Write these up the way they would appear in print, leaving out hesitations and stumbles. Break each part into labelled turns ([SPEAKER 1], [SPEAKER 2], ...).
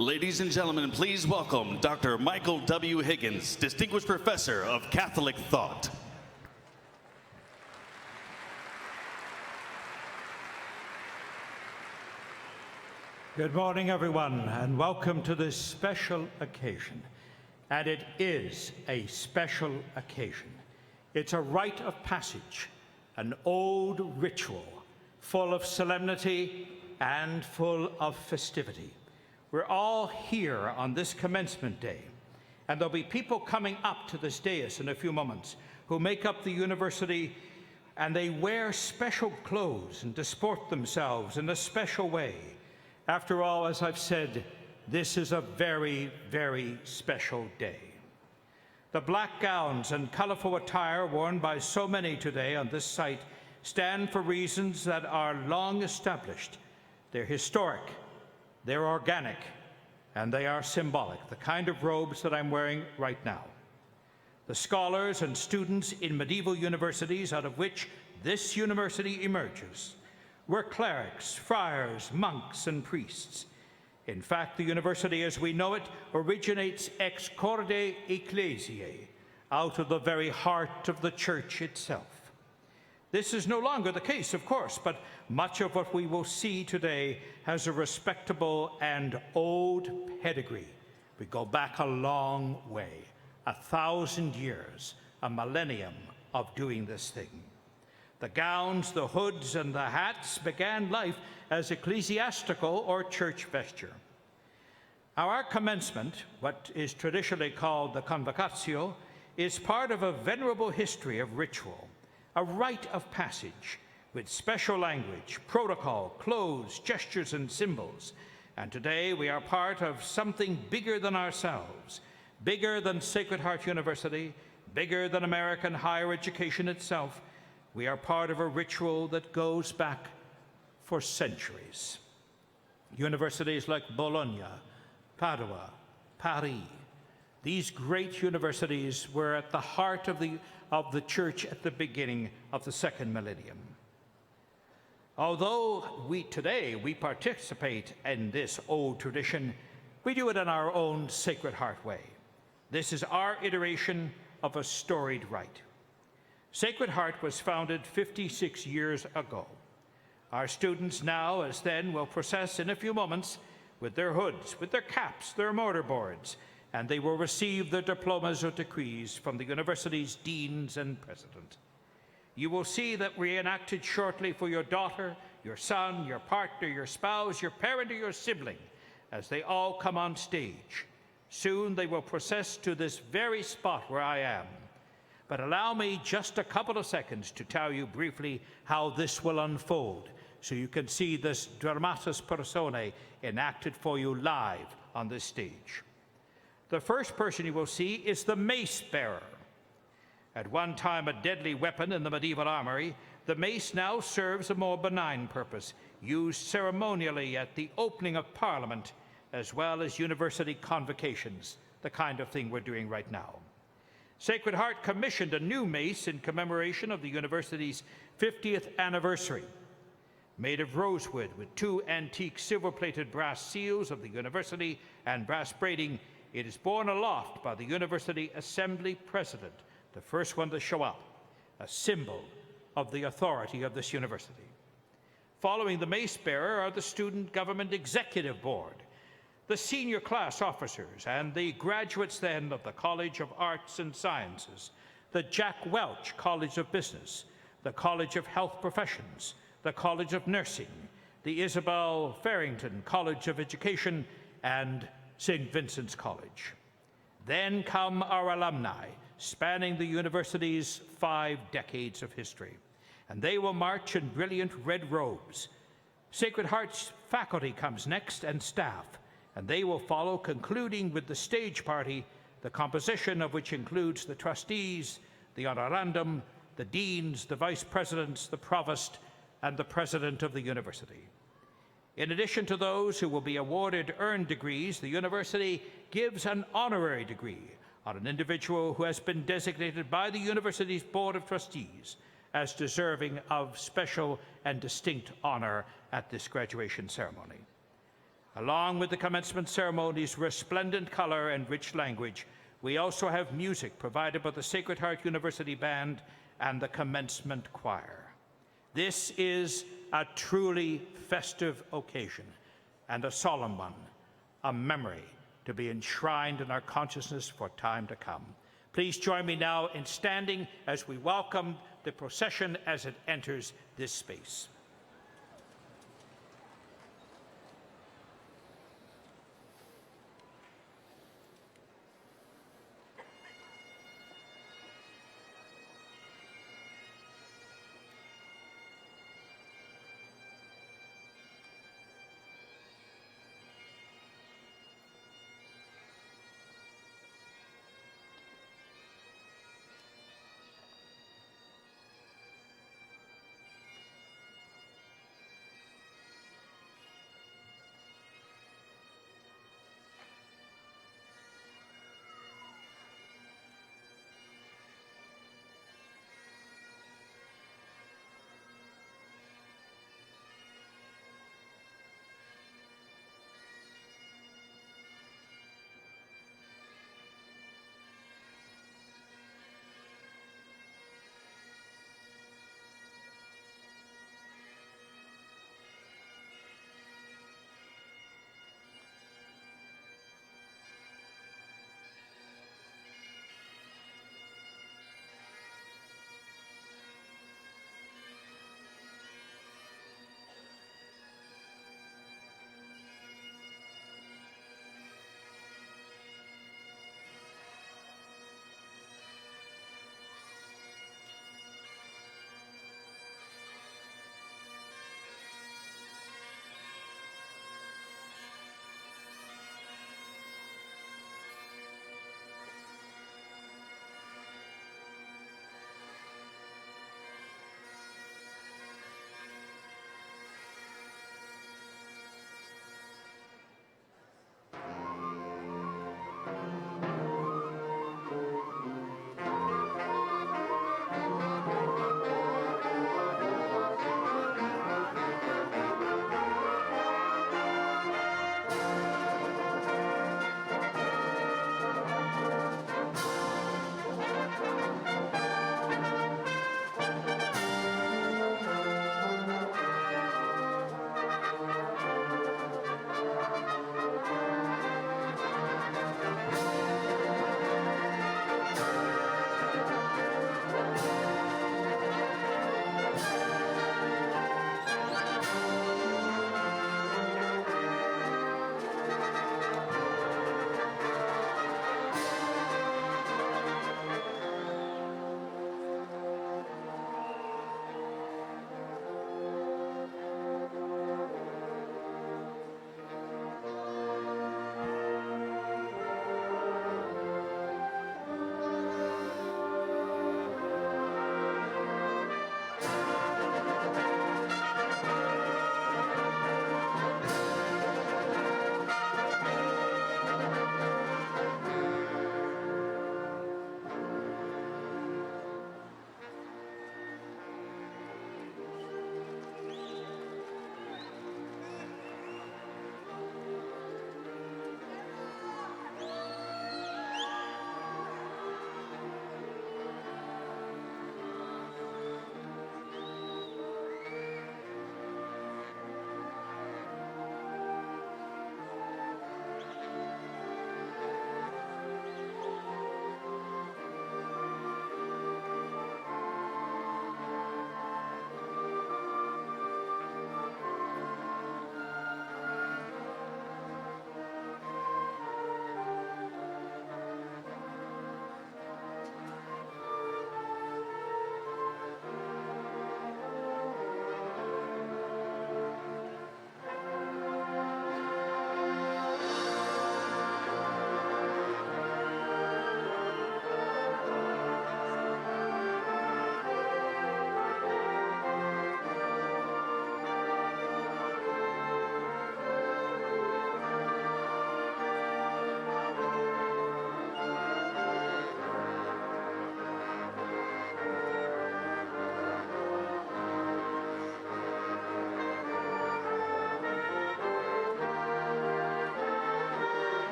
[SPEAKER 1] Ladies and gentlemen, please welcome Dr. Michael W. Higgins, Distinguished Professor of Catholic Thought.
[SPEAKER 2] Good morning, everyone, and welcome to this special occasion. And it is a special occasion. It's a rite of passage, an old ritual full of solemnity and full of festivity. We're all here on this commencement day, and there'll be people coming up to this dais in a few moments who make up the university, and they wear special clothes and disport themselves in a special way. After all, as I've said, this is a very, very special day. The black gowns and colorful attire worn by so many today on this site stand for reasons that are long established. They're historic, they're organic, and they are symbolic, the kind of robes that I'm wearing right now. The scholars and students in medieval universities out of which this university emerges were clerics, friars, monks, and priests. In fact, the university as we know it originates ex corde ecclesiae, out of the very heart of the church itself. This is no longer the case, of course, but much of what we will see today has a respectable and old pedigree. We go back a long way, 1,000 years, a millennium of doing this thing. The gowns, the hoods, and the hats began life as ecclesiastical or church vesture. Our commencement, what is traditionally called the Convocatio, is part of a venerable history of ritual, a rite of passage with special language, protocol, clothes, gestures, and symbols. And today we are part of something bigger than ourselves, bigger than Sacred Heart University, bigger than American higher education itself. We are part of a ritual that goes back for centuries. Universities like Bologna, Padua, Paris, these great universities were at the heart of the church at the beginning of the second millennium. Although today we participate in this old tradition, we do it in our own Sacred Heart way. This is our iteration of a storied rite. Sacred Heart was founded 56 years ago. Our students now, as then, will process in a few moments with their hoods, with their caps, their mortarboards, and they will receive their diplomas or degrees from the university's deans and president. You will see that reenacted shortly for your daughter, your son, your partner, your spouse, your parent, or your sibling, as they all come on stage. Soon they will process to this very spot where I am. But allow me just a couple of seconds to tell you briefly how this will unfold, so you can see this dramatis personae enacted for you live on this stage. The first person you will see is the mace bearer. At one time a deadly weapon in the medieval armory, the mace now serves a more benign purpose, used ceremonially at the opening of Parliament, as well as university convocations, the kind of thing we're doing right now. Sacred Heart commissioned a new mace in commemoration of the university's 50th anniversary. Made of rosewood with 2 antique silver-plated brass seals of the university and brass braiding, it is borne aloft by the University Assembly President, the first one to show up, a symbol of the authority of this university. Following the mace bearer are the Student Government Executive Board, the senior class officers, and the graduates then of the College of Arts and Sciences, the Jack Welch College of Business, the College of Health Professions, the College of Nursing, the Isabel Farrington College of Education, and St. Vincent's College. Then come our alumni, spanning the university's 5 decades of history, and they will march in brilliant red robes. Sacred Heart's faculty comes next, and staff, and they will follow, concluding with the stage party, the composition of which includes the trustees, the honorandum, the deans, the vice presidents, the provost, and the president of the university. In addition to those who will be awarded earned degrees, the university gives an honorary degree on an individual who has been designated by the university's Board of Trustees as deserving of special and distinct honor at this graduation ceremony. Along with the commencement ceremony's resplendent color and rich language, we also have music provided by the Sacred Heart University Band and the Commencement Choir. This is a truly festive occasion and a solemn one, a memory to be enshrined in our consciousness for time to come. Please join me now in standing as we welcome the procession as it enters this space.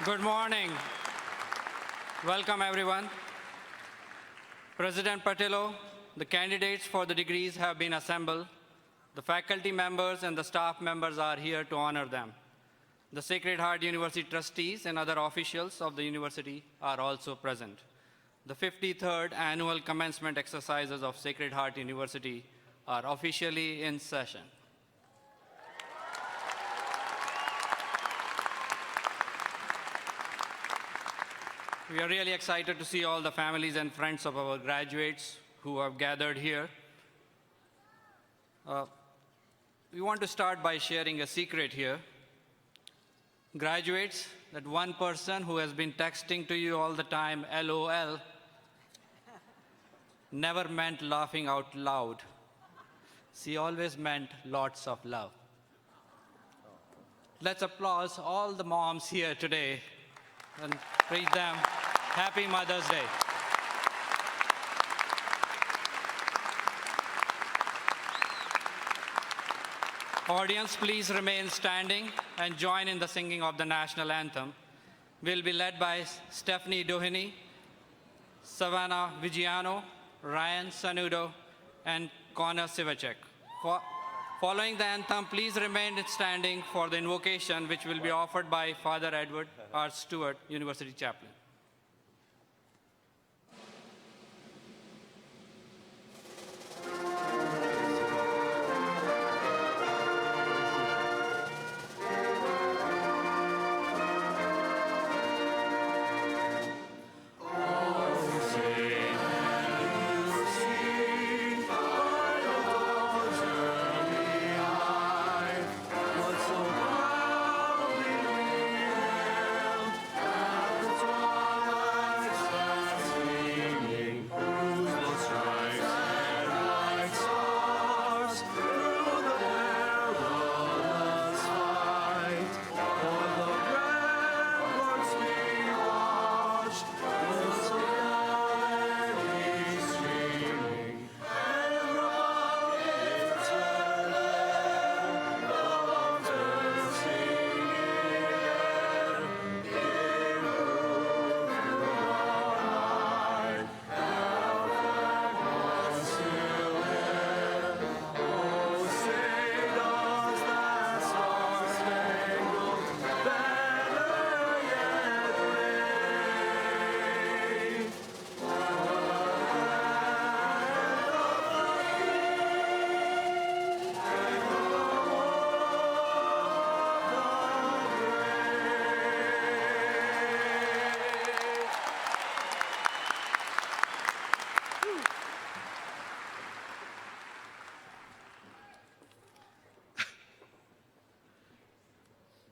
[SPEAKER 3] Good morning. Welcome, everyone. President Patillo, the candidates for the degrees have been assembled. The faculty members and the staff members are here to honor them. The Sacred Heart University trustees and other officials of the university are also present. The 53rd annual commencement exercises of Sacred Heart University are officially in session. We are really excited to see all the families and friends of our graduates who have gathered here. We want to start by sharing a secret here. Graduates, that one person who has been texting to you all the time, LOL, never meant laughing out loud. She always meant lots of love. Let's applaud all the moms here today and greet them. Happy Mother's Day. Audience, please remain standing and join in the singing of the national anthem. We'll be led by Stephanie Doheny, Savannah Vigiano, Ryan Sanudo, and Connor Sivacek. Following the anthem, please remain standing for the invocation, which will be offered by Father Edward R. Stewart, University Chaplain.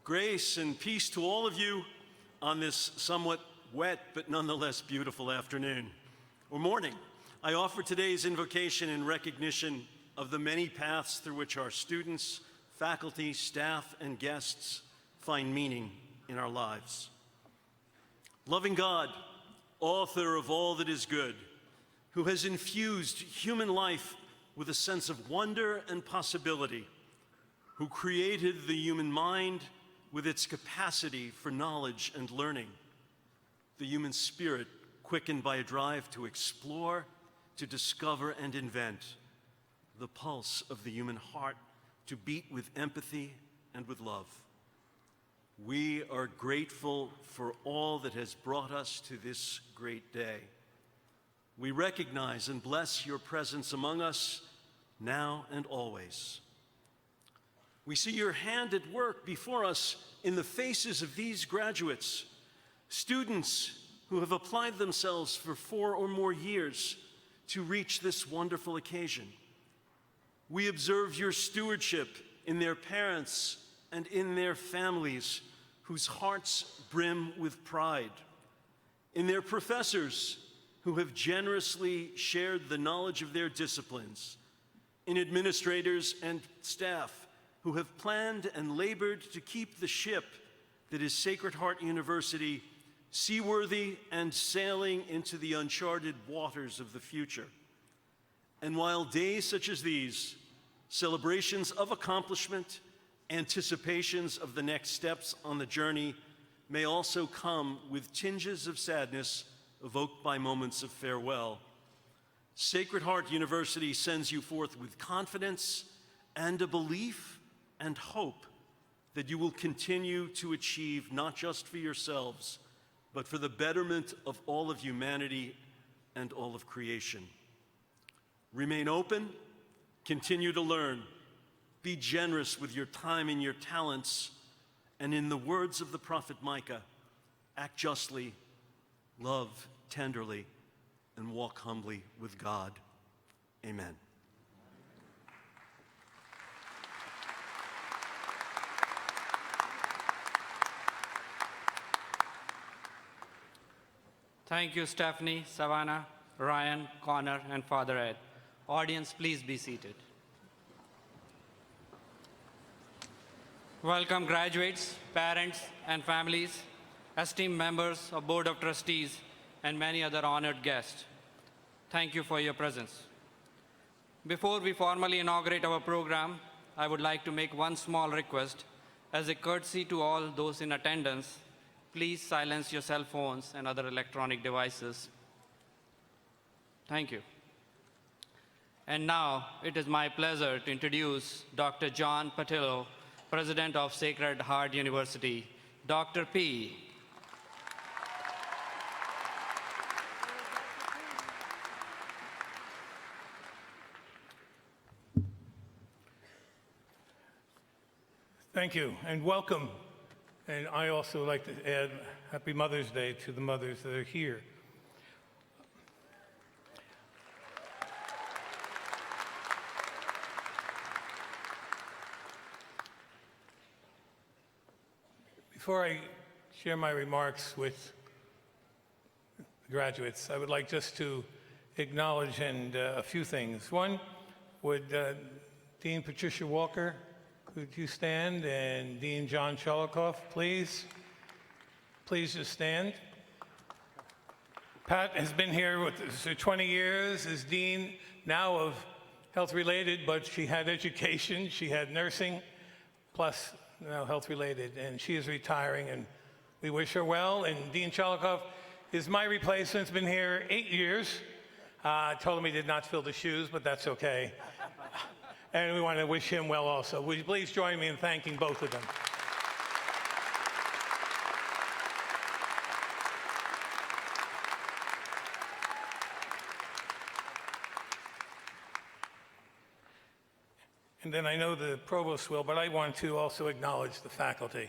[SPEAKER 4] Grace and peace to all of you on this somewhat wet but nonetheless beautiful afternoon or morning. I offer today's invocation in recognition of the many paths through which our students, faculty, staff, and guests find meaning in our lives. Loving God, author of all that is good, who has infused human life with a sense of wonder and possibility, who created the human mind with its capacity for knowledge and learning, the human spirit quickened by a drive to explore, to discover and invent, the pulse of the human heart to beat with empathy and with love. We are grateful for all that has brought us to this great day. We recognize and bless your presence among us now and always. We see your hand at work before us in the faces of these graduates, students who have applied themselves for 4 or more years to reach this wonderful occasion. We observe your stewardship in their parents and in their families, whose hearts brim with pride, in their professors who have generously shared the knowledge of their disciplines, in administrators and staff who have planned and labored to keep the ship that is Sacred Heart University seaworthy and sailing into the uncharted waters of the future. And while days such as these, celebrations of accomplishment, anticipations of the next steps on the journey, may also come with tinges of sadness evoked by moments of farewell. Sacred Heart University sends you forth with confidence and a belief and hope that you will continue to achieve not just for yourselves, but for the betterment of all of humanity and all of creation. Remain open, continue to learn, be generous with your time and your talents, and in the words of the prophet Micah, act justly, love tenderly, and walk humbly with God. Amen.
[SPEAKER 3] Thank you, Stephanie, Savannah, Ryan, Connor, and Father Ed. Audience, please be seated. Welcome graduates, parents, and families, esteemed members of Board of Trustees, and many other honored guests. Thank you for your presence. Before we formally inaugurate our program, I would like to make one small request. As a courtesy to all those in attendance, please silence your cell phones and other electronic devices. Thank you. And now, it is my pleasure to introduce Dr. John Patillo, President of Sacred Heart University. Dr. P.
[SPEAKER 5] Thank you, and welcome. And I also like to add Happy Mother's Day to the mothers that are here. Before I share my remarks with the graduates, I would like just to acknowledge a few things. One, would Dean Patricia Walker, could you stand? And Dean John Cholikoff, please. Please just stand. Pat has been here for 20 years as Dean, now of health-related, but she had education, she had nursing, plus now health-related, and she is retiring, and we wish her well. And Dean Cholikoff is my replacement, has been here 8 years. I told him he did not fill the shoes, but that's okay. And we want to wish him well also. Would you please join me in thanking both of them? And then I know the provost will, but I want to also acknowledge the faculty.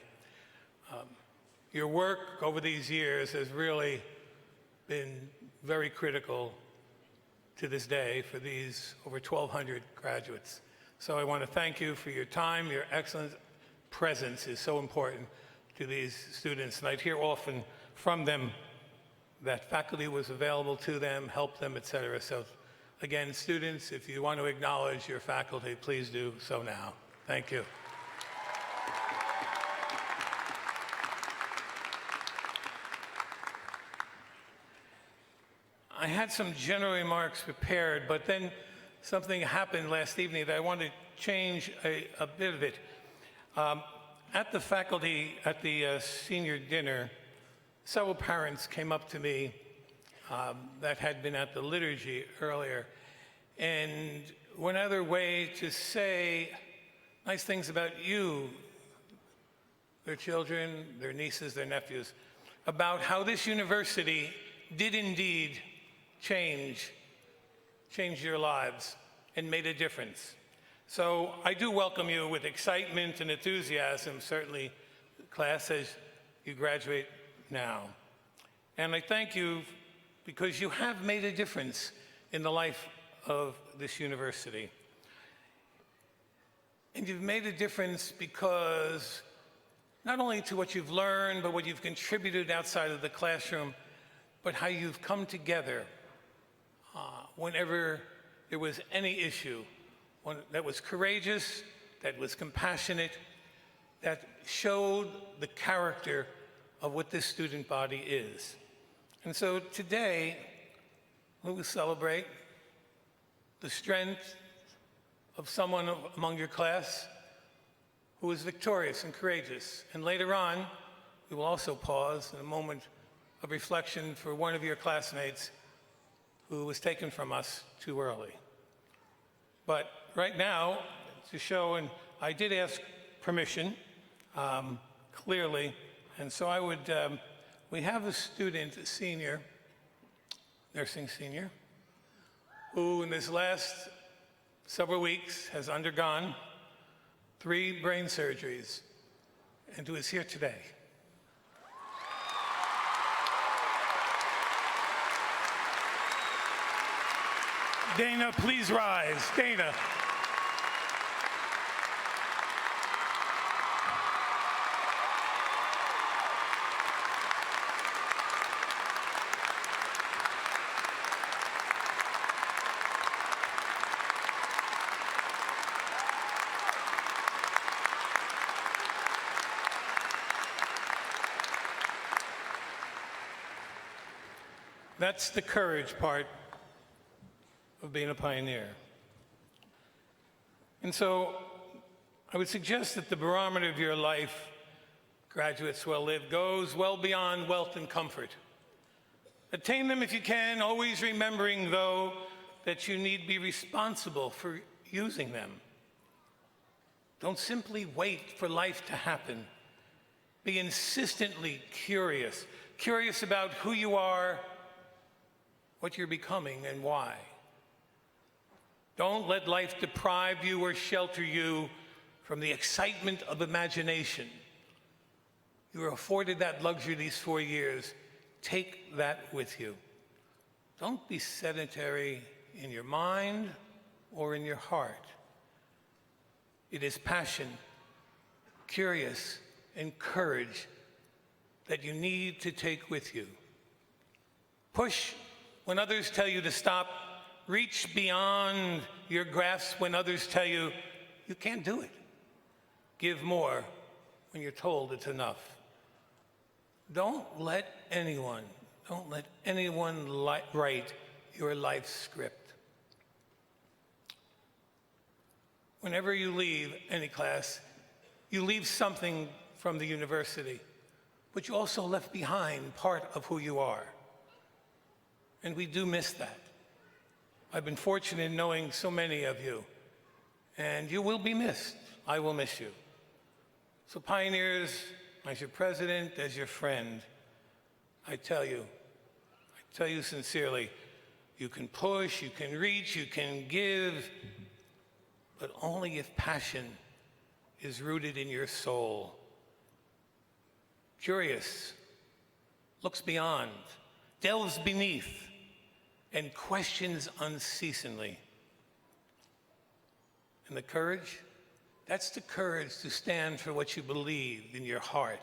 [SPEAKER 5] Your work over these years has really been very critical to this day for these over 1,200 graduates. So I want to thank you for your time. Your excellent presence is so important to these students. And I'd hear often from them that faculty was available to them, helped them, et cetera. So again, students, if you want to acknowledge your faculty, please do so now. Thank you. I had some general remarks prepared, but then something happened last evening that I want to change a bit of it. At the faculty, at the senior dinner, several parents came up to me that had been at the liturgy earlier and went out of their way to say nice things about you, their children, their nieces, their nephews, about how this university did indeed change your lives and made a difference. So I do welcome you with excitement and enthusiasm, certainly, class, as you graduate now. And I thank you because you have made a difference in the life of this university. And you've made a difference because not only to what you've learned, but what you've contributed outside of the classroom, but how you've come together whenever there was any issue, one that was courageous, that was compassionate, that showed the character of what this student body is. And so today, we will celebrate the strength of someone among your class who was victorious and courageous. And later on, we will also pause in a moment of reflection for one of your classmates who was taken from us too early. But right now, to show, and I did ask permission, clearly, and so I would, we have a student, a senior, nursing senior, who in this last several weeks has undergone 3 brain surgeries and who is here today. Dana, please rise. Dana. That's the courage part of being a pioneer. And so I would suggest that the barometer of your life, graduates well lived, goes well beyond wealth and comfort. Attain them if you can, always remembering, though, that you need be responsible for using them. Don't simply wait for life to happen. Be insistently curious, curious about who you are, what you're becoming, and why. Don't let life deprive you or shelter you from the excitement of imagination. You were afforded that luxury these 4 years. Take that with you. Don't be sedentary in your mind or in your heart. It is passion, curious, and courage that you need to take with you. Push when others tell you to stop. Reach beyond your grasp when others tell you you can't do it. Give more when you're told it's enough. Don't let anyone write your life script. Whenever you leave any class, you leave something from the university, but you also left behind part of who you are. And we do miss that. I've been fortunate in knowing so many of you, and you will be missed. I will miss you. So pioneers, as your president, as your friend, I tell you sincerely, you can push, you can reach, you can give, but only if passion is rooted in your soul. Curious, looks beyond, delves beneath, and questions unceasingly. And the courage, that's the courage to stand for what you believe in your heart,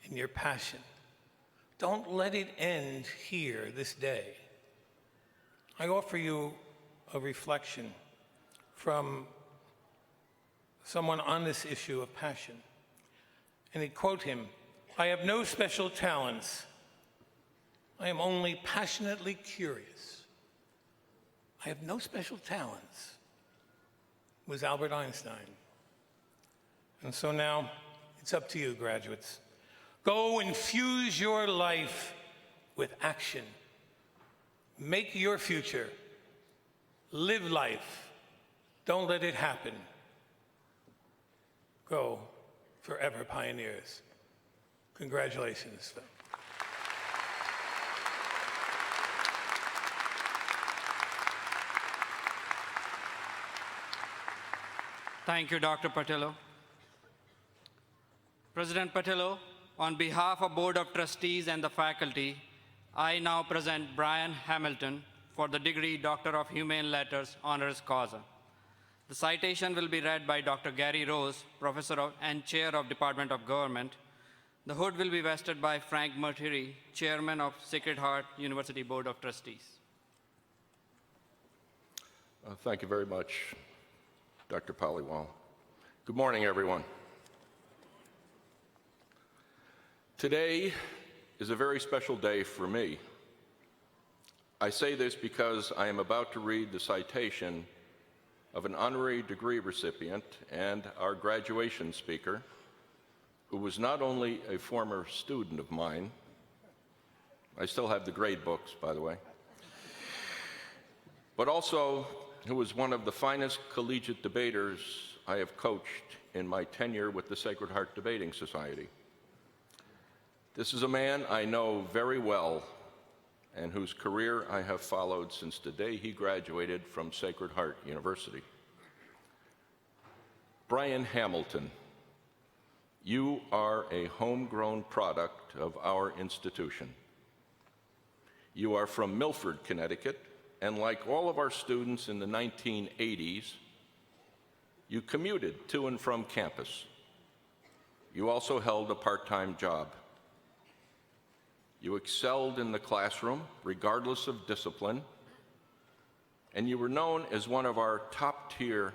[SPEAKER 5] in your passion. Don't let it end here this day. I offer you a reflection from someone on this issue of passion. And I quote him, "I have no special talents. I am only passionately curious." I have no special talents, was Albert Einstein. And so now, it's up to you, graduates. Go infuse your life with action. Make your future. Live life. Don't let it happen. Go forever, pioneers. Congratulations.
[SPEAKER 3] Thank you, Dr. Patillo. President Patillo, on behalf of Board of Trustees and the faculty, I now present Brian Hamilton for the degree Doctor of Humane Letters honoris causa. The citation will be read by Dr. Gary Rose, Professor and Chair of Department of Government. The hood will be vested by Frank Martiri, Chairman of Sacred Heart University Board of Trustees.
[SPEAKER 6] Thank you very much, Dr. Pollywall. Good morning, everyone. Today is a very special day for me. I say this because I am about to read the citation of an honorary degree recipient and our graduation speaker, who was not only a former student of mine, I still have the grade books, by the way, but also who was one of the finest collegiate debaters I have coached in my tenure with the Sacred Heart Debating Society. This is a man I know very well and whose career I have followed since the day he graduated from Sacred Heart University. Brian Hamilton, you are a homegrown product of our institution. You are from Milford, Connecticut, and like all of our students in the 1980s, you commuted to and from campus. You also held a part-time job. You excelled in the classroom, regardless of discipline, and you were known as one of our top-tier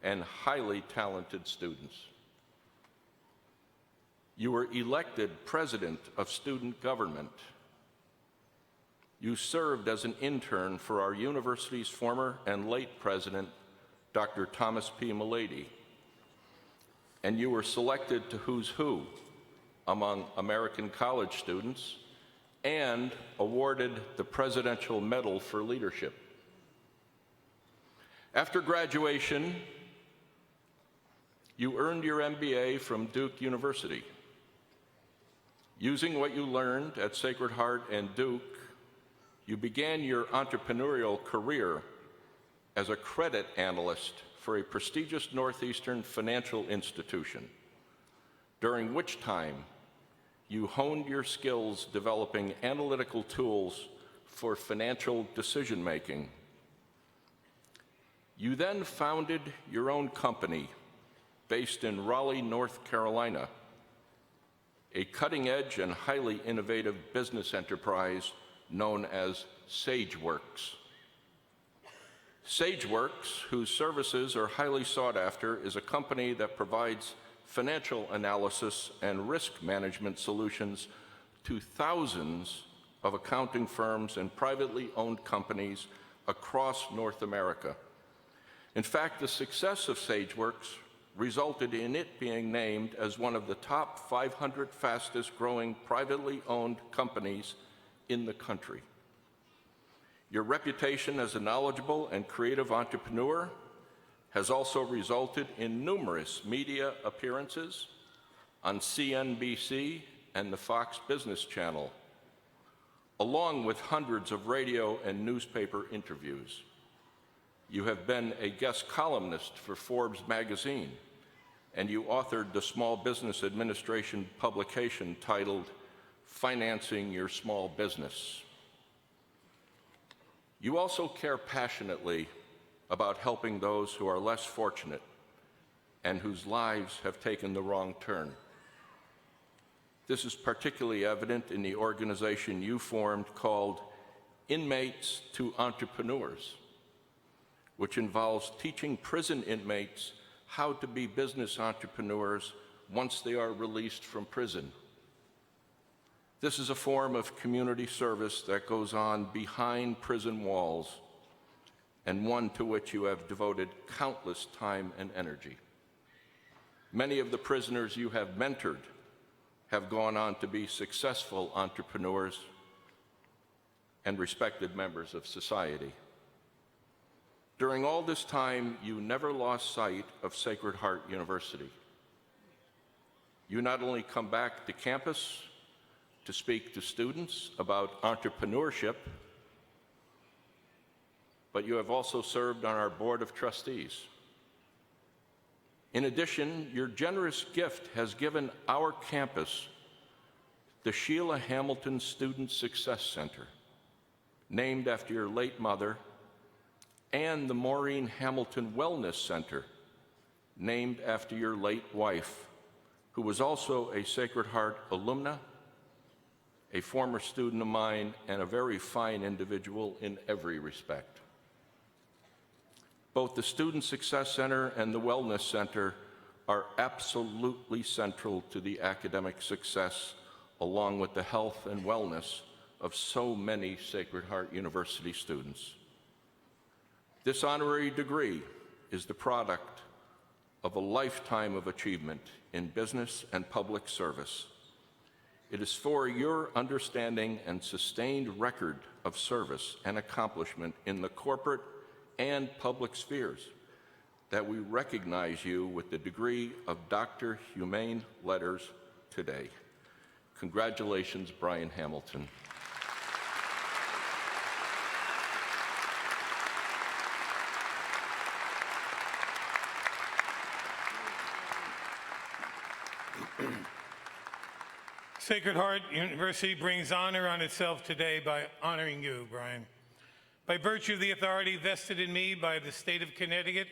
[SPEAKER 6] and highly talented students. You were elected president of student government. You served as an intern for our university's former and late president, Dr. Thomas P. Mulady, and you were selected to Who's Who among American college students and awarded the Presidential Medal for Leadership. After graduation, you earned your MBA from Duke University. Using what you learned at Sacred Heart and Duke, you began your entrepreneurial career as a credit analyst for a prestigious Northeastern financial institution, during which time you honed your skills developing analytical tools for financial decision-making. You then founded your own company based in Raleigh, North Carolina, a cutting-edge and highly innovative business enterprise known as SageWorks. SageWorks, whose services are highly sought after, is a company that provides financial analysis and risk management solutions to thousands of accounting firms and privately owned companies across North America. In fact, the success of SageWorks resulted in it being named as one of the top 500 fastest growing privately owned companies in the country. Your reputation as a knowledgeable and creative entrepreneur has also resulted in numerous media appearances on CNBC and the Fox Business Channel, along with hundreds of radio and newspaper interviews. You have been a guest columnist for Forbes magazine, and you authored the Small Business Administration publication titled Financing Your Small Business. You also care passionately about helping those who are less fortunate and whose lives have taken the wrong turn. This is particularly evident in the organization you formed called Inmates to Entrepreneurs, which involves teaching prison inmates how to be business entrepreneurs once they are released from prison. This is a form of community service that goes on behind prison walls, and one to which you have devoted countless time and energy. Many of the prisoners you have mentored have gone on to be successful entrepreneurs and respected members of society. During all this time, you never lost sight of Sacred Heart University. You not only come back to campus to speak to students about entrepreneurship, but you have also served on our board of trustees. In addition, your generous gift has given our campus the Sheila Hamilton Student Success Center, named after your late mother, and the Maureen Hamilton Wellness Center, named after your late wife, who was also a Sacred Heart alumna, a former student of mine, and a very fine individual in every respect. Both the Student Success Center and the Wellness Center are absolutely central to the academic success, along with the health and wellness of so many Sacred Heart University students. This honorary degree is the product of a lifetime of achievement in business and public service. It is for your understanding and sustained record of service and accomplishment in the corporate and public spheres that we recognize you with the degree of Doctor Humane Letters today. Congratulations, Brian Hamilton.
[SPEAKER 5] Sacred Heart University brings honor on itself today by honoring you, Brian. By virtue of the authority vested in me by the state of Connecticut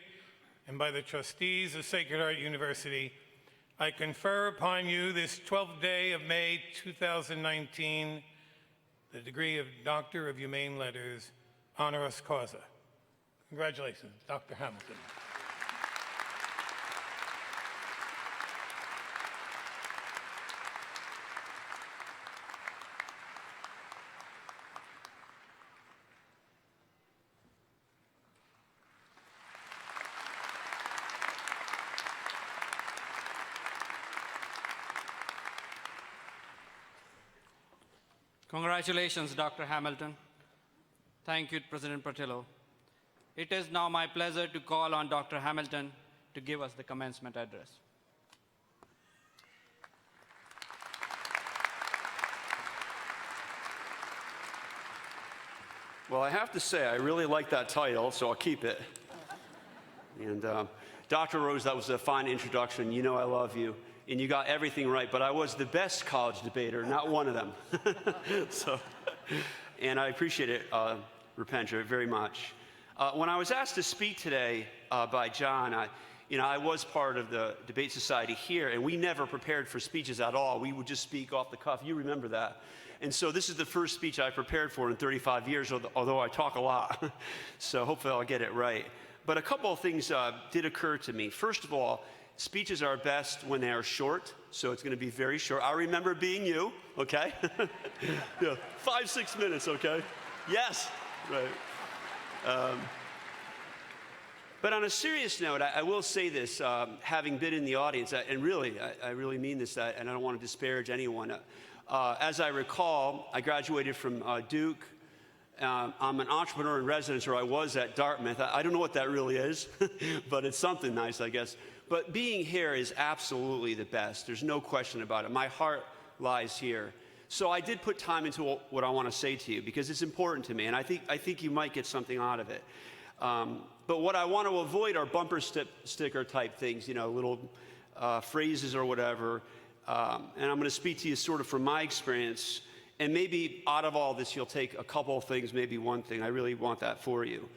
[SPEAKER 5] and by the trustees of Sacred Heart University, I confer upon you this 12th day of May 2019 the degree of Doctor of Humane Letters, honoris causa. Congratulations, Dr. Hamilton.
[SPEAKER 3] Congratulations, Dr. Hamilton. Thank you, President Portillo. It is now my pleasure to call on Dr. Hamilton to give us the commencement address.
[SPEAKER 7] Well, I have to say, I really like that title, so I'll keep it. And Dr. Rose, that was a fine introduction. You know I love you. And you got everything right, but I was the best college debater, not one of them. And I appreciate it, Rupendra, very much. When I was asked to speak today by John, I was part of the debate society here, and we never prepared for speeches at all. We would just speak off the cuff. You remember that. And so this is the first speech I prepared for in 35 years, although I talk a lot. So hopefully I'll get it right. But a couple of things did occur to me. First of all, speeches are best when they are short, so it's going to be very short. I remember being you, okay? Yeah, 5-6 minutes, okay? Yes, right. But on a serious note, I will say this, having been in the audience, and really, I really mean this, and I don't want to disparage anyone. As I recall, I graduated from Duke. I'm an entrepreneur in residence, or I was at Dartmouth. I don't know what that really is, but it's something nice, I guess. But being here is absolutely the best. There's no question about it. My heart lies here. So I did put time into what I want to say to you because it's important to me, and I think you might get something out of it. But what I want to avoid are bumper sticker type things, little phrases or whatever. And I'm going to speak to you sort of from my experience. And maybe out of all this, you'll take a couple of things, maybe one thing. I really want that for you.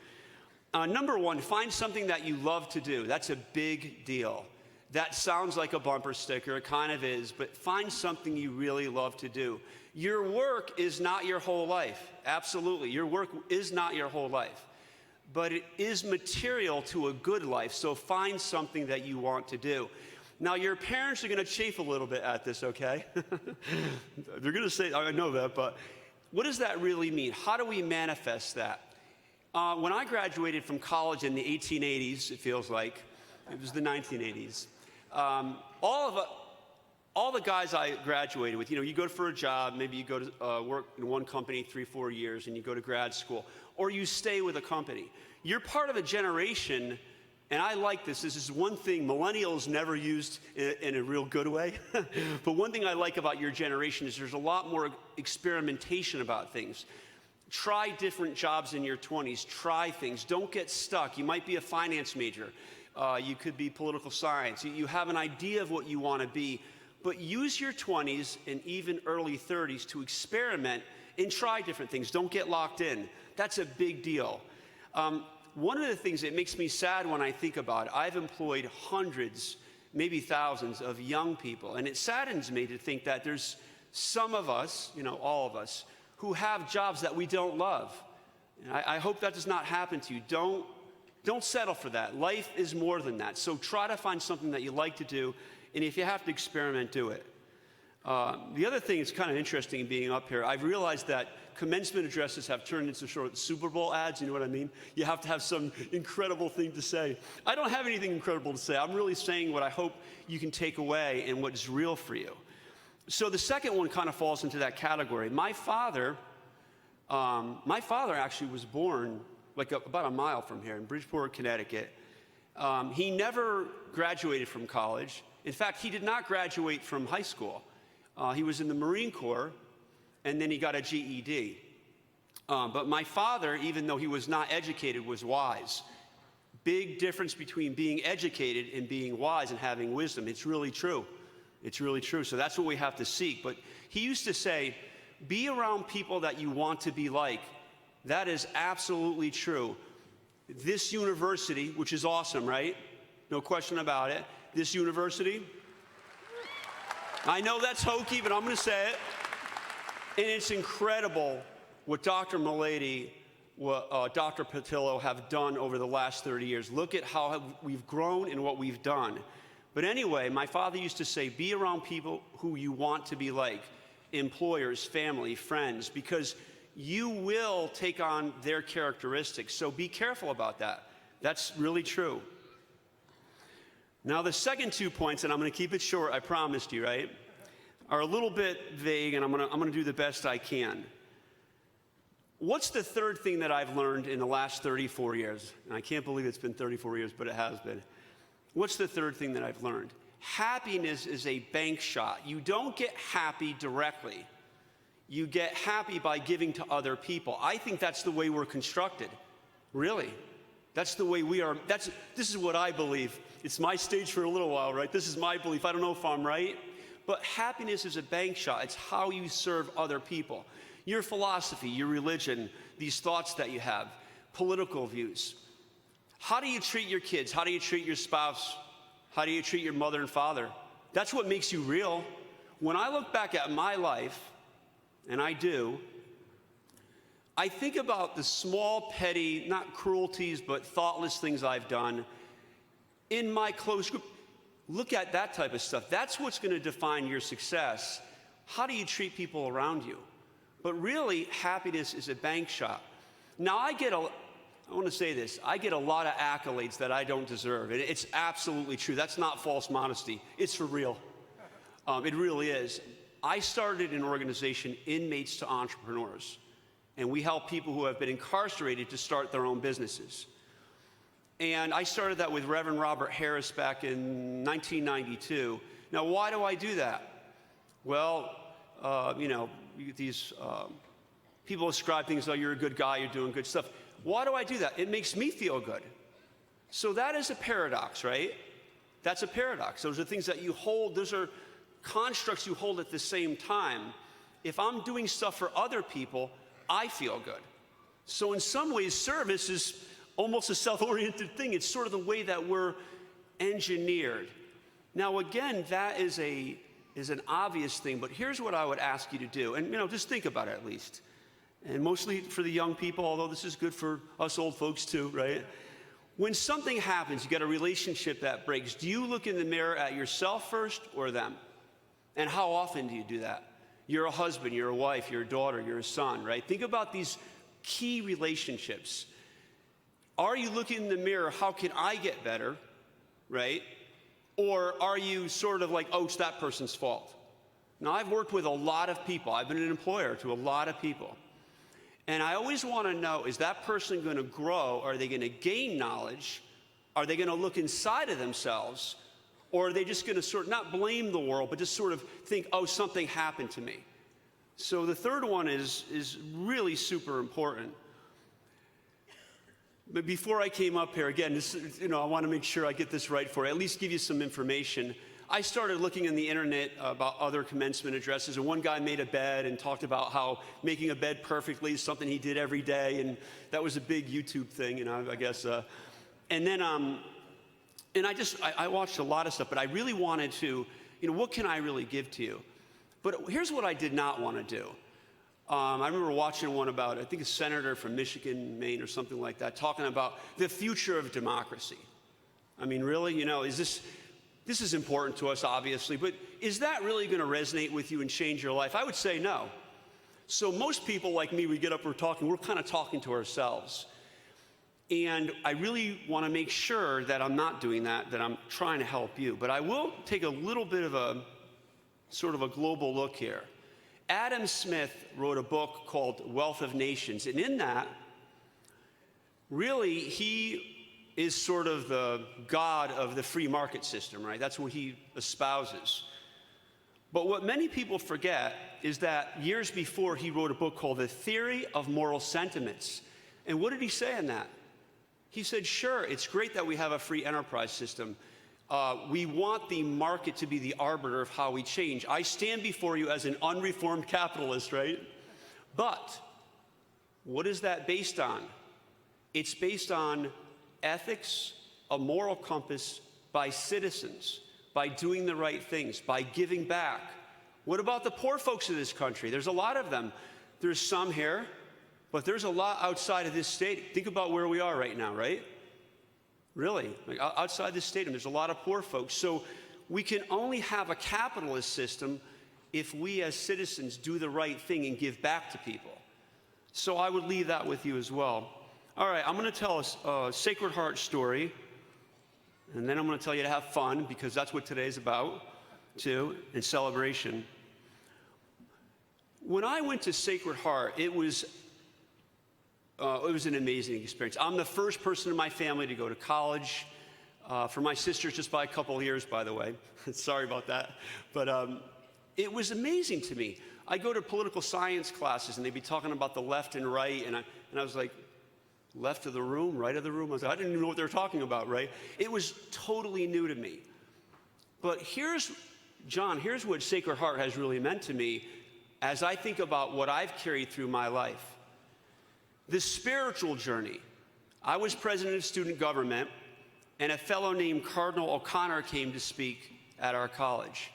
[SPEAKER 7] Number one, find something that you love to do. That's a big deal. That sounds like a bumper sticker. It kind of is. But find something you really love to do. Your work is not your whole life. Absolutely. Your work is not your whole life. But it is material to a good life. So find something that you want to do. Now, your parents are going to chafe a little bit at this, okay? They're going to say, I know that, but what does that really mean? How do we manifest that? When I graduated from college in the 1880s, it feels like, it was the 1980s, all the guys I graduated with, you go for a job, maybe you go to work in one company 3-4 years, and you go to grad school, or you stay with a company. You're part of a generation. And I like this. This is one thing millennials never used in a real good way. But one thing I like about your generation is there's a lot more experimentation about things. Try different jobs in your 20s. Try things. Don't get stuck. You might be a finance major. You could be political science. You have an idea of what you want to be. But use your 20s and even early 30s to experiment and try different things. Don't get locked in. That's a big deal. One of the things that makes me sad when I think about it, I've employed hundreds, maybe thousands of young people, and it saddens me to think that there's some of us, all of us, who have jobs that we don't love. And I hope that does not happen to you. Don't settle for that. Life is more than that. So try to find something that you like to do, and if you have to experiment, do it. The other thing that's kind of interesting being up here, I've realized that commencement addresses have turned into sort of Super Bowl ads, you know what I mean? You have to have some incredible thing to say. I don't have anything incredible to say. I'm really saying what I hope you can take away and what is real for you. So the second one kind of falls into that category. My father actually was born like about a mile from here in Bridgeport, Connecticut. He never graduated from college. In fact, he did not graduate from high school. He was in the Marine Corps, and then he got a GED. But my father, even though he was not educated, was wise. Big difference between being educated and being wise and having wisdom. It's really true. It's really true. So that's what we have to seek. But he used to say, be around people that you want to be like. That is absolutely true. This university, which is awesome, right? No question about it. This university, I know that's hokey, but I'm going to say it. And it's incredible what Dr. Milady, what Dr. Patillo have done over the last 30 years. Look at how we've grown and what we've done. But anyway, my father used to say, be around people who you want to be like, employers, family, friends, because you will take on their characteristics. So be careful about that. That's really true. Now, the second 2 points, and I'm going to keep it short, I promised you, right, are a little bit vague, and I'm going to do the best I can. What's the third thing that I've learned in the last 34 years? And I can't believe it's been 34 years, but it has been. What's the third thing that I've learned? Happiness is a bank shot. You don't get happy directly. You get happy by giving to other people. I think that's the way we're constructed. Really. That's the way we are. This is what I believe. It's my stage for a little while, right? This is my belief. I don't know if I'm right. But happiness is a bank shot. It's how you serve other people. Your philosophy, your religion, these thoughts that you have, political views. How do you treat your kids? How do you treat your spouse? How do you treat your mother and father? That's what makes you real. When I look back at my life, and I do, I think about the small, petty, not cruelties, but thoughtless things I've done in my close group. Look at that type of stuff. That's what's going to define your success. How do you treat people around you? But really, happiness is a bank shot. Now, I want to say this. I get a lot of accolades that I don't deserve. And it's absolutely true. That's not false modesty. It's for real. It really is. I started an organization, Inmates to Entrepreneurs. And we help people who have been incarcerated to start their own businesses. And I started that with Reverend Robert Harris back in 1992. Now, why do I do that? Well, you get these people ascribe things, oh, you're a good guy, you're doing good stuff. Why do I do that? It makes me feel good. So that is a paradox, right? That's a paradox. Those are things that you hold, those are constructs you hold at the same time. If I'm doing stuff for other people, I feel good. So in some ways, service is almost a self-oriented thing. It's sort of the way that we're engineered. Now, again, that is an obvious thing, but here's what I would ask you to do. And, just think about it at least. And mostly for the young people, although this is good for us old folks too, right? When something happens, you got a relationship that breaks, do you look in the mirror at yourself first or them? And how often do you do that? You're a husband, you're a wife, you're a daughter, you're a son, right? Think about these key relationships. Are you looking in the mirror, how can I get better, right? Or are you sort of like, oh, it's that person's fault? Now, I've worked with a lot of people. I've been an employer to a lot of people. And I always want to know, is that person going to grow? Are they going to gain knowledge? Are they going to look inside of themselves? Or are they just going to sort of not blame the world, but just sort of think, oh, something happened to me? So the third one is really super important. But before I came up here, again, I want to make sure I get this right for you, at least give you some information. I started looking on the internet about other commencement addresses, and one guy made a bed and talked about how making a bed perfectly is something he did every day, and that was a big YouTube thing, I guess. And then, I watched a lot of stuff, but I really wanted to, what can I really give to you? But here's what I did not want to do. I remember watching one about, I think a senator from Michigan, Maine, or something like that, talking about the future of democracy. I mean, really, This is important to us, obviously, but is that really going to resonate with you and change your life? I would say no. So most people like me, we get up, we're kind of talking to ourselves. And I really want to make sure that I'm not doing that, that I'm trying to help you. But I will take a little bit of a sort of a global look here. Adam Smith wrote a book called Wealth of Nations, and in that, really, he is sort of the god of the free market system, right? That's what he espouses. But what many people forget is that years before, he wrote a book called The Theory of Moral Sentiments. And what did he say in that? He said, sure, it's great that we have a free enterprise system. We want the market to be the arbiter of how we change. I stand before you as an unreformed capitalist, right? But what is that based on? It's based on ethics, a moral compass by citizens, by doing the right things, by giving back. What about the poor folks of this country? There's a lot of them. There's some here, but there's a lot outside of this state. Think about where we are right now, right? Really, like outside this stadium, there's a lot of poor folks. So we can only have a capitalist system if we as citizens do the right thing and give back to people. So I would leave that with you as well. All right, I'm going to tell a Sacred Heart story, and then I'm going to tell you to have fun, because that's what today's about, too, and celebration. When I went to Sacred Heart, it was an amazing experience. I'm the first person in my family to go to college. For my sisters, just by a couple of years, by the way. Sorry about that. But it was amazing to me. I go to political science classes, and they'd be talking about the left and right, and I was like, left of the room, right of the room? I didn't even know what they were talking about, right? It was totally new to me. But here's what Sacred Heart has really meant to me as I think about what I've carried through my life. The spiritual journey. I was president of student government, and a fellow named Cardinal O'Connor came to speak at our college.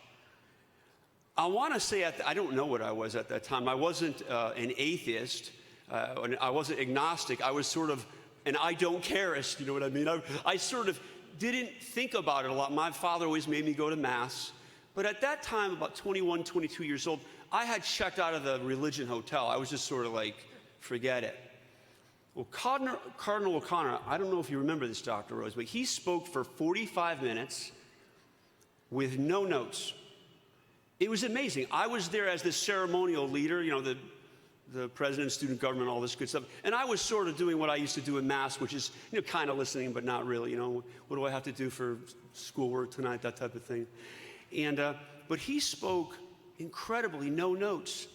[SPEAKER 7] I want to say, I don't know what I was at that time. I wasn't an atheist. I wasn't agnostic. I was sort of an I don't careist, you know what I mean? I sort of didn't think about it a lot. My father always made me go to Mass. But at that time, about 21, 22 years old, I had checked out of the religion hotel. I was just sort of like, forget it. Well, Cardinal O'Connor, I don't know if you remember this, Dr. Rose, but he spoke for 45 minutes with no notes. It was amazing. I was there as the ceremonial leader, you know, the president, student government, all this good stuff. And I was sort of doing what I used to do in Mass, which is, you know, kind of listening, but not really, you know, what do I have to do for schoolwork tonight, that type of thing. And, but he spoke incredibly, no notes.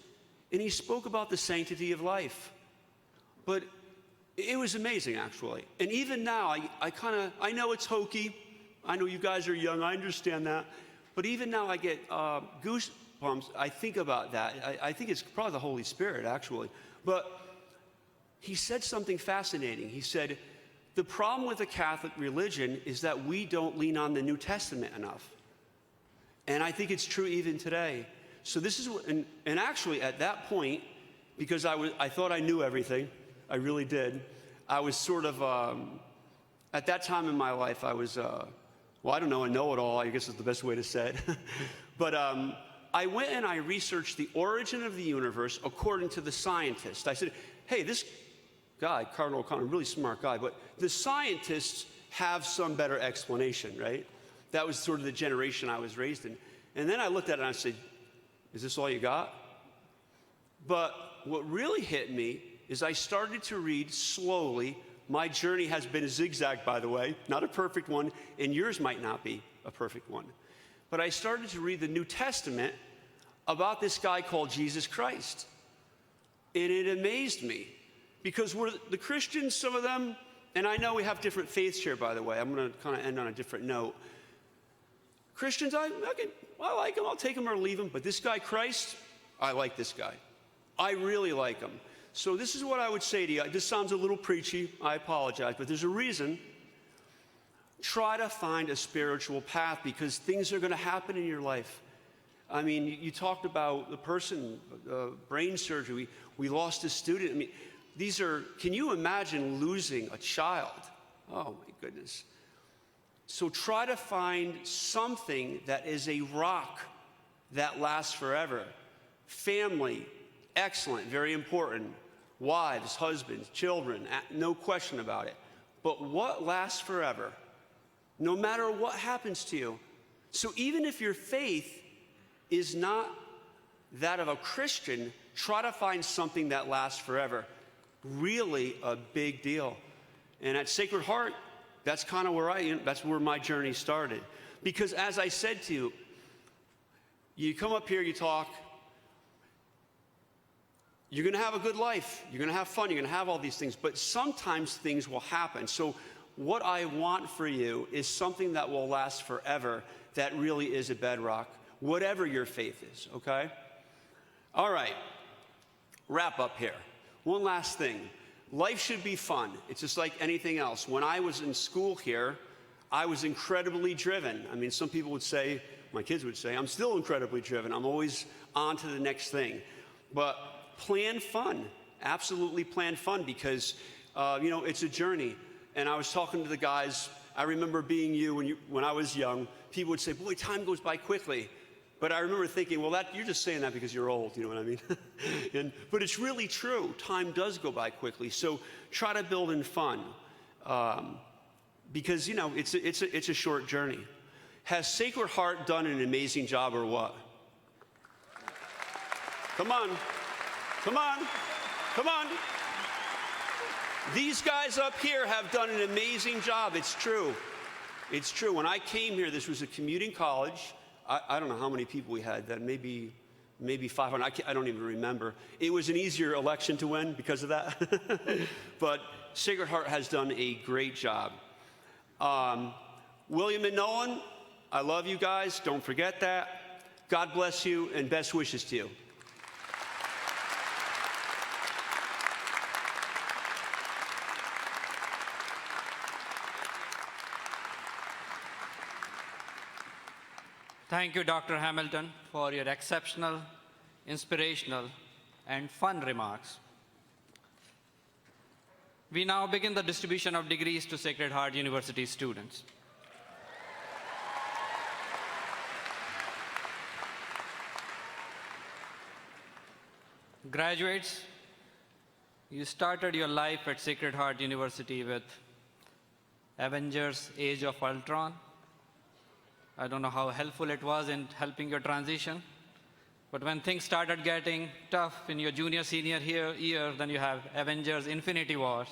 [SPEAKER 7] And he spoke about the sanctity of life. But it was amazing, actually. And even now, I know it's hokey. I know you guys are young, I understand that. But even now I get goosebumps. I think about that. I think it's probably the Holy Spirit, actually. But he said something fascinating. He said, the problem with the Catholic religion is that we don't lean on the New Testament enough. And I think it's true even today. So this is what, and actually at that point, because I thought I knew everything, I really did. I was sort of, at that time in my life, I was, well, I don't know, a know-it-all, I guess is the best way to say it. But I went and I researched the origin of the universe according to the scientists. I said, hey, this guy, Cardinal O'Connor, really smart guy, but the scientists have some better explanation, right? That was sort of the generation I was raised in. And then I looked at it and I said, is this all you got? But what really hit me is I started to read slowly. My journey has been a zigzag, by the way, not a perfect one, and yours might not be a perfect one. But I started to read the New Testament about this guy called Jesus Christ. And it amazed me, because we're the Christians, some of them, and I know we have different faiths here, by the way. I'm going to kind of end on a different note. Christians, I like him, I'll take him or leave him, but this guy, Christ, I like this guy. I really like him. So this is what I would say to you. This sounds a little preachy, I apologize, but there's a reason. Try to find a spiritual path, because things are going to happen in your life. I mean, you talked about the person, brain surgery. We lost a student. I mean, can you imagine losing a child? Oh my goodness. So try to find something that is a rock that lasts forever. Family, excellent, very important. Wives, husbands, children, no question about it. But what lasts forever? No matter what happens to you. So even if your faith is not that of a Christian, try to find something that lasts forever. Really a big deal. And at Sacred Heart, that's kind of that's where my journey started. Because as I said to you, you come up here, you talk, you're going to have a good life, you're going to have fun, you're going to have all these things, but sometimes things will happen. So what I want for you is something that will last forever, that really is a bedrock, whatever your faith is, okay? All right, wrap up here. One last thing. Life should be fun. It's just like anything else. When I was in school here, I was incredibly driven. I mean, some people would say, my kids would say, I'm still incredibly driven. I'm always on to the next thing. But plan fun. Absolutely plan fun because, it's a journey. And I was talking to the guys. I remember being when I was young, people would say, boy, time goes by quickly. But I remember thinking, well, you're just saying that because you're old, you know what I mean? But it's really true. Time does go by quickly. So try to build in fun because, it's a short journey. Has Sacred Heart done an amazing job or what? Come on. Come on. Come on. These guys up here have done an amazing job. It's true. It's true. When I came here, this was a commuting college. I don't know how many people we had then, maybe 500. I don't even remember. It was an easier election to win because of that. But Sacred Heart has done a great job. William and Nolan, I love you guys. Don't forget that. God bless you and best wishes to you.
[SPEAKER 3] Thank you, Dr. Hamilton, for your exceptional, inspirational, and fun remarks. We now begin the distribution of degrees to Sacred Heart University students. Graduates, you started your life at Sacred Heart University with Avengers: Age of Ultron. I don't know how helpful it was in helping your transition, but when things started getting tough in your junior, senior year, then you have Avengers: Infinity Wars.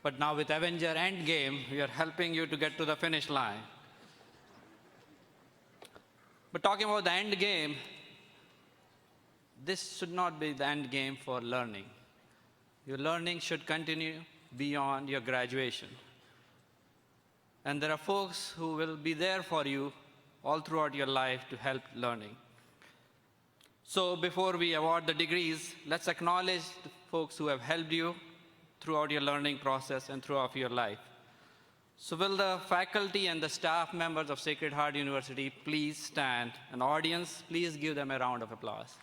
[SPEAKER 3] But now with Avenger Endgame, we are helping you to get to the finish line. But talking about the end game, this should not be the end game for learning. Your learning should continue beyond your graduation. And there are folks who will be there for you all throughout your life to help learning. So before we award the degrees, let's acknowledge the folks who have helped you throughout your learning process and throughout your life. So will the faculty and the staff members of Sacred Heart University please stand? And audience, please give them a round of applause.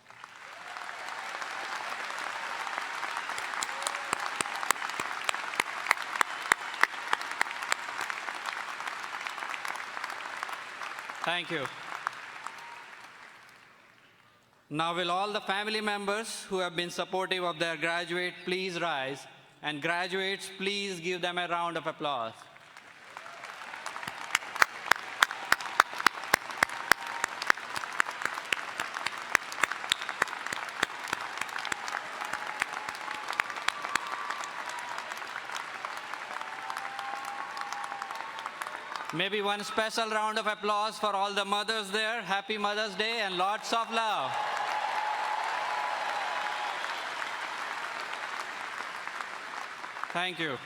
[SPEAKER 3] Thank you. Now will all the family members who have been supportive of their graduate please rise, and graduates, please give them a round of applause. Maybe one special round of applause for all the mothers there. Happy Mother's Day and lots of love. Thank you.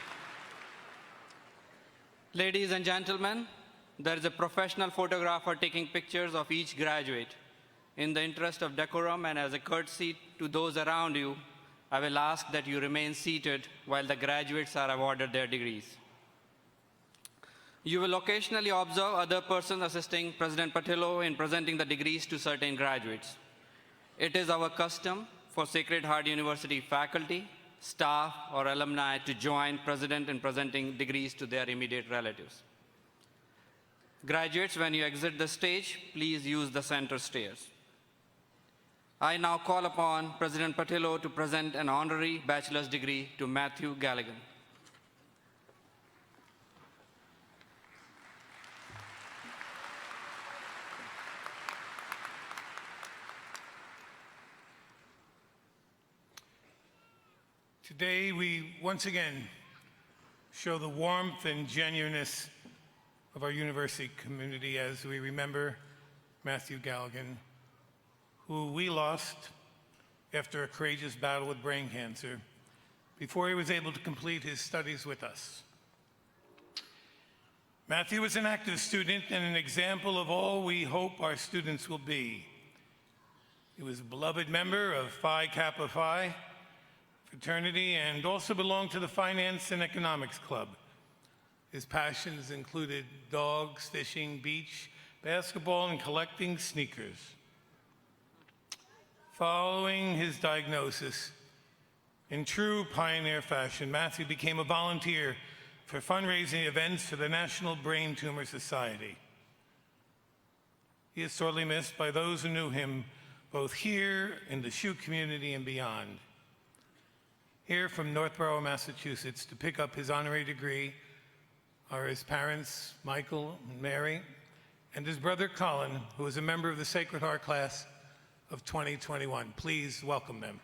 [SPEAKER 3] Ladies and gentlemen, there is a professional photographer taking pictures of each graduate. In the interest of decorum and as a courtesy to those around you, I will ask that you remain seated while the graduates are awarded their degrees. You will occasionally observe other persons assisting President Patillo in presenting the degrees to certain graduates. It is our custom for Sacred Heart University faculty staff, or alumni to join President in presenting degrees to their immediate relatives. Graduates, when you exit the stage, please use the center stairs. I now call upon President Patillo to present an honorary bachelor's degree to Matthew Galligan.
[SPEAKER 5] Today, we once again show the warmth and genuineness of our university community as we remember Matthew Galligan, who we lost after a courageous battle with brain cancer before he was able to complete his studies with us. Matthew was an active student and an example of all we hope our students will be. He was a beloved member of Phi Kappa Phi fraternity and also belonged to the Finance and Economics Club. His passions included dogs, fishing, beach, basketball, and collecting sneakers. Following his diagnosis, in true pioneer fashion, Matthew became a volunteer for fundraising events for the National Brain Tumor Society. He is sorely missed by those who knew him, both here in the SHU community and beyond. Here from Northborough, Massachusetts, to pick up his honorary degree are his parents, Michael and Mary, and his brother, Colin, who is a member of the Sacred Heart class of 2021. Please welcome them.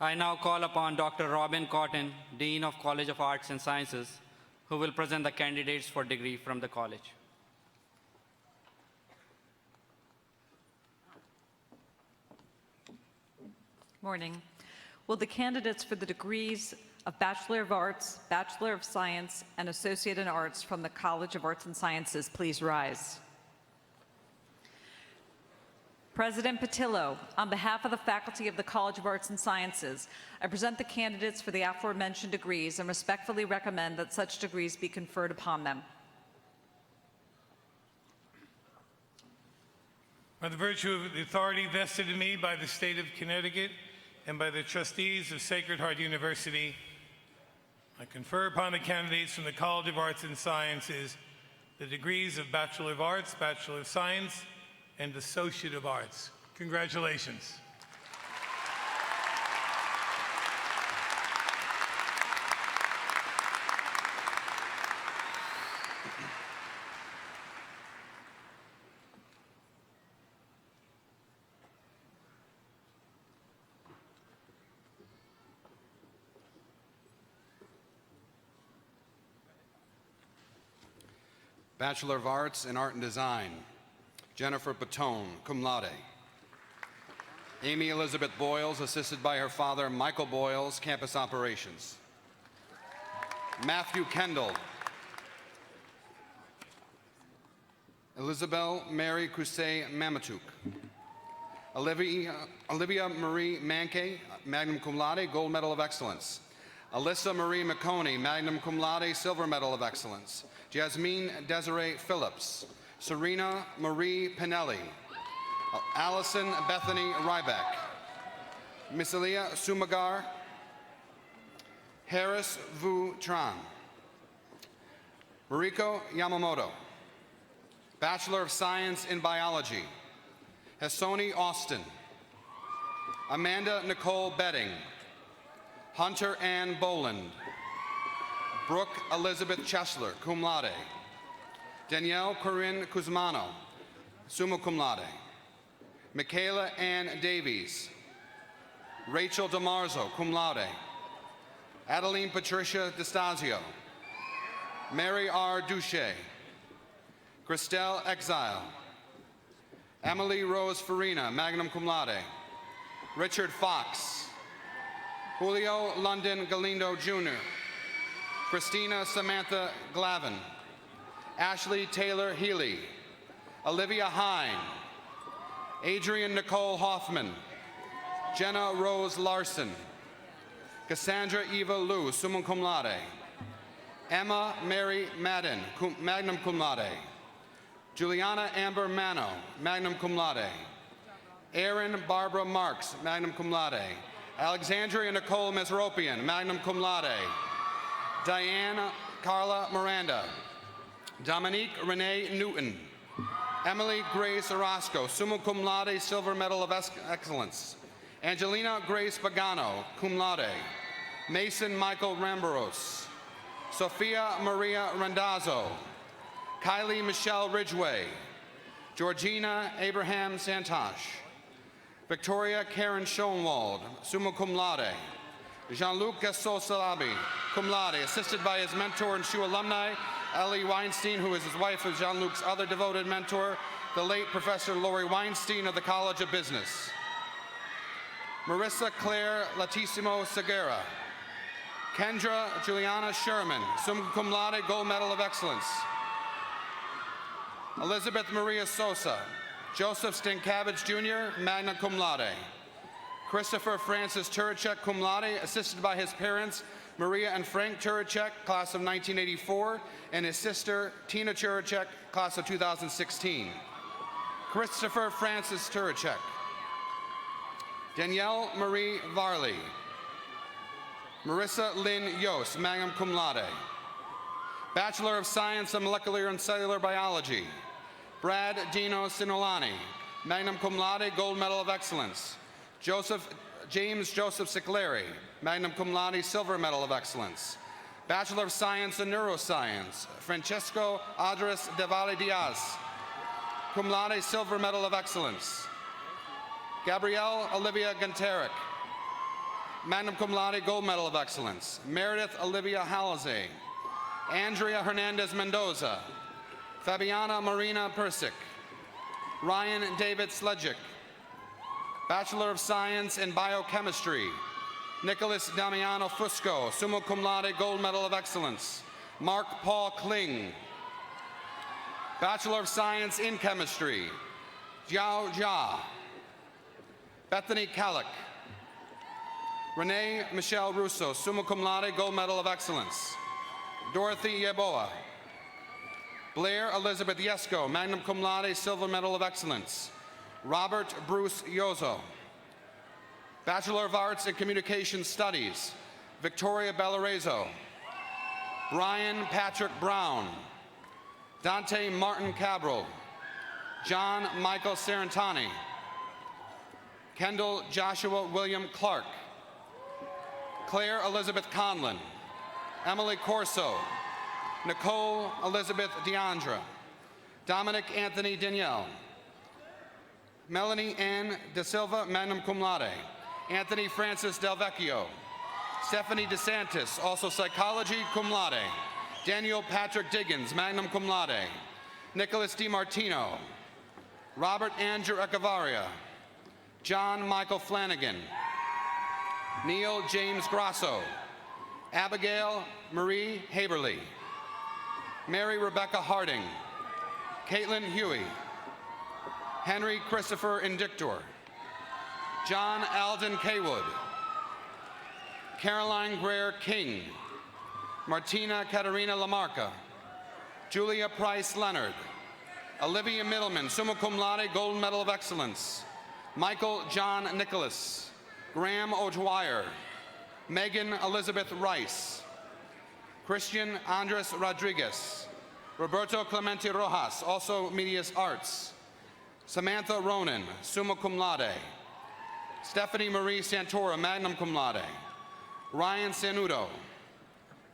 [SPEAKER 3] I now call upon Dr. Robin Cotton, Dean of College of Arts and Sciences, who will present the candidates for degree from the college.
[SPEAKER 8] Morning. Will the candidates for the degrees of Bachelor of Arts, Bachelor of Science, and Associate in Arts from the College of Arts and Sciences please rise? President Patillo, on behalf of the faculty of the College of Arts and Sciences, I present the candidates for the aforementioned degrees and respectfully recommend that such degrees be conferred upon them.
[SPEAKER 5] By the virtue of the authority vested in me by the state of Connecticut and by the trustees of Sacred Heart University, I confer upon the candidates from the College of Arts and Sciences the degrees of Bachelor of Arts, Bachelor of Science, and Associate of Arts. Congratulations.
[SPEAKER 9] Bachelor of Arts in Art and Design, Jennifer Patone, cum laude. Amy Elizabeth Boyles, assisted by her father, Michael Boyles, Campus Operations. Matthew Kendall. Elizabeth Mary Crusay Mamatuk. Olivia Marie Mankey, magna cum laude, Gold Medal of Excellence. Alyssa Marie McConey, magna cum laude, Silver Medal of Excellence. Jasmine Desiree Phillips. Serena Marie Pinelli. Allison Bethany Ryback. Misalia Sumagar. Harris Vu Tran. Mariko Yamamoto. Bachelor of Science in Biology. Hassoni Austin. Amanda Nicole Betting. Hunter Ann Boland. Brooke Elizabeth Chesler, cum laude. Danielle Corinne Cusmano, summa cum laude. Michaela Ann Davies. Rachel DeMarzo, cum laude. Adeline Patricia DeStasio. Mary R. Duche. Christelle Exile. Emily Rose Farina, magna cum laude. Richard Fox. Julio London Galindo Jr. Christina Samantha Glavin. Ashley Taylor Healy. Olivia Hine. Adrian Nicole Hoffman. Jenna Rose Larson. Cassandra Eva Liu, summa cum laude. Emma Mary Madden, magna cum laude. Juliana Amber Mano, magna cum laude. Erin Barbara Marks, magna cum laude. Alexandria Nicole Mesropian, magna cum laude. Diana Carla Miranda. Dominique Renee Newton. Emily Grace Orozco, summa cum laude, Silver Medal of Excellence. Angelina Grace Pagano, cum laude. Mason Michael Rambaros. Sophia Maria Randazzo. Kylie Michelle Ridgway. Georgina Abraham Santosh. Victoria Karen Schoenwald, summa cum laude. Jean-Luc Gasol Salabi, cum laude, assisted by his mentor and SHU alumni, Ellie Weinstein, who is his wife of Jean-Luc's other devoted mentor, the late Professor Lori Weinstein of the College of Business. Marissa Claire Latissimo Segura. Kendra Juliana Sherman, summa cum laude, Gold Medal of Excellence. Elizabeth Maria Sosa. Joseph Stankiewicz Jr., magna cum laude. Christopher Francis Turacek, cum laude, assisted by his parents, Maria and Frank Turacek, class of 1984, and his sister, Tina Turacek, class of 2016. Christopher Francis Turacek. Danielle Marie Varley. Marissa Lynn Yost, magna cum laude. Bachelor of Science in Molecular and Cellular Biology. Brad Dino Sinolani, magna cum laude, Gold Medal of Excellence. James Joseph Sicleri, magna cum laude, Silver Medal of Excellence. Bachelor of Science in Neuroscience. Francesco Adres de Valle Diaz, cum laude, Silver Medal of Excellence. Gabrielle Olivia Ganteric, magna cum laude, Gold Medal of Excellence. Meredith Olivia Halazay. Andrea Hernandez Mendoza. Fabiana Marina Persic. Ryan David Sledgick. Bachelor of Science in Biochemistry. Nicholas Damiano Fusco, summa cum laude, Gold Medal of Excellence. Mark Paul Kling. Bachelor of Science in Chemistry. Jiao Jia. Bethany Kallick. Renee Michelle Russo, summa cum laude, Gold Medal of Excellence. Dorothy Yeboah. Blair Elizabeth Yesko, magna cum laude, Silver Medal of Excellence. Robert Bruce Yozo. Bachelor of Arts in Communication Studies, Victoria Bellarezo. Brian Patrick Brown. Dante Martin Cabral. John Michael Sarantani. Kendall Joshua William Clark. Claire Elizabeth Conlon. Emily Corso. Nicole Elizabeth Deandra. Dominic Anthony Danielle. Melanie Ann De Silva, magna cum laude. Anthony Francis Del Vecchio. Stephanie DeSantis, also psychology, cum laude. Daniel Patrick Diggins, magna cum laude. Nicholas DiMartino. Robert Andrew Echevarria. John Michael Flanagan. Neil James Grasso. Abigail Marie Haberly. Mary Rebecca Harding. Caitlin Huey. Henry Christopher Indictor. John Alden Kaywood. Caroline Greer King. Martina Katerina Lamarca. Julia Price Leonard. Olivia Middleman, summa cum laude, Gold Medal of Excellence. Michael John Nicholas. Graham O'Dwyer. Megan Elizabeth Rice. Christian Andres Rodriguez. Roberto Clemente Rojas, also Medias Arts. Samantha Ronan, summa cum laude. Stephanie Marie Santora, magna cum laude. Ryan Sanudo.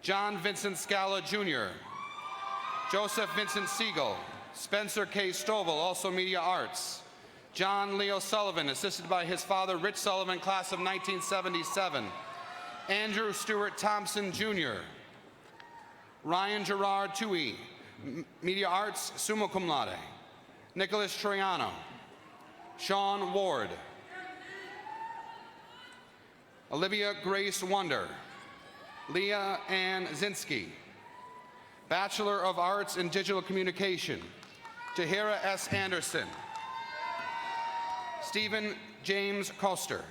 [SPEAKER 9] John Vincent Scala Jr. Joseph Vincent Siegel. Spencer K. Stovall, also Media Arts. John Leo Sullivan, assisted by his father, Rich Sullivan, class of 1977. Andrew Stewart Thompson, Jr. Ryan Gerard Tui, Media Arts, summa cum laude. Nicholas Troiano. Sean Ward. Olivia Grace Wonder. Leah Ann Zinsky. Bachelor of Arts in Digital Communication. Tahira S. Anderson. Stephen James Koster.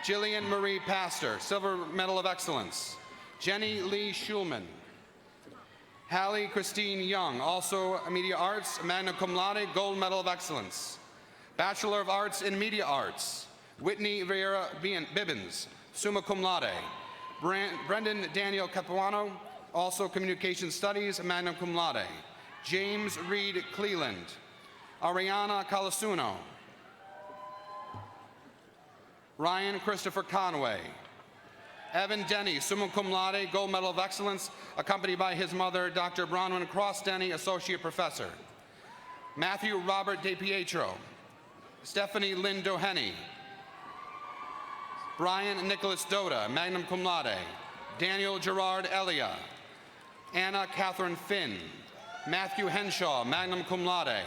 [SPEAKER 9] Jillian Marie Pastor, Silver Medal of Excellence. Jenny Lee Schulman. Hallie Christine Young, also Media Arts, magna cum laude, Gold Medal of Excellence. Bachelor of Arts in Media Arts. Whitney Vieira Bibbins, summa cum laude. Brendan Daniel Capuano, also Communication Studies, magna cum laude. James Reed Cleland. Ariana Calasuno. Ryan Christopher Conway. Evan Denny, summa cum laude, Gold Medal of Excellence, accompanied by his mother, Dr. Bronwyn Cross Denny, Associate Professor. Matthew Robert DePietro. Stephanie Lynn Doheny. Brian Nicholas Doda, magna cum laude. Daniel Gerard Elia. Anna Catherine Finn. Matthew Henshaw, magna cum laude.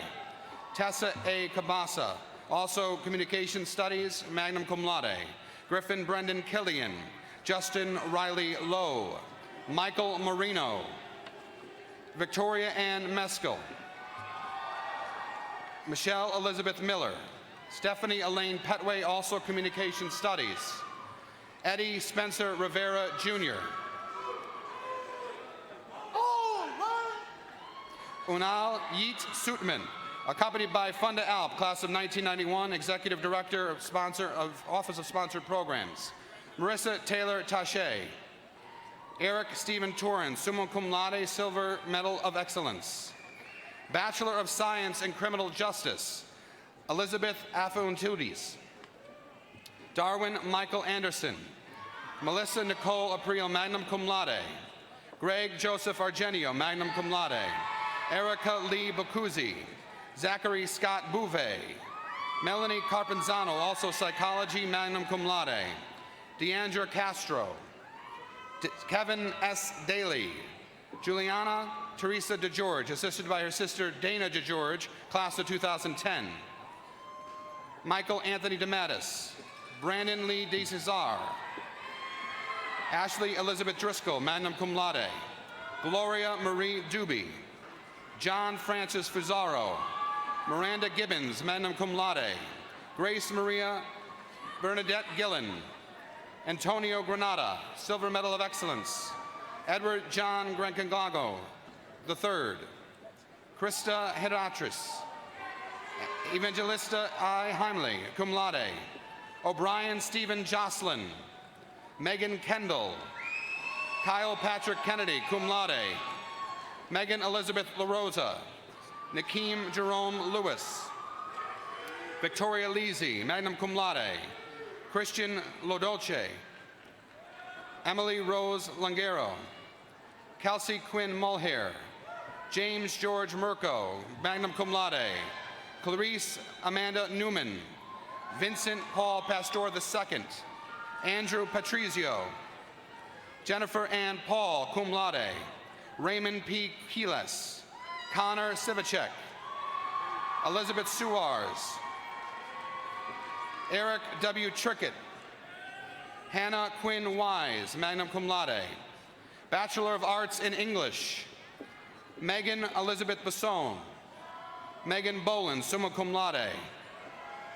[SPEAKER 9] Tessa A. Cabasa, also Communication Studies, magna cum laude. Griffin Brendan Killian. Justin Riley Lowe. Michael Marino. Victoria Ann Meskel. Michelle Elizabeth Miller. Stephanie Elaine Petway, also Communication Studies. Eddie Spencer Rivera, Jr. Unal Yeet Sootman, accompanied by Funda Alp, class of 1991, Executive Director of Office of Sponsored Programs. Marissa Taylor Taché. Eric Stephen Torrance, summa cum laude, Silver Medal of Excellence. Bachelor of Science in Criminal Justice, Elizabeth Afontudis. Darwin Michael Anderson. Melissa Nicole Aprile, magna cum laude. Greg Joseph Argenio, magna cum laude. Erica Lee Bacuzzi. Zachary Scott Bouvet. Melanie Carpenzano, also Psychology, magna cum laude. Deandra Castro. Kevin S. Daly. Juliana Teresa DeGeorge, assisted by her sister Dana DeGeorge, class of 2010. Michael Anthony DeMattis. Brandon Lee DeCesar. Ashley Elizabeth Driscoll, magna cum laude. Gloria Marie Doobie. John Francis Fusaro. Miranda Gibbons, magna cum laude. Grace Maria Bernadette Gillen. Antonio Granada, Silver Medal of Excellence. Edward John Grancanglago III. Krista Heratris. Evangelista I. Heimley, cum laude. O'Brien Stephen Jocelyn. Megan Kendall. Kyle Patrick Kennedy, cum laude. Megan Elizabeth LaRosa. Nakeem Jerome Lewis. Victoria Lisi, magna cum laude. Christian Lodolce. Emily Rose Langero. Kelsey Quinn Mulhair. James George Mirko, magna cum laude. Clarice Amanda Newman. Vincent Paul Pastor II. Andrew Patrizio. Jennifer Ann Paul, cum laude. Raymond P. Keeles. Connor Sivacek. Elizabeth Suarez. Eric W. Trickett. Hannah Quinn Wise, magna cum laude. Bachelor of Arts in English. Megan Elizabeth Basson. Megan Boland, summa cum laude.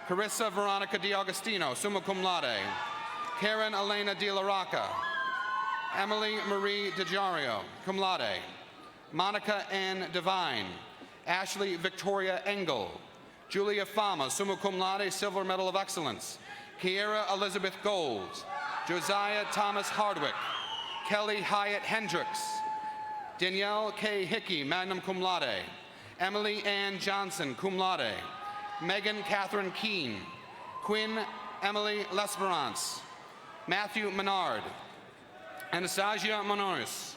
[SPEAKER 9] Carissa Veronica DiAugustino, summa cum laude. Karen Elena De La Rocca. Emily Marie DeJario, cum laude. Monica Ann Devine. Ashley Victoria Engel. Julia Fama, summa cum laude, Silver Medal of Excellence. Kiera Elizabeth Gold. Josiah Thomas Hardwick. Kelly Hyatt Hendricks. Danielle K. Hickey, magna cum laude. Emily Ann Johnson, cum laude. Megan Catherine Keene. Quinn Emily Lesperance. Matthew Menard. Anastasia Manoris.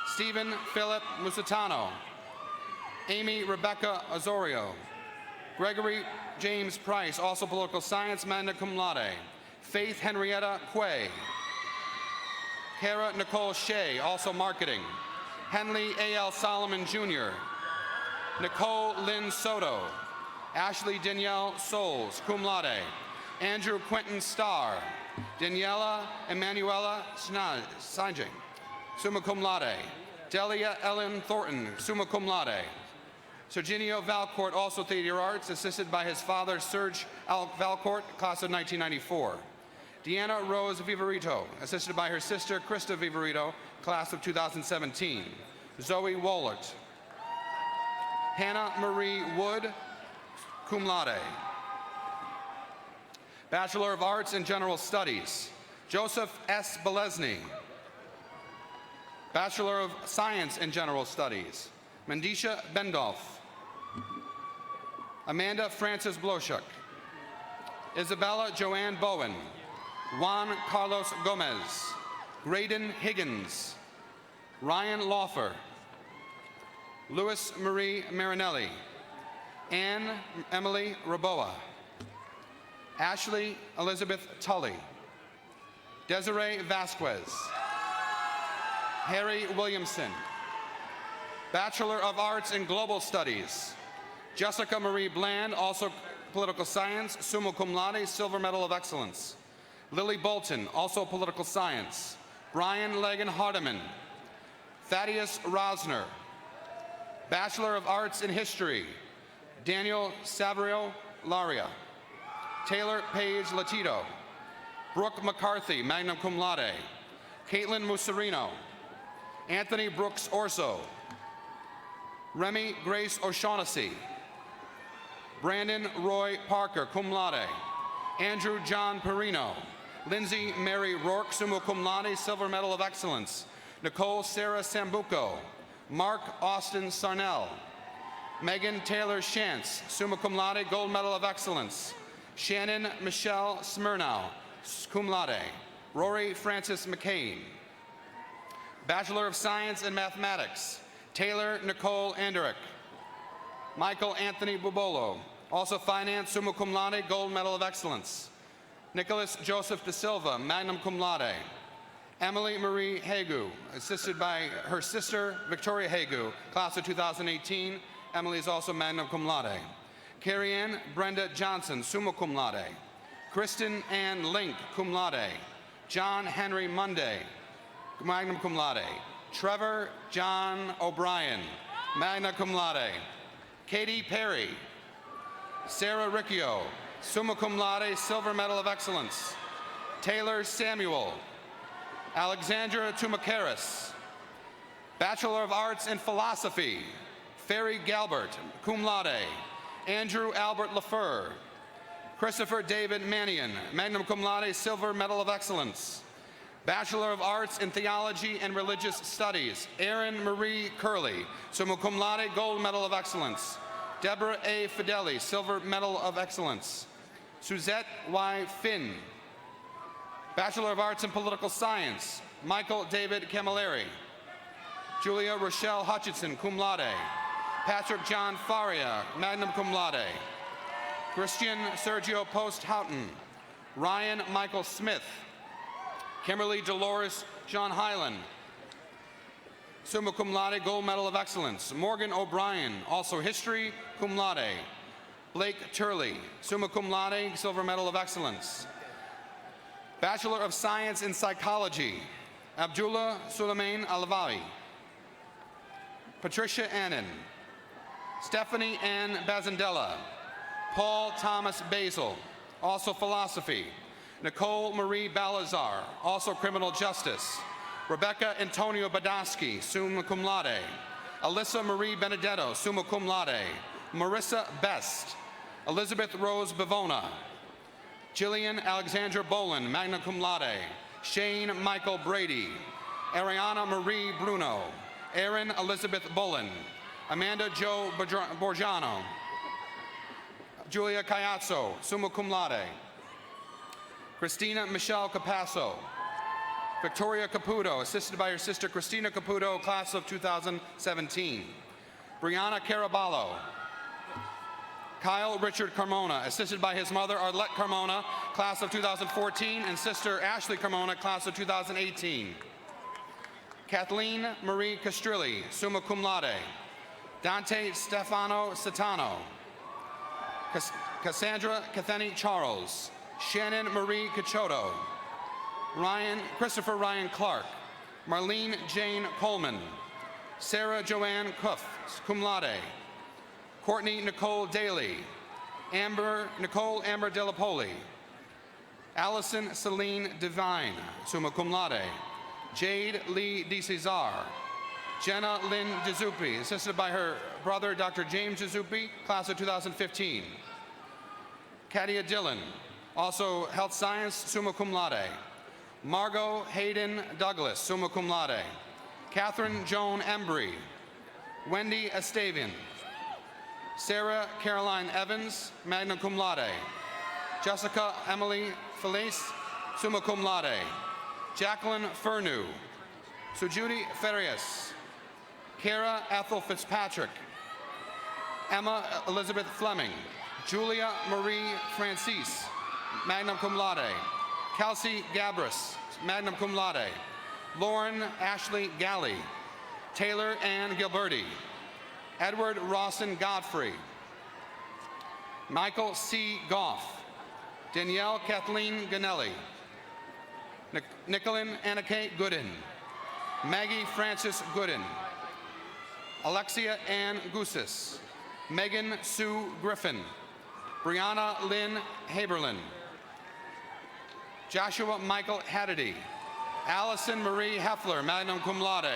[SPEAKER 9] Stephen Philip Musitano. Amy Rebecca Osorio. Gregory James Price, also political science, magna cum laude. Faith Henrietta Quay. Kara Nicole Shea, also marketing. Henley A.L. Solomon Jr. Nicole Lynn Soto. Ashley Danielle Souls, cum laude. Andrew Quentin Starr. Daniela Emanuela Sanjing, summa cum laude. Delia Ellen Thornton, summa cum laude. Serginio Valcourt, also theater arts, assisted by his father, Serge Valcourt, class of 1994. Deanna Rose Viverito, assisted by her sister, Krista Viverito, class of 2017. Zoe Wollert. Hannah Marie Wood, cum laude. Bachelor of Arts in General Studies, Joseph S. Belesny. Bachelor of Science in General Studies, Mandisha Bendolf. Amanda Frances Bloshuk. Isabella Joanne Bowen. Juan Carlos Gomez. Graydon Higgins. Ryan Laufer. Louis Marie Marinelli. Anne Emily Raboa. Ashley Elizabeth Tully. Desiree Vasquez. Harry Williamson. Bachelor of Arts in Global Studies, Jessica Marie Bland, also political science, summa cum laude, Silver Medal of Excellence. Lily Bolton, also political science. Brian Legan Hardiman. Thaddeus Rosner. Bachelor of Arts in History, Daniel Savrio Laria. Taylor Page Latito. Brooke McCarthy, magna cum laude. Caitlin Musarino. Anthony Brooks Orso. Remy Grace O'Shaughnessy. Brandon Roy Parker, cum laude. Andrew John Perino. Lindsay Mary Rourke, summa cum laude, Silver Medal of Excellence. Nicole Sarah Sambuco. Mark Austin Sarnell. Megan Taylor Shantz, summa cum laude, Gold Medal of Excellence. Shannon Michelle Smirnow, cum laude. Rory Francis McCain. Bachelor of Science in Mathematics, Taylor Nicole Anderick. Michael Anthony Bubolo, also Finance, summa cum laude, Gold Medal of Excellence. Nicholas Joseph Da Silva, magna cum laude. Emily Marie Hagu, assisted by her sister, Victoria Hagu, class of 2018. Emily is also magna cum laude. Carrie Ann Brenda Johnson, summa cum laude. Kristen Ann Link, cum laude. John Henry Monday, magna cum laude. Trevor John O'Brien, magna cum laude. Katie Perry. Sarah Riccio, summa cum laude, Silver Medal of Excellence. Taylor Samuel. Alexandra Tumakaris. Bachelor of Arts in Philosophy, Ferry Galbert, cum laude. Andrew Albert LaFleur. Christopher David Mannion, magna cum laude, Silver Medal of Excellence. Bachelor of Arts in Theology and Religious Studies, Erin Marie Curley, summa cum laude, Gold Medal of Excellence. Deborah A. Fideli, Silver Medal of Excellence. Suzette Y. Finn. Bachelor of Arts in Political Science, Michael David Camilleri. Julia Rochelle Hutchinson, cum laude. Patrick John Faria, magna cum laude. Christian Sergio Post Houghton. Ryan Michael Smith. Kimberly Dolores John Hyland, summa cum laude, Gold Medal of Excellence. Morgan O'Brien, also History, cum laude. Blake Turley, summa cum laude, Silver Medal of Excellence. Bachelor of Science in Psychology, Abdullah Suleiman Alvawi. Patricia Annan. Stephanie Ann Bazandella. Paul Thomas Basil, also Philosophy. Nicole Marie Balazar, also Criminal Justice. Rebecca Antonio Badowski, summa cum laude. Alyssa Marie Benedetto, summa cum laude. Marissa Best. Elizabeth Rose Bavona. Jillian Alexandra Bolin, magna cum laude. Shane Michael Brady. Ariana Marie Bruno. Erin Elizabeth Bolin. Amanda Jo Borgiano. Julia Cayazzo, summa cum laude. Christina Michelle Capasso. Victoria Caputo, assisted by her sister Christina Caputo, class of 2017. Brianna Caraballo. Kyle Richard Carmona, assisted by his mother Arlette Carmona, class of 2014, and sister Ashley Carmona, class of 2018. Kathleen Marie Castrilli, summa cum laude. Dante Stefano Satano. Cassandra Katheni Charles. Shannon Marie Cachoto. Christopher Ryan Clark. Marlene Jane Coleman. Sarah Joanne Cuff, cum laude. Courtney Nicole Daly. Nicole Amber Delapoli. Allison Celine Devine, summa cum laude. Jade Lee DeCesar. Jenna Lynn DeZupi, assisted by her brother, Dr. James DeZupi, class of 2015. Katia Dillon, also health science, summa cum laude. Margot Hayden Douglas, summa cum laude. Catherine Joan Embry. Wendy Estavian. Sarah Caroline Evans, magna cum laude. Jessica Emily Felice, summa cum laude. Jacqueline Furnew. Sujudi Farias. Kara Ethel Fitzpatrick. Emma Elizabeth Fleming. Julia Marie Francis, magna cum laude. Kelsey Gabris, magna cum laude. Lauren Ashley Galley. Taylor Ann Gilberti. Edward Rawson Godfrey. Michael C. Goff. Danielle Kathleen Ganelli. Nicolin Anake Gooden. Maggie Frances Gooden. Alexia Ann Gusis. Megan Sue Griffin. Brianna Lynn Haberlin. Joshua Michael Haddady. Allison Marie Heffler, magna cum laude.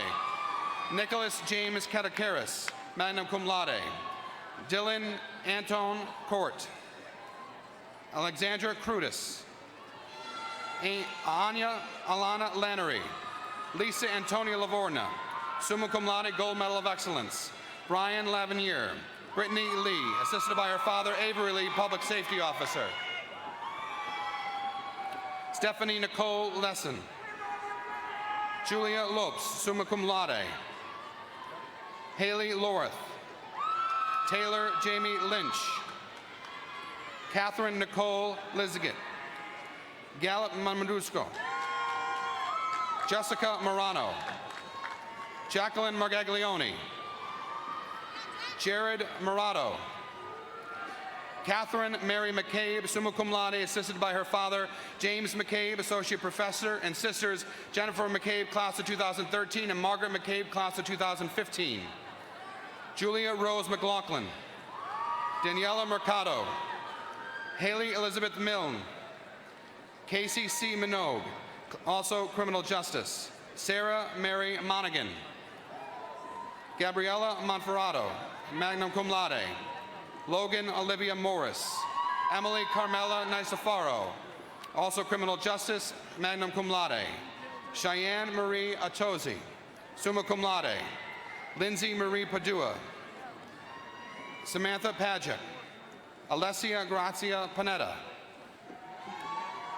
[SPEAKER 9] Nicholas James Katakaris, magna cum laude. Dylan Anton Court. Alexandra Crudis. Anya Alana Lannery. Lisa Antonia Lavorna, summa cum laude, Gold Medal of Excellence. Brian Lavinier. Brittany Lee, assisted by her father, Avery Lee, Public Safety Officer. Stephanie Nicole Lesson. Julia Lopes, summa cum laude. Haley Lorith. Taylor Jamie Lynch. Catherine Nicole Lizigat. Gallup Mamadusco. Jessica Morano. Jacqueline Margaglione. Jared Murado. Catherine Mary McCabe, summa cum laude, assisted by her father, James McCabe, Associate Professor, and sisters Jennifer McCabe, class of 2013, and Margaret McCabe, class of 2015. Julia Rose McLaughlin. Daniela Mercado. Haley Elizabeth Milne. Casey C. Minogue, also criminal justice. Sarah Mary Monaghan. Gabriella Monferrato, magna cum laude. Logan Olivia Morris. Emily Carmela Nicefaro, also criminal justice, magna cum laude. Cheyenne Marie Atozi, summa cum laude. Lindsay Marie Padua. Samantha Pajek. Alessia Grazia Panetta.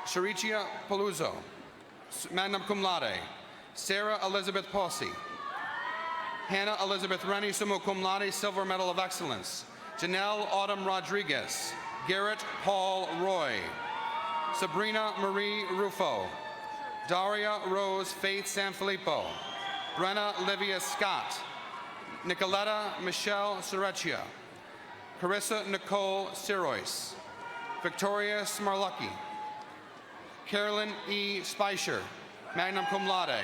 [SPEAKER 9] Sharicia Paluzzo, magna cum laude. Sarah Elizabeth Posse. Hannah Elizabeth Rennie, summa cum laude, Silver Medal of Excellence. Janelle Autumn Rodriguez. Garrett Paul Roy. Sabrina Marie Rufo. Daria Rose Faith Sanfilippo. Brenna Livia Scott. Nicoletta Michelle Sorecchia. Carissa Nicole Sirois. Victoria Smarlucky. Carolyn E. Speicher, magna cum laude.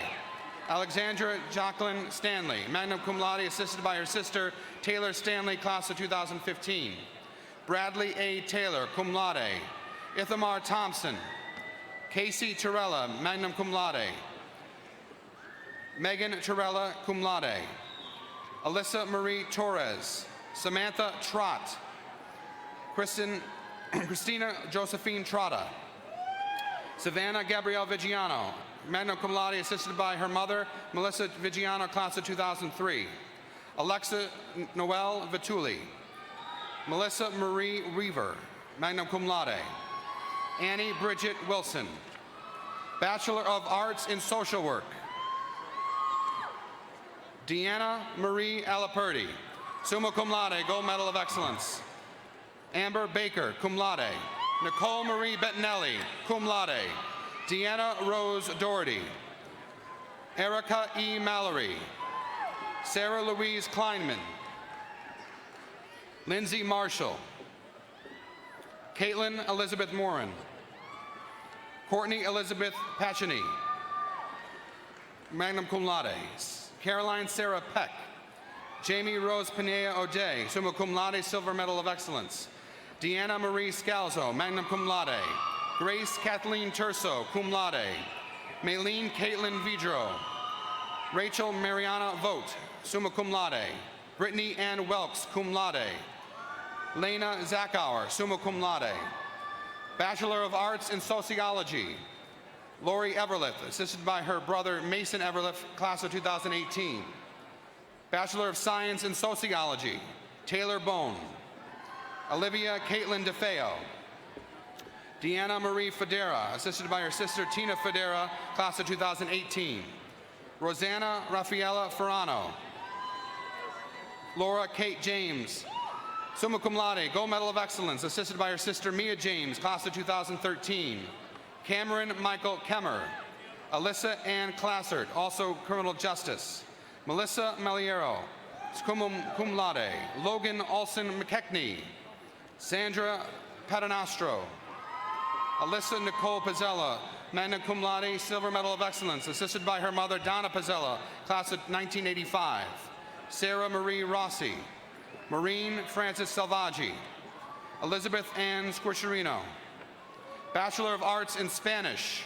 [SPEAKER 9] Alexandra Jacqueline Stanley, magna cum laude, assisted by her sister Taylor Stanley, class of 2015. Bradley A. Taylor, cum laude. Ithamar Thompson. Casey Torella, magna cum laude. Megan Torella, cum laude. Alyssa Marie Torres. Samantha Trott. Christina Josephine Trotta. Savannah Gabrielle Vigiano, magna cum laude, assisted by her mother, Melissa Vigiano, class of 2003. Alexa Noelle Vituli. Melissa Marie Reaver, magna cum laude. Annie Bridget Wilson. Bachelor of Arts in Social Work. Deanna Marie Alaperti, summa cum laude, Gold Medal of Excellence. Amber Baker, cum laude. Nicole Marie Bettinelli, cum laude. Deanna Rose Doherty. Erica E. Mallory. Sarah Louise Kleinman. Lindsay Marshall. Caitlin Elizabeth Morin. Courtney Elizabeth Pachini, magna cum laude. Caroline Sarah Peck. Jamie Rose Pinea O'Day, summa cum laude, Silver Medal of Excellence. Deanna Marie Scalzo, magna cum laude. Grace Kathleen Turso, cum laude. Maylene Caitlin Vidro. Rachel Mariana Vogt, summa cum laude. Brittany Ann Welks, cum laude. Lena Zachauer, summa cum laude. Bachelor of Arts in Sociology, Lori Everlith, assisted by her brother Mason Everlith, class of 2018. Bachelor of Science in Sociology, Taylor Bone. Olivia Caitlin DeFeo. Deanna Marie Federa, assisted by her sister Tina Federa, class of 2018. Rosanna Rafaela Ferrano. Laura Kate James, summa cum laude, Gold Medal of Excellence, assisted by her sister Mia James, class of 2013. Cameron Michael Kemmer. Alyssa Ann Classert, also criminal justice. Melissa Maliero, cum laude. Logan Olson McKechnie. Sandra Patanastro. Alyssa Nicole Pizzella, magna cum laude, Silver Medal of Excellence, assisted by her mother Donna Pizzella, class of 1985. Sarah Marie Rossi. Maureen Frances Salvaggi. Elizabeth Ann Squiscerino. Bachelor of Arts in Spanish,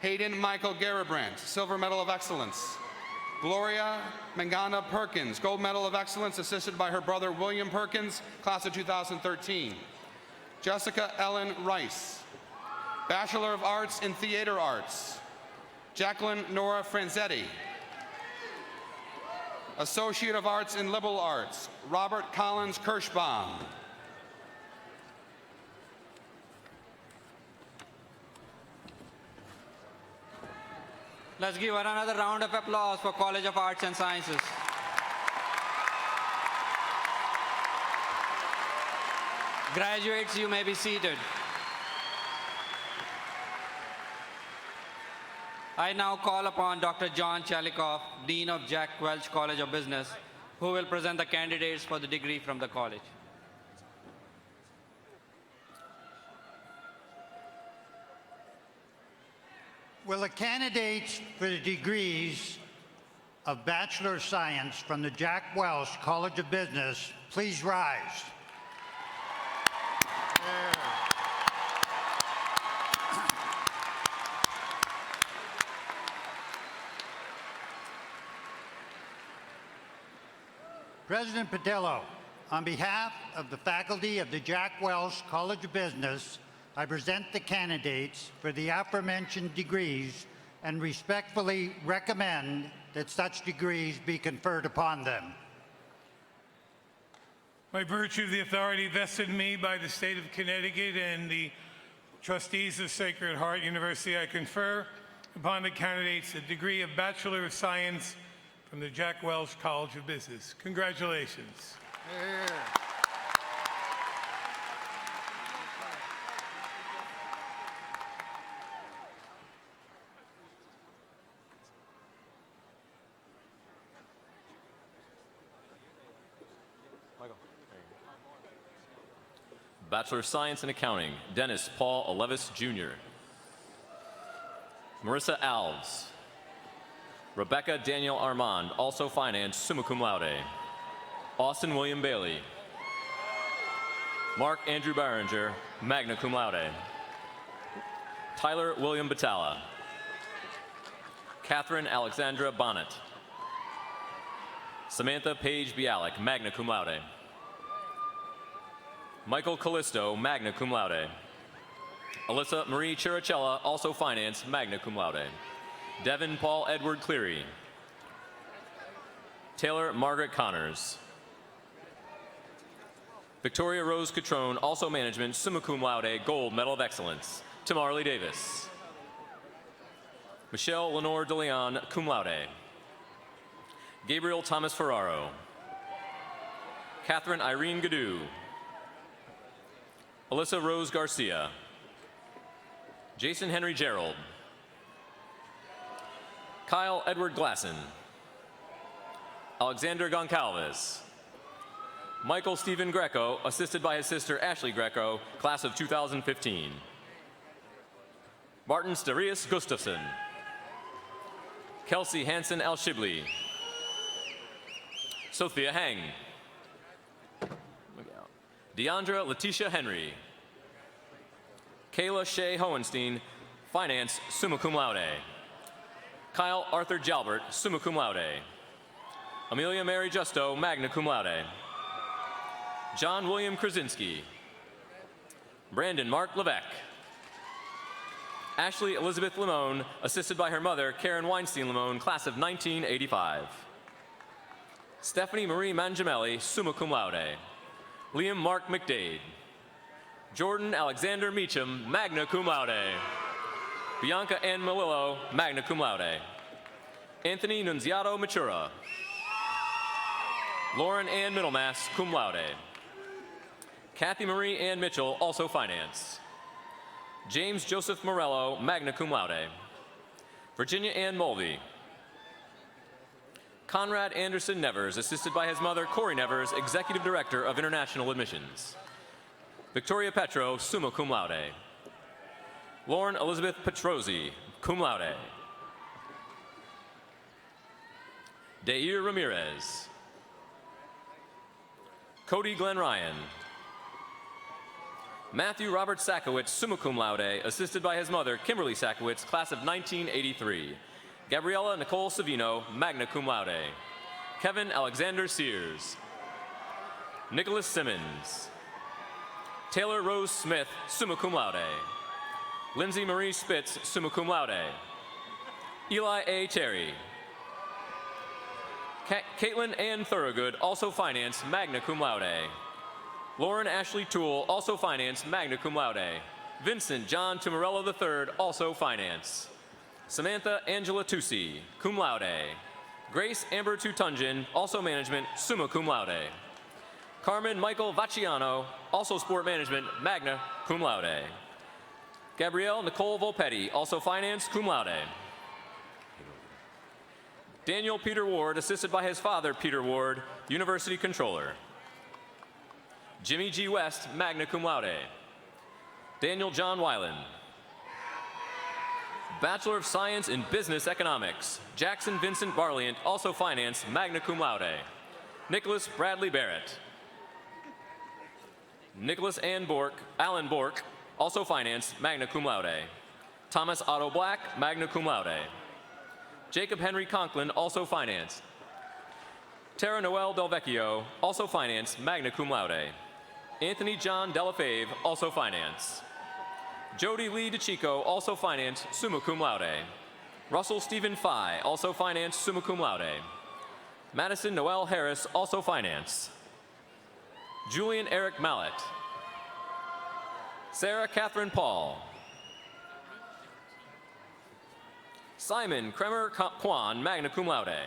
[SPEAKER 9] Hayden Michael Garibrandt, Silver Medal of Excellence. Gloria Mangana Perkins, Gold Medal of Excellence, assisted by her brother William Perkins, class of 2013. Jessica Ellen Rice. Bachelor of Arts in Theater Arts, Jacqueline Nora Franzetti. Associate of Arts in Liberal Arts, Robert Collins Kirschbaum.
[SPEAKER 3] Let's give another round of applause for College of Arts and Sciences. Graduates, you may be seated. I now call upon Dr. John Chalikoff, Dean of Jack Welch College of Business, who will present the candidates for the degree from the college.
[SPEAKER 10] Will the candidates for the degrees of Bachelor of Science from the Jack Welch College of Business please rise? President Patillo, on behalf of the faculty of the Jack Welch College of Business, I present the candidates for the aforementioned degrees and respectfully recommend that such degrees be conferred upon them.
[SPEAKER 5] By virtue of the authority vested in me by the state of Connecticut and the trustees of Sacred Heart University, I confer upon the candidates a degree of Bachelor of Science from the Jack Welch College of Business. Congratulations.
[SPEAKER 11] Bachelor of Science in Accounting, Dennis Paul Alevis, Jr. Marissa Alves. Rebecca Daniel Armand, also finance, summa cum laude. Austin William Bailey. Mark Andrew Barringer, magna cum laude. Tyler William Batalla. Catherine Alexandra Bonnet. Samantha Paige Bialik, magna cum laude. Michael Callisto, magna cum laude. Alyssa Marie Chiricella, also finance, magna cum laude. Devin Paul Edward Cleary. Taylor Margaret Connors. Victoria Rose Catrone, also management, summa cum laude, Gold Medal of Excellence. Tamarly Davis. Michelle Lenore DeLeon, cum laude. Gabriel Thomas Ferraro. Catherine Irene Gaddu. Alyssa Rose Garcia. Jason Henry Gerald. Kyle Edward Glasson. Alexander Goncalves. Michael Stephen Greco, assisted by his sister Ashley Greco, class of 2015. Martin Starius Gustafson. Kelsey Hansen Al-Shibli. Sophia Heng. Deandra Letitia Henry. Kayla Shea Hohenstein, finance, summa cum laude. Kyle Arthur Jalbert, summa cum laude. Amelia Mary Justo, magna cum laude. John William Krasinski. Brandon Mark Levesque. Ashley Elizabeth Limon, assisted by her mother, Karen Weinstein Limon, class of 1985. Stephanie Marie Mangiamelli, summa cum laude. Liam Mark McDade. Jordan Alexander Meacham, magna cum laude. Bianca Ann Melillo, magna cum laude. Anthony Nunziato Matura. Lauren Ann Middlemass, cum laude. Kathy Marie Ann Mitchell, also finance. James Joseph Morello, magna cum laude. Virginia Ann Mulvey. Conrad Anderson Nevers, assisted by his mother, Corey Nevers, Executive Director of International Admissions. Victoria Petro, summa cum laude. Lauren Elizabeth Petrosi, cum laude. Deir Ramirez. Cody Glenn Ryan. Matthew Robert Sakowitz, summa cum laude, assisted by his mother, Kimberly Sakowitz, class of 1983. Gabriella Nicole Savino, magna cum laude. Kevin Alexander Sears. Nicholas Simmons. Taylor Rose Smith, summa cum laude. Lindsay Marie Spitz, summa cum laude. Eli A. Terry. Caitlin Ann Thorogood, also finance, magna cum laude. Lauren Ashley Toole, also finance, magna cum laude. Vincent John Tumarello III, also finance. Samantha Angela Tusi, cum laude. Grace Amber Tutunjan, also management, summa cum laude. Carmen Michael Vacciano, also sport management, magna cum laude. Gabrielle Nicole Volpetti, also finance, cum laude. Daniel Peter Ward, assisted by his father, Peter Ward, university controller. Jimmy G. West, magna cum laude. Daniel John Weiland. Bachelor of Science in Business Economics, Jackson Vincent Barliant, also finance, magna cum laude. Nicholas Bradley Barrett. Nicholas Alan Bork, also finance, magna cum laude. Thomas Otto Black, magna cum laude. Jacob Henry Conklin, also finance. Tara Noel Del Vecchio, also finance, magna cum laude. Anthony John Delafave, also finance. Jody Lee DeChico, also finance, summa cum laude. Russell Stephen Fye, also finance, summa cum laude. Madison Noel Harris, also finance. Julian Eric Mallet. Sarah Catherine Paul. Simon Kremer Kwan, magna cum laude.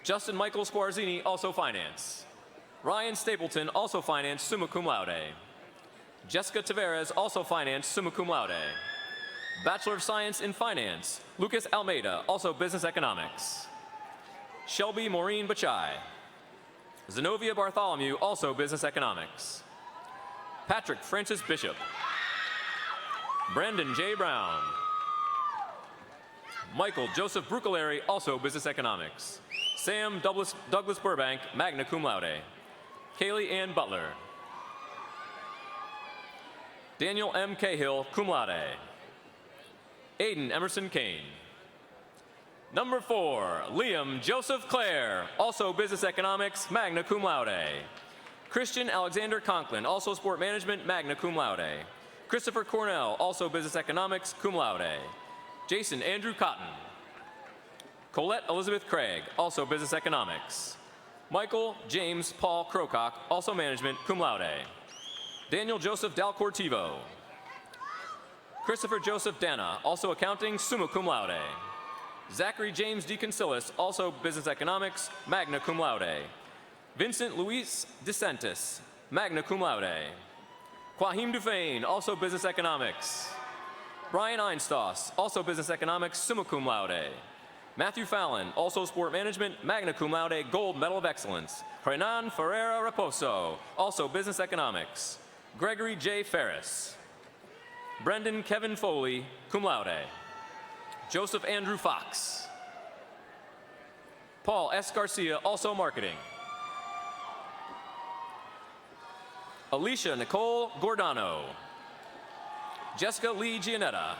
[SPEAKER 11] Justin Michael Squarzini, also finance. Ryan Stapleton, also finance, summa cum laude. Jessica Tavares, also finance, summa cum laude. Bachelor of Science in Finance, Lucas Almeida, also business economics. Shelby Maureen Bachai. Zenobia Bartholomew, also business economics. Patrick Francis Bishop. Brandon J. Brown. Michael Joseph Bruccolari, also business economics. Sam Douglas Burbank, magna cum laude. Kaylee Ann Butler. Daniel M. Cahill, cum laude. Aiden Emerson Kane. Number 4, Liam Joseph Clare, also business economics, magna cum laude. Christian Alexander Conklin, also sport management, magna cum laude. Christopher Cornell, also business economics, cum laude. Jason Andrew Cotton. Colette Elizabeth Craig, also business economics. Michael James Paul Krocock, also management, cum laude. Daniel Joseph Dalcortivo. Christopher Joseph Dana, also accounting, summa cum laude. Zachary James DeConcilis, also business economics, magna cum laude. Vincent Luis DeSantis, magna cum laude. Quahim Dufresne, also business economics. Brian Einstoss, also business economics, summa cum laude. Matthew Fallon, also sport management, magna cum laude, gold medal of excellence. Renan Ferreira Raposo, also business economics. Gregory J. Ferris. Brendan Kevin Foley, cum laude. Joseph Andrew Fox. Paul S. Garcia, also marketing. Alicia Nicole Gordano. Jessica Lee Gianetta.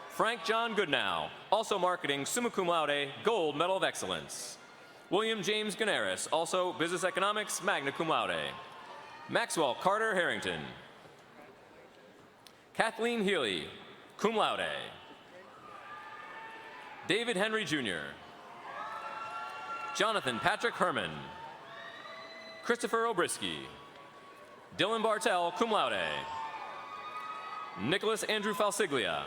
[SPEAKER 11] Frank John Goodnow, also marketing, summa cum laude, gold medal of excellence. William James Ganaris, also business economics, magna cum laude. Maxwell Carter Harrington. Kathleen Healy, cum laude. David Henry Jr. Jonathan Patrick Herman. Christopher Obrisky. Dylan Bartell, cum laude. Nicholas Andrew Falsiglia.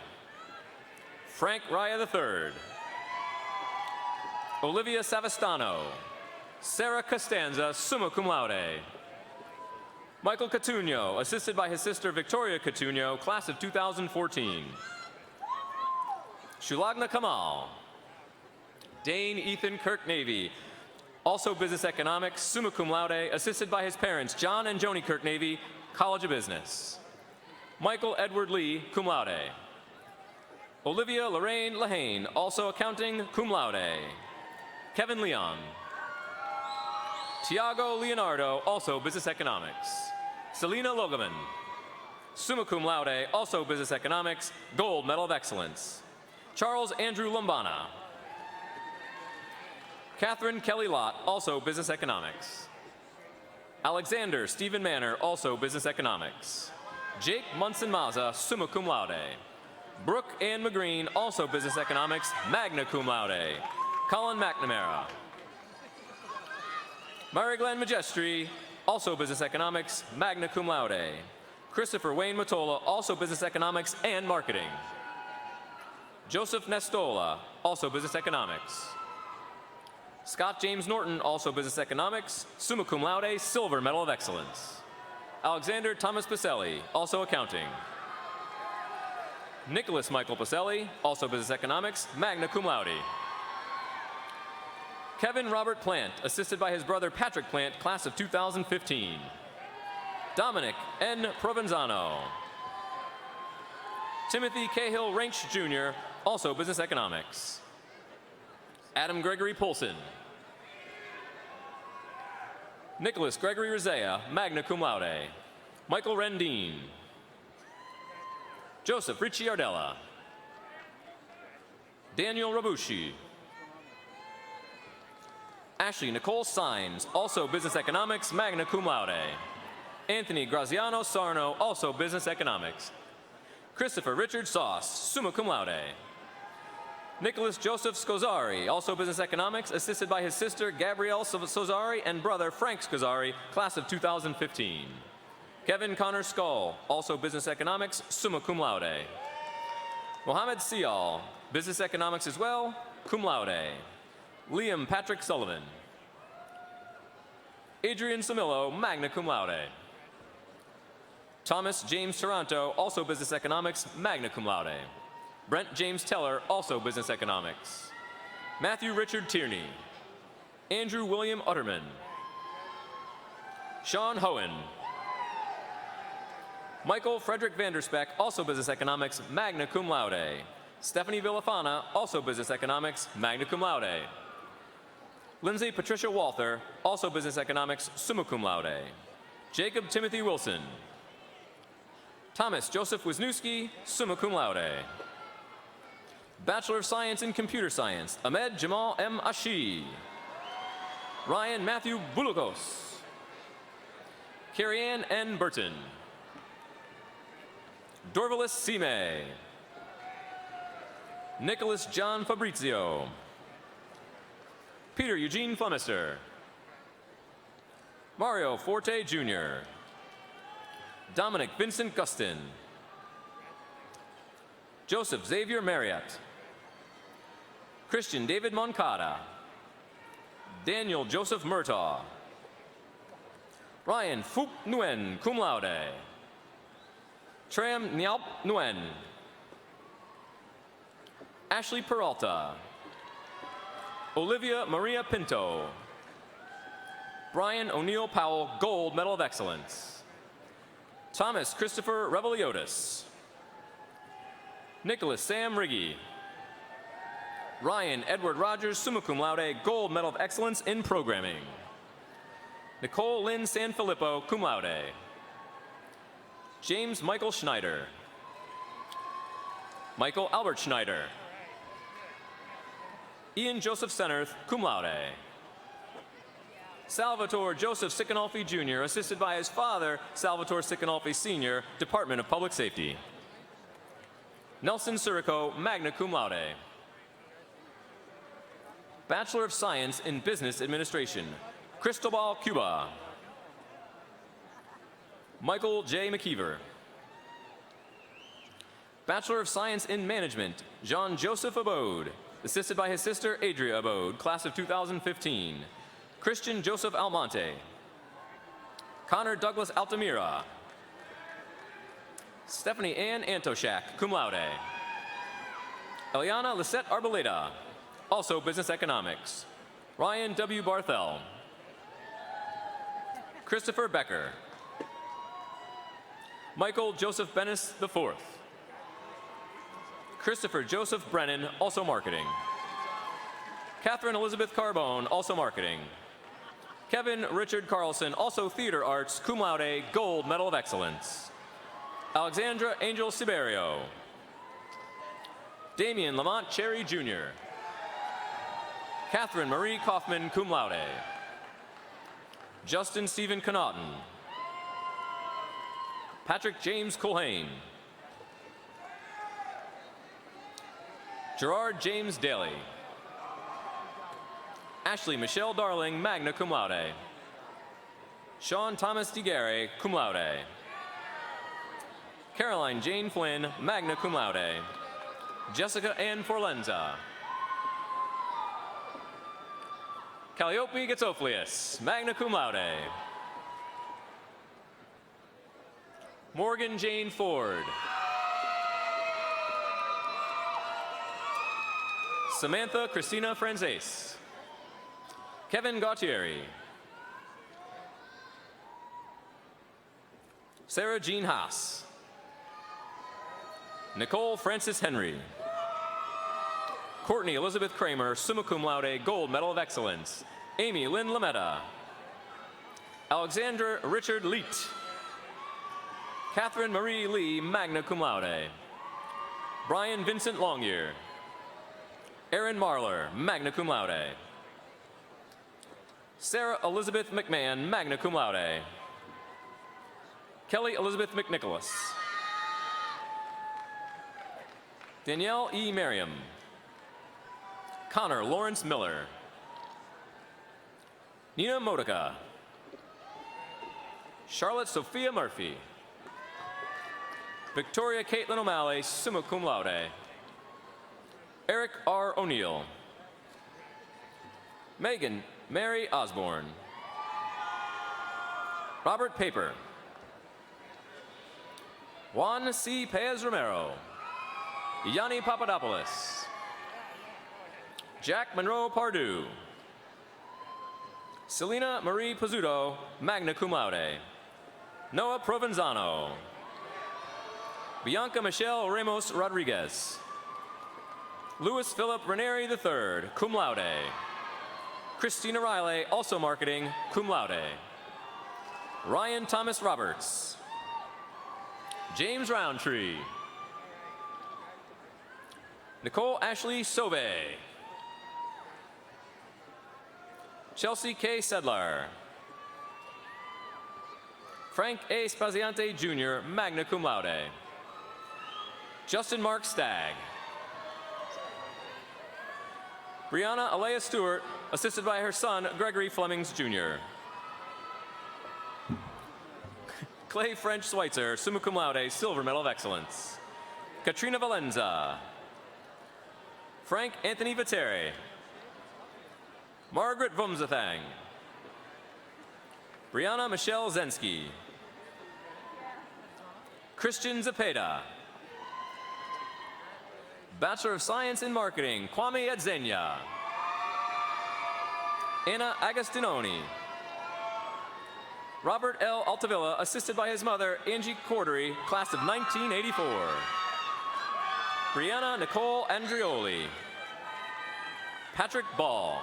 [SPEAKER 11] Frank Raya III. Olivia Savastano. Sarah Costanza, summa cum laude. Michael Catuño, assisted by his sister Victoria Catuño, class of 2014. Shulagna Kamal. Dane Ethan Kirk Navy, also business economics, summa cum laude, assisted by his parents John and Joni Kirk Navy, College of Business. Michael Edward Lee, cum laude. Olivia Lorraine Lahane, also accounting, cum laude. Kevin Leon. Tiago Leonardo, also business economics. Selena Logaman, summa cum laude, also business economics, gold medal of excellence. Charles Andrew Lombana. Catherine Kelly Lott, also business economics. Alexander Stephen Manor, also business economics. Jake Munson Maza, summa cum laude. Brooke Ann McGreen, also business economics, magna cum laude. Colin McNamara. Mary Glenn Magestri, also business economics, magna cum laude. Christopher Wayne Matola, also business economics and marketing. Joseph Nestola, also business economics. Scott James Norton, also business economics, summa cum laude, silver medal of excellence. Alexander Thomas Pacelli, also accounting. Nicholas Michael Pacelli, also business economics, magna cum laude. Kevin Robert Plant, assisted by his brother Patrick Plant, class of 2015. Dominic N. Provenzano. Timothy Cahill Ranch Jr., also business economics. Adam Gregory Polson. Nicholas Gregory Rizea, magna cum laude. Michael Rendine. Joseph Ricci Ardella. Daniel Rabushi. Ashley Nicole Symes, also business economics, magna cum laude. Anthony Graziano Sarno, also business economics. Christopher Richard Sauce, summa cum laude. Nicholas Joseph Scozzari, also business economics, assisted by his sister Gabrielle Scozzari and brother Frank Scozzari, class of 2015. Kevin Connor Skull, also business economics, summa cum laude. Mohammed Sial, business economics as well, cum laude. Liam Patrick Sullivan. Adrian Samillo, magna cum laude. Thomas James Taranto, also business economics, magna cum laude. Brent James Teller, also business economics. Matthew Richard Tierney. Andrew William Utterman. Sean Hohen. Michael Frederick Vanderspeck, also business economics, magna cum laude. Stephanie Villafana, also business economics, magna cum laude. Lindsay Patricia Walther, also business economics, summa cum laude. Jacob Timothy Wilson. Thomas Joseph Wisniewski, summa cum laude. Bachelor of Science in Computer Science, Ahmed Jamal M. Ashi. Ryan Matthew Bulugos. Carrie-Ann N. Burton. Dorvalis Sime. Nicholas John Fabrizio. Peter Eugene Flemister. Mario Forte Jr. Dominic Vincent Gustin. Joseph Xavier Marriott. Christian David Moncada. Daniel Joseph Murtaugh. Ryan Phuc Nguyen, cum laude. Tram Nyaup Nguyen. Ashley Peralta. Olivia Maria Pinto. Brian O'Neill Powell, Gold Medal of Excellence. Thomas Christopher Reveliotis. Nicholas Sam Riggy. Ryan Edward Rogers, summa cum laude, Gold Medal of Excellence in Programming. Nicole Lynn Sanfilippo, cum laude. James Michael Schneider. Michael Albert Schneider. Ian Joseph Senerth, cum laude. Salvatore Joseph Sicanolfi Jr., assisted by his father, Salvatore Sicanolfi Sr., Department of Public Safety. Nelson Sirico, magna cum laude. Bachelor of Science in Business Administration, Cristobal Cuba. Michael J. McKeever. Bachelor of Science in Management, John Joseph Abode, assisted by his sister Adria Abode, class of 2015. Christian Joseph Almonte. Connor Douglas Altamira. Stephanie Ann Antoshak, cum laude. Eliana Lisette Arboleda, also Business Economics. Ryan W. Barthel. Christopher Becker. Michael Joseph Bennis IV. Christopher Joseph Brennan, also Marketing. Catherine Elizabeth Carbone, also Marketing. Kevin Richard Carlson, also Theater Arts, cum laude, Gold Medal of Excellence. Alexandra Angel Siberio. Damian Lamont Cherry Jr. Catherine Marie Kaufman, cum laude. Justin Stephen Connaughton. Patrick James Culhane. Gerard James Daly. Ashley Michelle Darling, magna cum laude. Sean Thomas DeGarre, cum laude. Caroline Jane Flynn, magna cum laude. Jessica Ann Forlenza. Calliope Getsoflius, magna cum laude. Morgan Jane Ford. Samantha Christina Franzese. Kevin Gautieri. Sarah Jean Haas. Nicole Francis Henry. Courtney Elizabeth Kramer, summa cum laude, Gold Medal of Excellence. Amy Lynn Lametta. Alexandra Richard Leet. Catherine Marie Lee, magna cum laude. Brian Vincent Longyear. Aaron Marler, magna cum laude. Sarah Elizabeth McMahon, magna cum laude. Kelly Elizabeth McNicholas. Danielle E. Merriam. Connor Lawrence Miller. Nina Modica. Charlotte Sophia Murphy. Victoria Caitlin O'Malley, summa cum laude. Eric R. O'Neill. Megan Mary Osborne. Robert Paper. Juan C. Paez Romero. Yanni Papadopoulos. Jack Monroe Pardue. Selena Marie Pizzuto, magna cum laude. Noah Provenzano. Bianca Michelle Ramos Rodriguez. Louis Philip Ranieri III, cum laude. Christina Riley, also Marketing, cum laude. Ryan Thomas Roberts. James Roundtree. Nicole Ashley Sauvé. Chelsea K. Sedlar. Frank A. Spaziante Jr., magna cum laude. Justin Mark Stagg. Brianna Alea Stewart, assisted by her son, Gregory Flemings Jr. Clay French Schweitzer, summa cum laude, Silver Medal of Excellence. Katrina Valenza. Frank Anthony Viteri. Margaret Vumzathang. Brianna Michelle Zensky. Christian Zepeda. Bachelor of Science in Marketing, Kwame Edzenya. Anna Agostinoni. Robert L. Altavilla, assisted by his mother, Angie Cordery, class of 1984. Brianna Nicole Andrioli. Patrick Ball.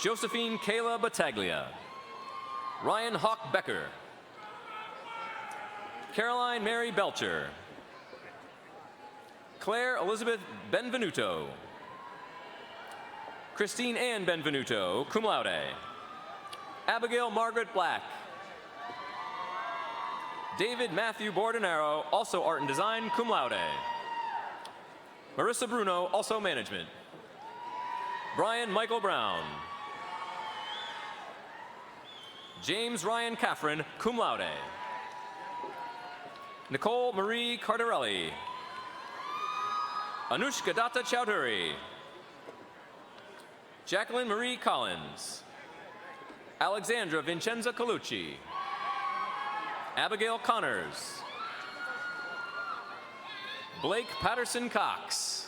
[SPEAKER 11] Josephine Kayla Battaglia. Ryan Hawk Becker. Caroline Mary Belcher. Claire Elizabeth Benvenuto. Christine Ann Benvenuto, cum laude. Abigail Margaret Black. David Matthew Bordenaro, also art and design, cum laude. Marissa Bruno, also management. Brian Michael Brown. James Ryan Caffrin, cum laude. Nicole Marie Cardarelli. Anushka Datta Chowdhury. Jacqueline Marie Collins. Alexandra Vincenza Colucci. Abigail Connors. Blake Patterson Cox.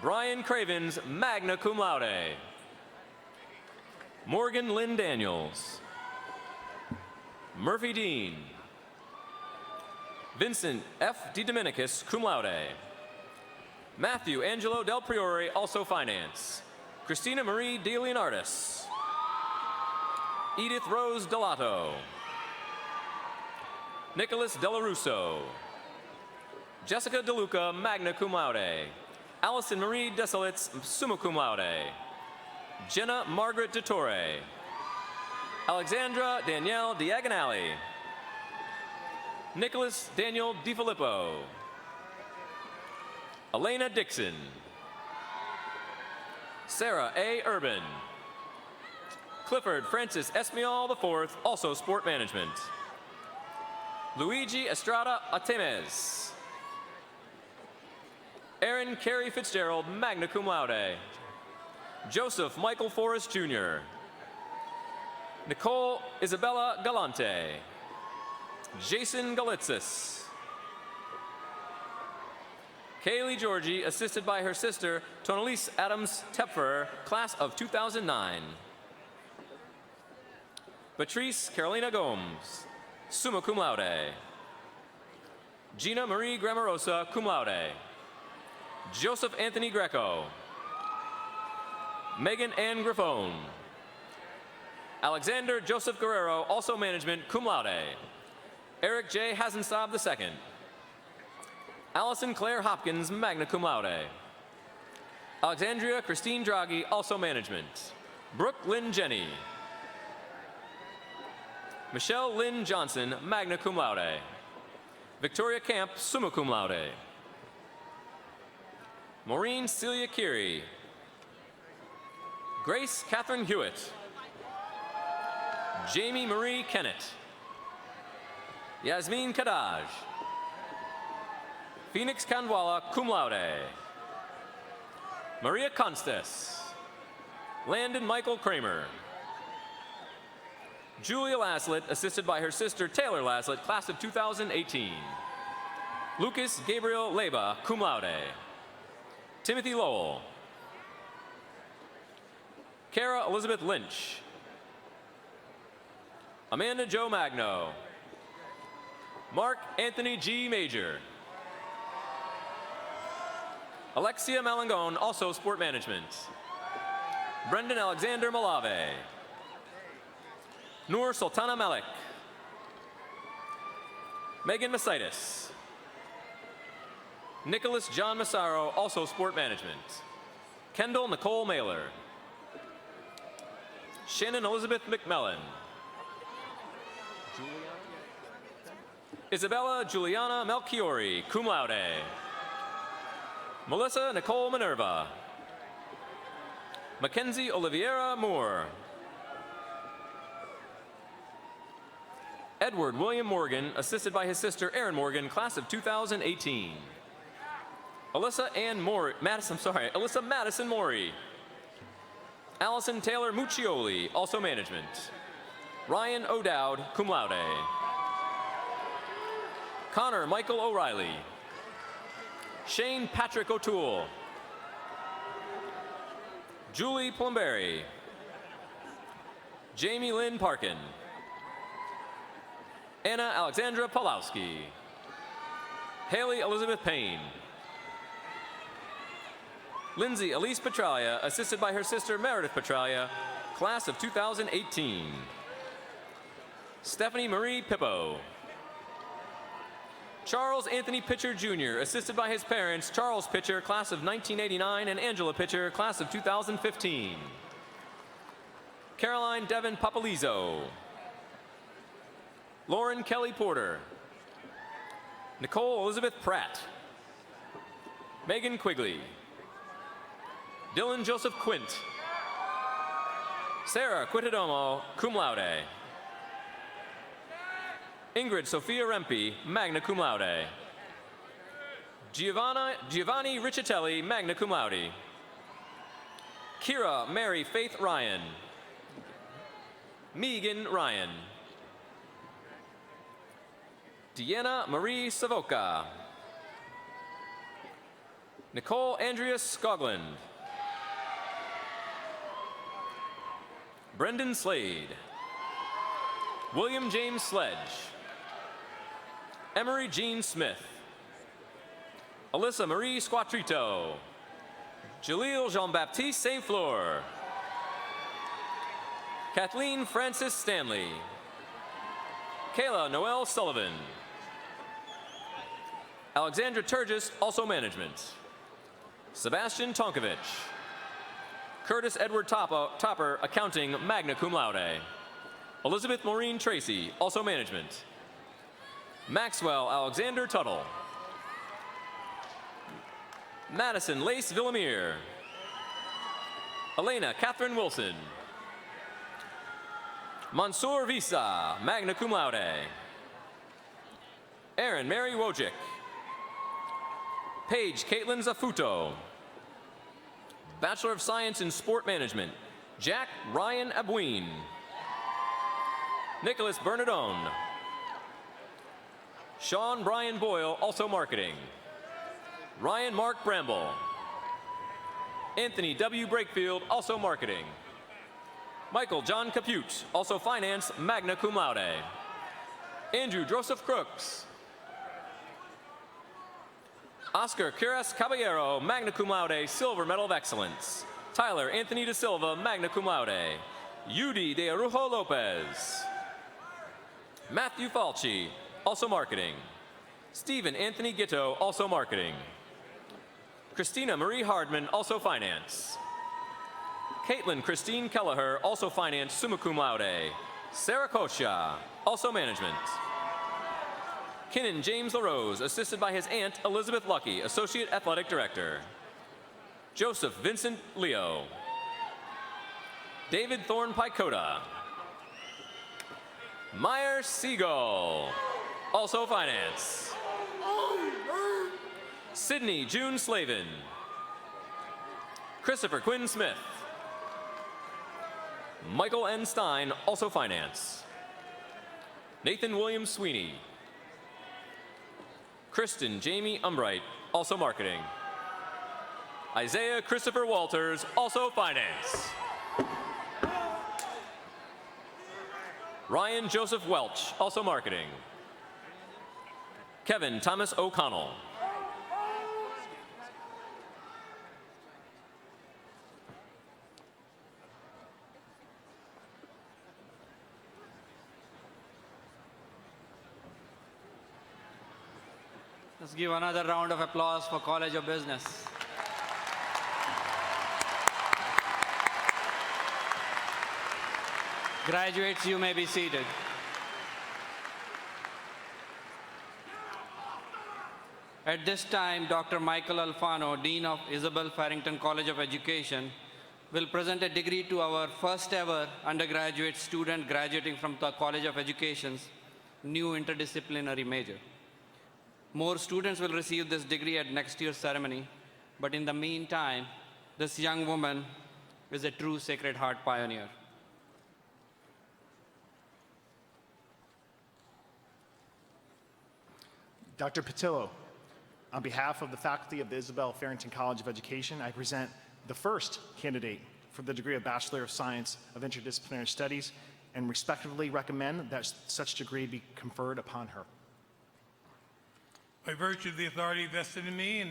[SPEAKER 11] Brian Cravens, magna cum laude. Morgan Lynn Daniels. Murphy Dean. Vincent F. DiDominicus, cum laude. Matthew Angelo Del Priore, also finance. Christina Marie DeLeonardis. Edith Rose Delato. Nicholas Delarusso. Jessica DeLuca, magna cum laude. Allison Marie Desolitz, summa cum laude. Jenna Margaret DeTore. Alexandra Danielle Diagonali. Nicholas Daniel DiFilippo. Elena Dixon. Sarah A. Urban. Clifford Francis Esmial IV, also sport management. Luigi Estrada Atemes. Aaron Carey Fitzgerald, magna cum laude. Joseph Michael Forrest Jr. Nicole Isabella Galante. Jason Galitzis. Kaylee Georgie, assisted by her sister, Tonalise Adams Tepfer, class of 2009. Patrice Carolina Gomes, summa cum laude. Gina Marie Grammarosa, cum laude. Joseph Anthony Greco. Megan Ann Griffone. Alexander Joseph Guerrero, also management, cum laude. Eric J. Hasenstab II. Allison Claire Hopkins, magna cum laude. Alexandria Christine Draghi, also management. Brooke Lynn Jenny. Michelle Lynn Johnson, magna cum laude. Victoria Camp, summa cum laude. Maureen Celia Curie. Grace Catherine Hewitt. Jamie Marie Kennett. Yasmin Kadaj. Phoenix Kanwala, cum laude. Maria Constes. Landon Michael Kramer. Julia Laslett, assisted by her sister Taylor Laslett, class of 2018. Lucas Gabriel Leba, cum laude. Timothy Lowell. Kara Elizabeth Lynch. Amanda Jo Magno. Mark Anthony G. Major. Alexia Malangone, also sport management. Brendan Alexander Malave. Noor Sultana Malik. Megan Masitis. Nicholas John Massaro, also sport management. Kendall Nicole Mailer. Shannon Elizabeth McMillan. Isabella Juliana Melchiori, cum laude. Melissa Nicole Minerva. Mackenzie Oliveira Moore. Edward William Morgan, assisted by his sister Erin Morgan, class of 2018. Alyssa Madison Maury. Allison Taylor Muccioli, also management. Ryan O'Dowd, cum laude. Connor Michael O'Reilly. Shane Patrick O'Toole. Julie Plumberry. Jamie Lynn Parkin. Anna Alexandra Pawlowski. Haley Elizabeth Payne. Lindsay Elise Petralia, assisted by her sister Meredith Petralia, class of 2018. Stephanie Marie Pippo. Charles Anthony Pitcher Jr., assisted by his parents, Charles Pitcher, class of 1989, and Angela Pitcher, class of 2015. Caroline Devon Papalizzo. Lauren Kelly Porter. Nicole Elizabeth Pratt. Megan Quigley. Dylan Joseph Quint. Sarah Quintadomo, cum laude. Ingrid Sophia Rempe, magna cum laude. Giovanni Riccitelli, magna cum laude. Kira Mary Faith Ryan. Megan Ryan. Deanna Marie Savoca. Nicole Andrea Skoglund. Brendan Slade. William James Sledge. Emery Jean Smith. Alyssa Marie Squatrito. Jaleel Jean-Baptiste Saint-Fleur. Kathleen Francis Stanley. Kayla Noel Sullivan. Alexandra Turgis, also management. Sebastian Tonkovich. Curtis Edward Topper, accounting, magna cum laude. Elizabeth Maureen Tracy, also management. Maxwell Alexander Tuttle. Madison Lace Villamere. Elena Catherine Wilson. Mansour Visa, magna cum laude. Erin Mary Wojcik. Paige Caitlin Zafuto. Bachelor of Science in Sport Management, Jack Ryan Abween. Nicholas Bernardone. Sean Brian Boyle, also marketing. Ryan Mark Bramble. Anthony W. Brakefield, also marketing. Michael John Capute, also finance, magna cum laude. Andrew Joseph Crooks. Oscar Curas Caballero, magna cum laude, Silver Medal of Excellence. Tyler Anthony De Silva, magna cum laude. Yudi De Arujo Lopez. Matthew Falchi, also marketing. Stephen Anthony Gitto, also marketing. Christina Marie Hardman, also finance. Caitlin Christine Kelleher, also finance, summa cum laude. Sarah Kosha, also management. Kinnan James LaRose, assisted by his aunt Elizabeth Lucky, Associate Athletic Director. Joseph Vincent Leo. David Thorne Picota. Meyer Siegel, also finance. Sydney June Slavin. Christopher Quinn Smith. Michael N. Stein, also finance. Nathan William Sweeney. Kristen Jamie Umbright, also marketing. Isaiah Christopher Walters, also finance. Ryan Joseph Welch, also marketing. Kevin Thomas O'Connell.
[SPEAKER 3] Let's give another round of applause for College of Business. Graduates, you may be seated. At this time, Dr. Michael Alfano, Dean of Isabel Farrington College of Education, will present a degree to our first ever undergraduate student graduating from the College of Education, new interdisciplinary major. More students will receive this degree at next year's ceremony, but in the meantime, this young woman is a true Sacred Heart pioneer.
[SPEAKER 12] Dr. Patillo, on behalf of the faculty of the Isabel Farrington College of Education, I present the first candidate for the degree of Bachelor of Science of Interdisciplinary Studies and respectfully recommend that such degree be conferred upon her.
[SPEAKER 5] By virtue of the authority vested in me and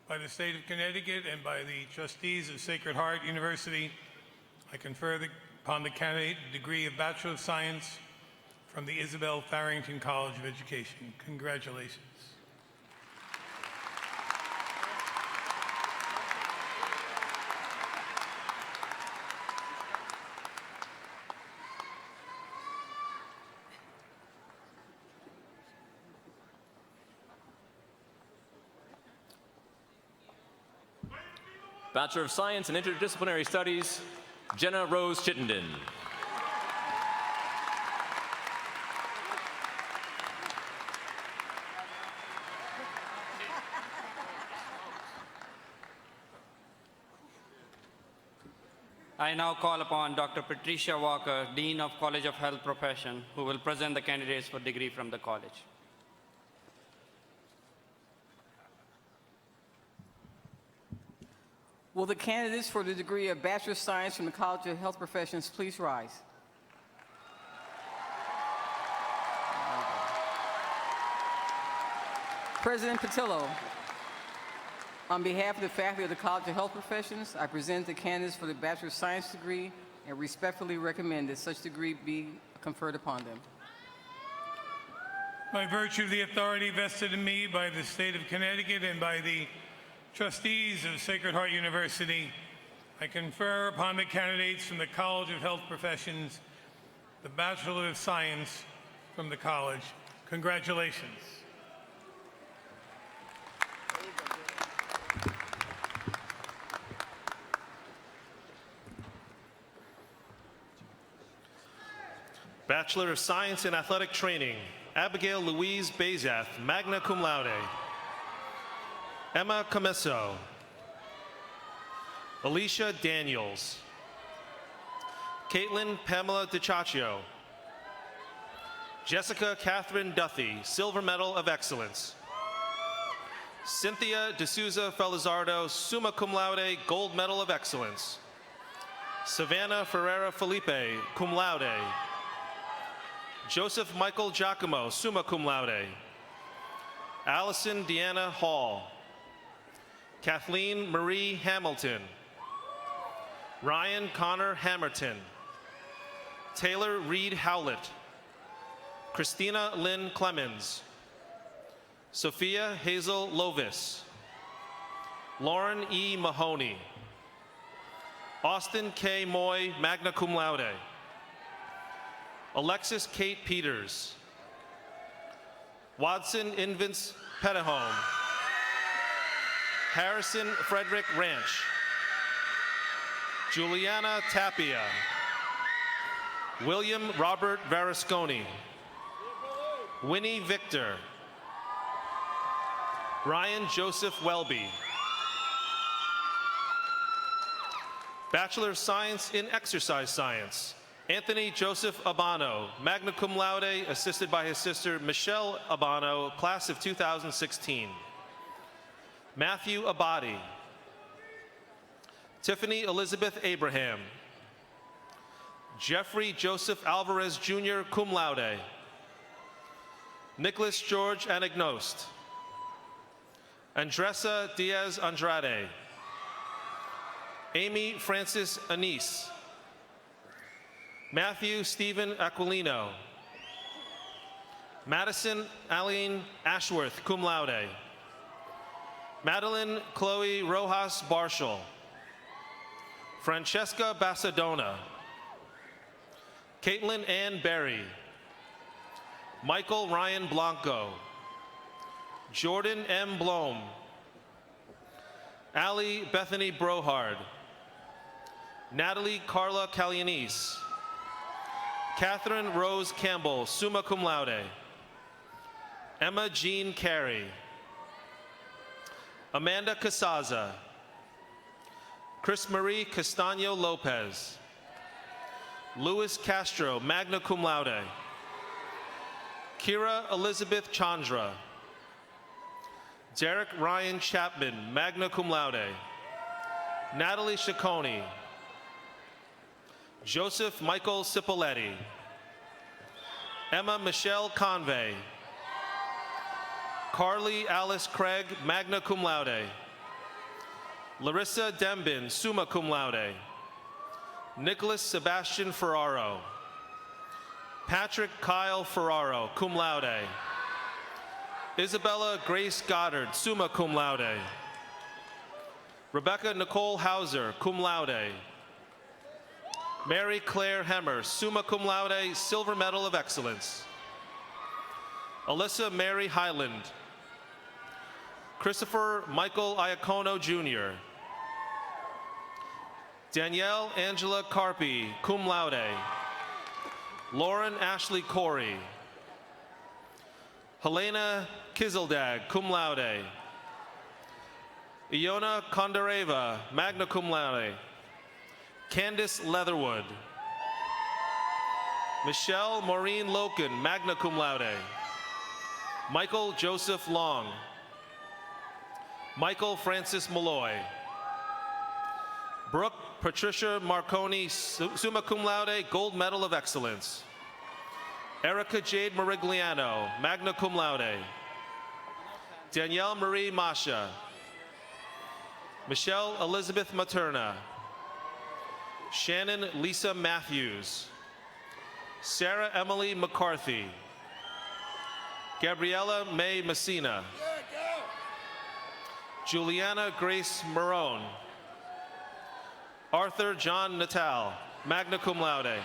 [SPEAKER 5] by the state of Connecticut and by the trustees of Sacred Heart University, I confer upon the candidate the degree of Bachelor of Science from the Isabel Farrington College of Education. Congratulations.
[SPEAKER 11] Bachelor of Science in Interdisciplinary Studies, Jenna Rose Chittenden.
[SPEAKER 3] I now call upon Dr. Patricia Walker, Dean of College of Health Profession, who will present the candidates for degree from the college.
[SPEAKER 13] Will the candidates for the degree of Bachelor of Science from the College of Health Professions please rise? President Patillo, on behalf of the faculty of the College of Health Professions, I present the candidates for the Bachelor of Science degree and respectfully recommend that such degree be conferred upon them.
[SPEAKER 5] By virtue of the authority vested in me by the state of Connecticut and by the trustees of Sacred Heart University, I confer upon the candidates from the College of Health Professions the Bachelor of Science from the college. Congratulations.
[SPEAKER 14] Bachelor of Science in Athletic Training, Abigail Louise Bazath, magna cum laude. Emma Comesso. Alicia Daniels. Caitlin Pamela DiCiaccio. Jessica Catherine Duthie, Silver Medal of Excellence. Cynthia D'Souza Felizardo, summa cum laude, Gold Medal of Excellence. Savannah Ferreira Felipe, cum laude. Joseph Michael Giacomo, summa cum laude. Allison Deanna Hall. Kathleen Marie Hamilton. Ryan Connor Hammerton. Taylor Reed Howlett. Christina Lynn Clemens. Sophia Hazel Lovis. Lauren E. Mahoney. Austin K. Moy, magna cum laude. Alexis Kate Peters. Watson Invance Petahome. Harrison Frederick Ranch. Juliana Tapia. William Robert Varasconi. Winnie Victor. Ryan Joseph Welby. Bachelor of Science in Exercise Science, Anthony Joseph Abano, magna cum laude, assisted by his sister Michelle Abano, class of 2016. Matthew Abadi. Tiffany Elizabeth Abraham. Jeffrey Joseph Alvarez Jr., cum laude. Nicholas George Anagnost. Andressa Diaz Andrade. Amy Francis Anise. Matthew Stephen Aquilino. Madison Aline Ashworth, cum laude. Madeline Chloe Rojas Barshall. Francesca Bassadona. Caitlin Ann Berry. Michael Ryan Blanco. Jordan M. Blom. Allie Bethany Brohard. Natalie Carla Calianese. Catherine Rose Campbell, summa cum laude. Emma Jean Carey. Amanda Casaza. Chris Marie Castaño Lopez. Luis Castro, magna cum laude. Kira Elizabeth Chandra. Derek Ryan Chapman, magna cum laude. Natalie Ciccone. Joseph Michael Cipoletti. Emma Michelle Convey. Carly Alice Craig, magna cum laude. Larissa Dembin, summa cum laude. Nicholas Sebastian Ferraro. Patrick Kyle Ferraro, cum laude. Isabella Grace Goddard, summa cum laude. Rebecca Nicole Hauser, cum laude. Mary Claire Hemmer, summa cum laude, Silver Medal of Excellence. Alyssa Mary Highland. Christopher Michael Iacono Jr. Danielle Angela Carpi, cum laude. Lauren Ashley Corey. Helena Kizeldag, cum laude. Iona Kondareva, magna cum laude. Candice Leatherwood. Michelle Maureen Loken, magna cum laude. Michael Joseph Long. Michael Francis Malloy. Brooke Patricia Marconi, summa cum laude, Gold Medal of Excellence. Erica Jade Marigliano, magna cum laude. Danielle Marie Masha. Michelle Elizabeth Materna. Shannon Lisa Matthews. Sarah Emily McCarthy. Gabriella May Messina. Juliana Grace Marone. Arthur John Natal, magna cum laude.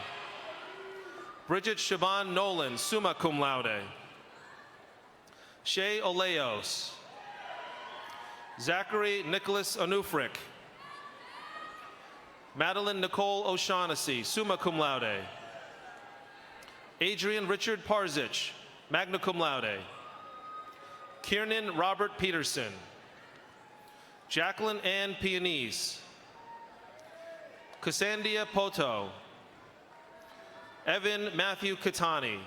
[SPEAKER 14] Bridget Siobhan Nolan, summa cum laude. Shay Oleos. Zachary Nicholas Onufric. Madeline Nicole O'Shaughnessy, summa cum laude. Adrian Richard Parzich, magna cum laude. Kiernan Robert Peterson. Jacqueline Ann Pianese. Cassandia Poto. Evan Matthew Catani.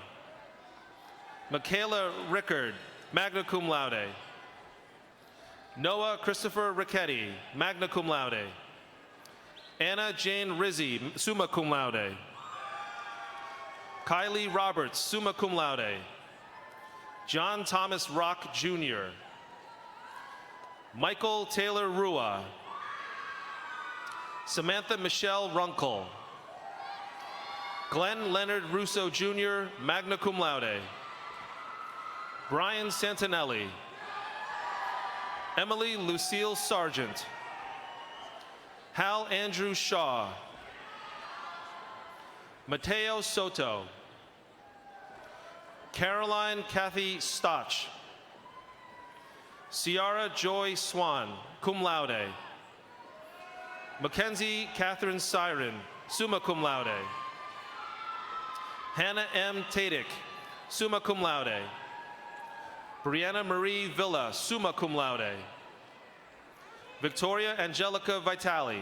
[SPEAKER 14] Michaela Rickard, magna cum laude. Noah Christopher Ricchetti, magna cum laude. Anna Jane Rizzi, summa cum laude. Kylie Roberts, summa cum laude. John Thomas Rock Jr. Michael Taylor Rua. Samantha Michelle Runkle. Glenn Leonard Russo Jr., magna cum laude. Brian Santinelli. Emily Lucille Sargent. Hal Andrew Shaw. Mateo Soto. Caroline Kathy Stotch. Ciara Joy Swan, cum laude. Mackenzie Catherine Siren, summa cum laude. Hannah M. Tadick, summa cum laude. Brianna Marie Villa, summa cum laude. Victoria Angelica Vitali.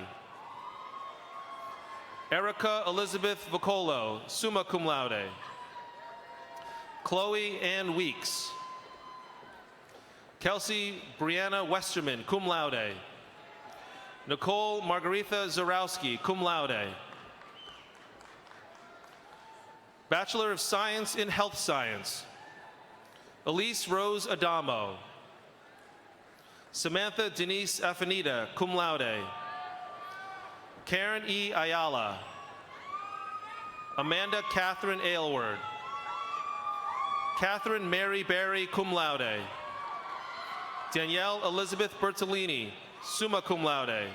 [SPEAKER 14] Erica Elizabeth Vocolo, summa cum laude. Chloe Ann Weeks. Kelsey Brianna Westerman, cum laude. Nicole Margaretha Zarowski, cum laude. Bachelor of Science in Health Science. Elise Rose Adamo. Samantha Denise Afanita, cum laude. Karen E. Ayala. Amanda Catherine Aylward. Catherine Mary Berry, cum laude. Danielle Elizabeth Bertolini, summa cum laude.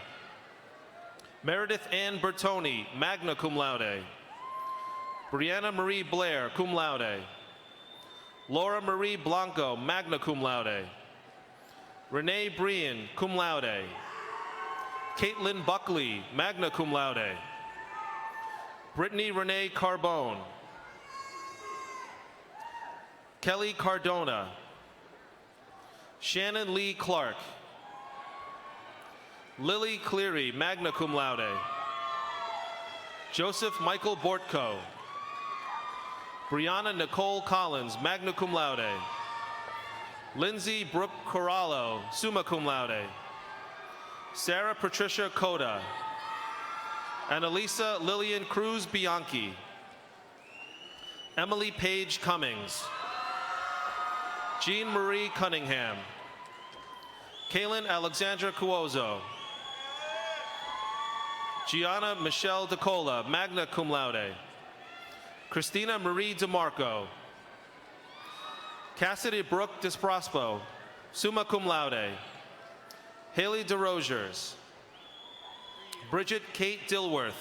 [SPEAKER 14] Meredith Ann Bertoni, magna cum laude. Brianna Marie Blair, cum laude. Laura Marie Blanco, magna cum laude. Renee Brian, cum laude. Caitlin Buckley, magna cum laude. Brittany Renee Carbone. Kelly Cardona, Shannon Lee Clark, Lily Cleary, magna cum laude, Joseph Michael Bortko, Brianna Nicole Collins, magna cum laude, Lindsay Brooke Corallo, summa cum laude, Sarah Patricia Coda, Annalisa Lillian Cruz Bianchi, Emily Page Cummings, Jean Marie Cunningham, Kaylin Alexandra Cuozo, Gianna Michelle DeCola, magna cum laude, Christina Marie DeMarco, Cassidy Brooke Disprospo, summa cum laude, Haley DeRosiers, Bridget Kate Dilworth,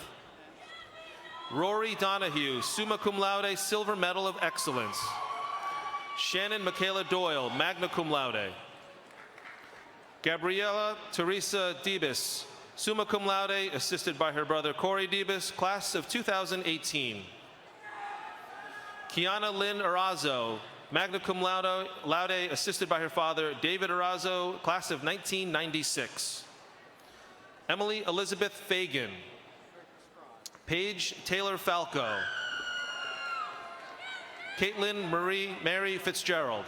[SPEAKER 14] Rory Donahue, summa cum laude, Silver Medal of Excellence, Shannon Michaela Doyle, magna cum laude, Gabriela Teresa Debus, summa cum laude, assisted by her brother Corey Debus, class of 2018. Kiana Lynn Arazo, magna cum laude, assisted by her father David Arazo, class of 1996. Emily Elizabeth Fagan, Paige Taylor Falco, Caitlin Mary Fitzgerald,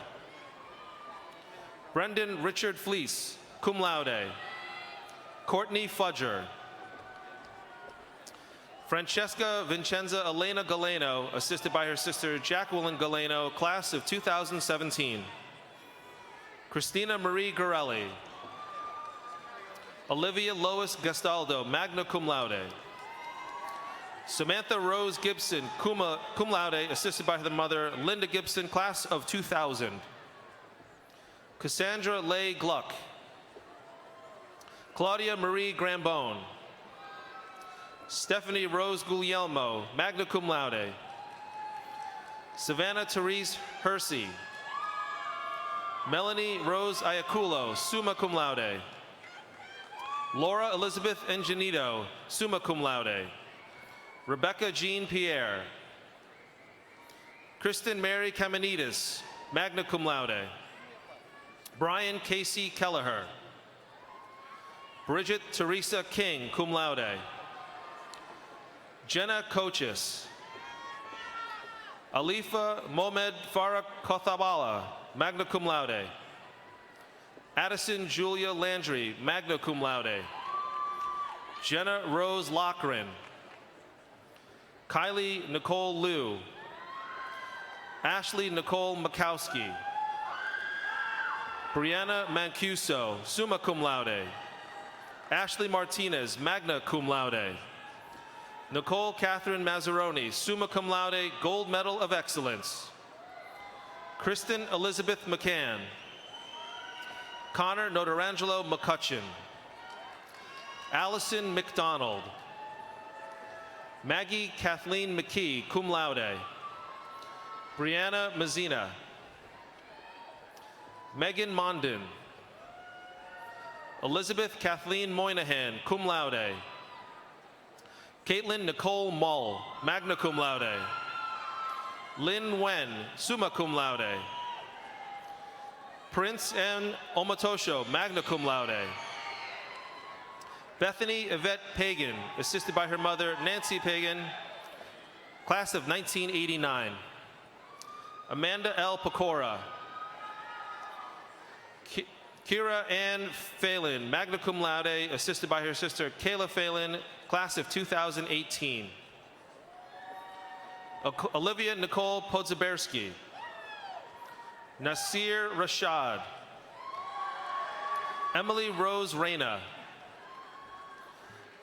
[SPEAKER 14] Brendan Richard Fleece, cum laude, Courtney Fudger, Francesca Vincenza Elena Galeno, assisted by her sister Jacqueline Galeno, class of 2017. Christina Marie Gorelli, Olivia Lois Gastaldo, magna cum laude, Samantha Rose Gibson, cum laude, assisted by her mother Linda Gibson, class of 2000. Cassandra Leigh Gluck, Claudia Marie Grambone, Stephanie Rose Guglielmo, magna cum laude, Savannah Therese Hersey, Melanie Rose Ayaculo, summa cum laude, Laura Elizabeth Engenito, summa cum laude, Rebecca Jean Pierre, Kristen Mary Kamenides, magna cum laude, Brian Casey Kelleher, Bridget Teresa King, cum laude, Jenna Cochis, Alifa Mohamed Farah Kothabala, magna cum laude, Addison Julia Landry, magna cum laude, Jenna Rose Lochran, Kylie Nicole Liu, Ashley Nicole Makowski, Brianna Mancuso, summa cum laude, Ashley Martinez, magna cum laude, Nicole Catherine Mazzaroni, summa cum laude, Gold Medal of Excellence, Kristen Elizabeth McCann, Connor Notarangelo McCutcheon, Allison McDonald, Maggie Kathleen McKee, cum laude, Brianna Mazzina, Megan Mondin, Elizabeth Kathleen Moynihan, cum laude, Caitlin Nicole Mull, magna cum laude, Lynn Wen, summa cum laude, Prince N. Omatosho, magna cum laude, Bethany Yvette Pagan, assisted by her mother Nancy Pagan, class of 1989. Amanda L. Pecora, Kira Ann Phelan, magna cum laude, assisted by her sister Kayla Phelan, class of 2018. Olivia Nicole Podzaberski, Nasir Rashad, Emily Rose Reyna,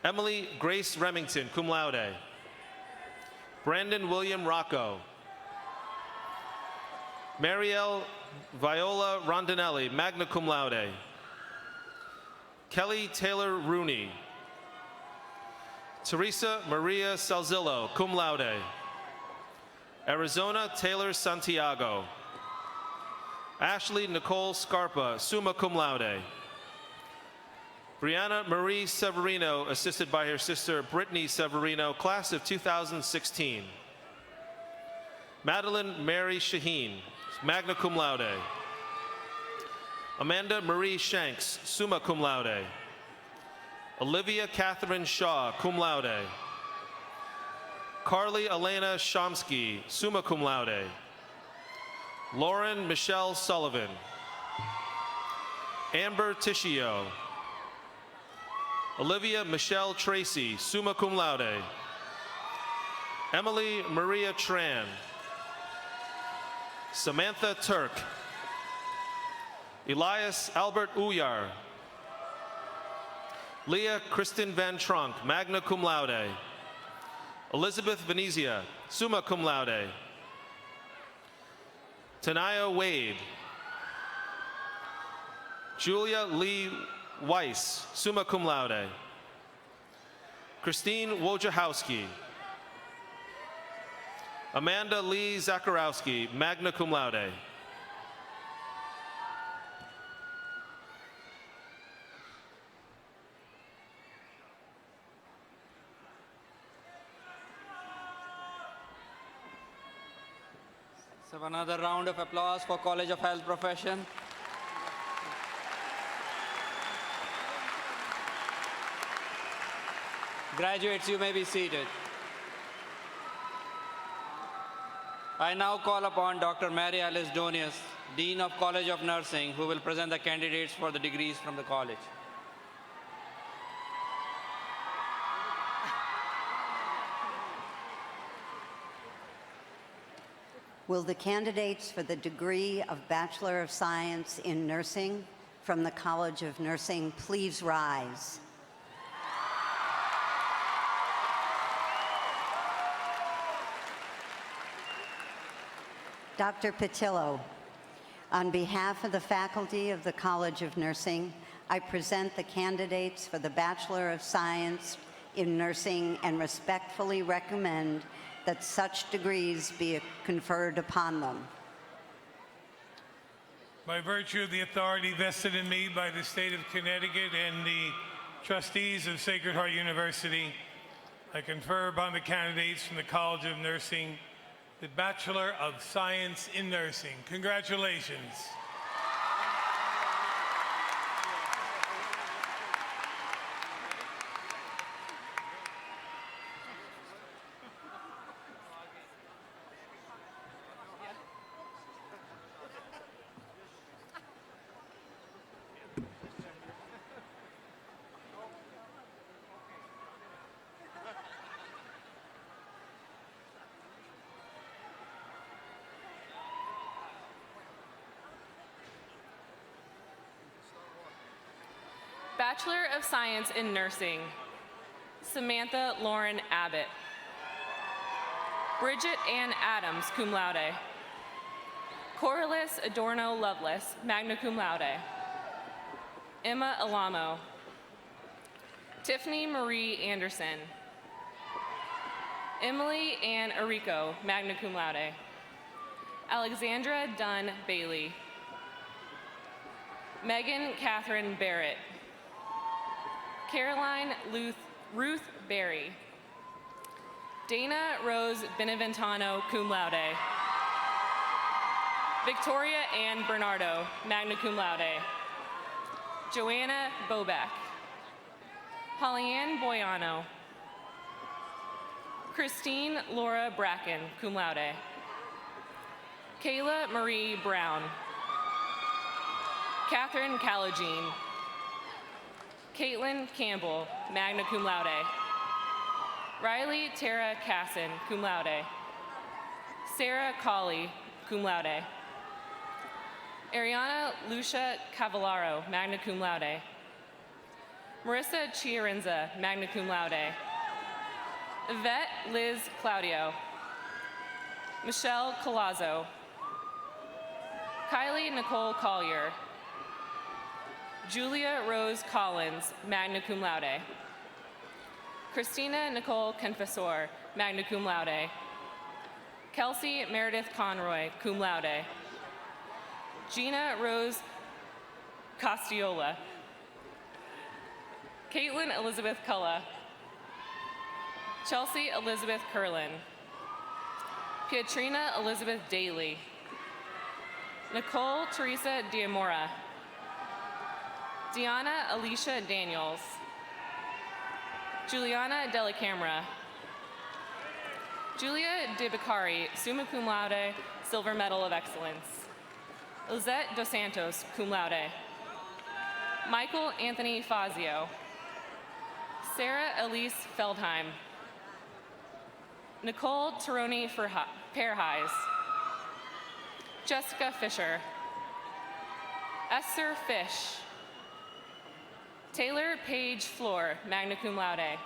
[SPEAKER 14] Emily Grace Remington, cum laude, Brandon William Rocco, Marielle Viola Rondinelli, magna cum laude, Kelly Taylor Rooney, Teresa Maria Salzillo, cum laude, Arizona Taylor Santiago, Ashley Nicole Scarpa, summa cum laude, Brianna Marie Severino, assisted by her sister Brittany Severino, class of 2016. Madeline Mary Shaheen, magna cum laude. Amanda Marie Shanks, summa cum laude. Olivia Catherine Shaw, cum laude. Carly Elena Shomsky, summa cum laude. Lauren Michelle Sullivan. Amber Tishio. Olivia Michelle Tracy, summa cum laude. Emily Maria Tran. Samantha Turk. Elias Albert Uyar. Leah Kristen Van Trunk, magna cum laude. Elizabeth Venezia, summa cum laude. Tanaya Wade. Julia Lee Weiss, summa cum laude. Christine Wojciechowski. Amanda Lee Zakarowski, magna cum laude.
[SPEAKER 3] So another round of applause for College of Health Profession. Graduates, you may be seated. I now call upon Dr. Mary Alice Donius, Dean of College of Nursing, who will present the candidates for the degrees from the college.
[SPEAKER 15] Will the candidates for the degree of Bachelor of Science in Nursing from the College of Nursing please rise? Dr. Patillo, on behalf of the faculty of the College of Nursing, I present the candidates for the Bachelor of Science in Nursing and respectfully recommend that such degrees be conferred upon them.
[SPEAKER 5] By virtue of the authority vested in me by the state of Connecticut and the trustees of Sacred Heart University, I confer upon the candidates from the College of Nursing the Bachelor of Science in Nursing. Congratulations.
[SPEAKER 16] Bachelor of Science in Nursing, Samantha Lauren Abbott. Bridget Ann Adams, cum laude. Corliss Adorno Lovelace, magna cum laude. Emma Alamo. Tiffany Marie Anderson. Emily Ann Arico, magna cum laude. Alexandra Dunn Bailey. Megan Catherine Barrett. Caroline Ruth Berry. Dana Rose Beneventano, cum laude. Victoria Ann Bernardo, magna cum laude. Joanna Boback. Pollyann Boyano. Christine Laura Bracken, cum laude. Kayla Marie Brown. Catherine Calogene. Caitlin Campbell, magna cum laude. Riley Tara Casson, cum laude. Sarah Colley, cum laude. Ariana Lucia Cavallaro, magna cum laude. Marissa Chiarenza, magna cum laude. Yvette Liz Claudio. Michelle Colazzo. Kylie Nicole Collier. Julia Rose Collins, magna cum laude. Christina Nicole Confessor, magna cum laude. Kelsey Meredith Conroy, cum laude. Gina Rose Costiola. Caitlin Elizabeth Culla. Chelsea Elizabeth Curlin. Pietrina Elizabeth Daly. Nicole Teresa Diamora. Diana Alicia Daniels. Juliana Della Camera. Julia De Beccari, summa cum laude, Silver Medal of Excellence. Lizette Dos Santos, cum laude. Michael Anthony Fazio. Sarah Elise Feldheim. Nicole Taroni Perheis. Jessica Fisher. Esther Fish. Taylor Paige Floor, magna cum laude.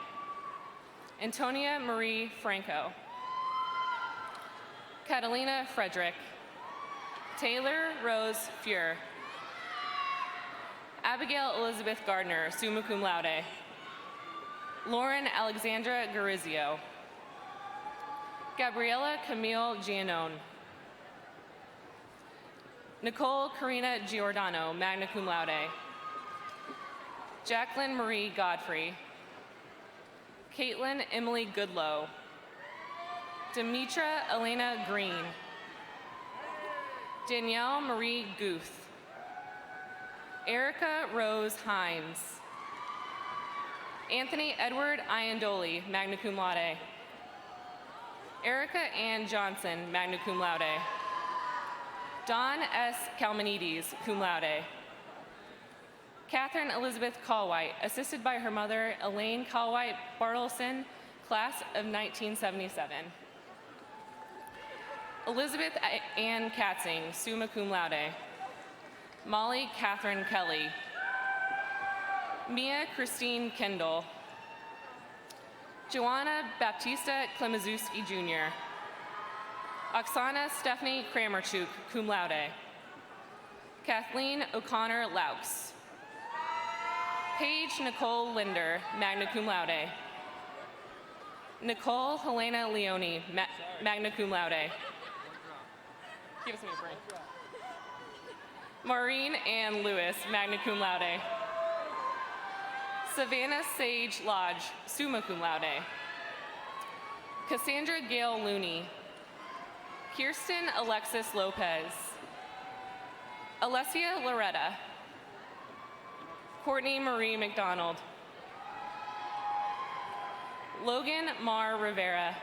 [SPEAKER 16] Antonia Marie Franco. Catalina Frederick. Taylor Rose Fuhr. Abigail Elizabeth Gardner, summa cum laude. Lauren Alexandra Garizio. Gabriella Camille Giannone. Nicole Karina Giordano, magna cum laude. Jacqueline Marie Godfrey. Caitlin Emily Goodlow. Demetra Elena Green. Danielle Marie Guth. Erica Rose Hines. Anthony Edward Iandoli, magna cum laude. Erica Ann Johnson, magna cum laude. Dawn S. Kalmanides, cum laude. Catherine Elizabeth Callwhite, assisted by her mother, Elaine Callwhite Bartleson, class of 1977. Elizabeth Ann Katzing, summa cum laude. Molly Catherine Kelly. Mia Christine Kendall. Joanna Baptista Klemazewski Jr. Oksana Stephanie Kramerchuk, cum laude. Kathleen O'Connor Laux. Paige Nicole Linder, magna cum laude. Nicole Helena Leone, magna cum laude. Give us a break. Maureen Ann Lewis, magna cum laude. Savannah Sage Lodge, summa cum laude. Cassandra Gail Looney. Kirsten Alexis Lopez. Alessia Loretta. Courtney Marie McDonald. Logan Mar Rivera.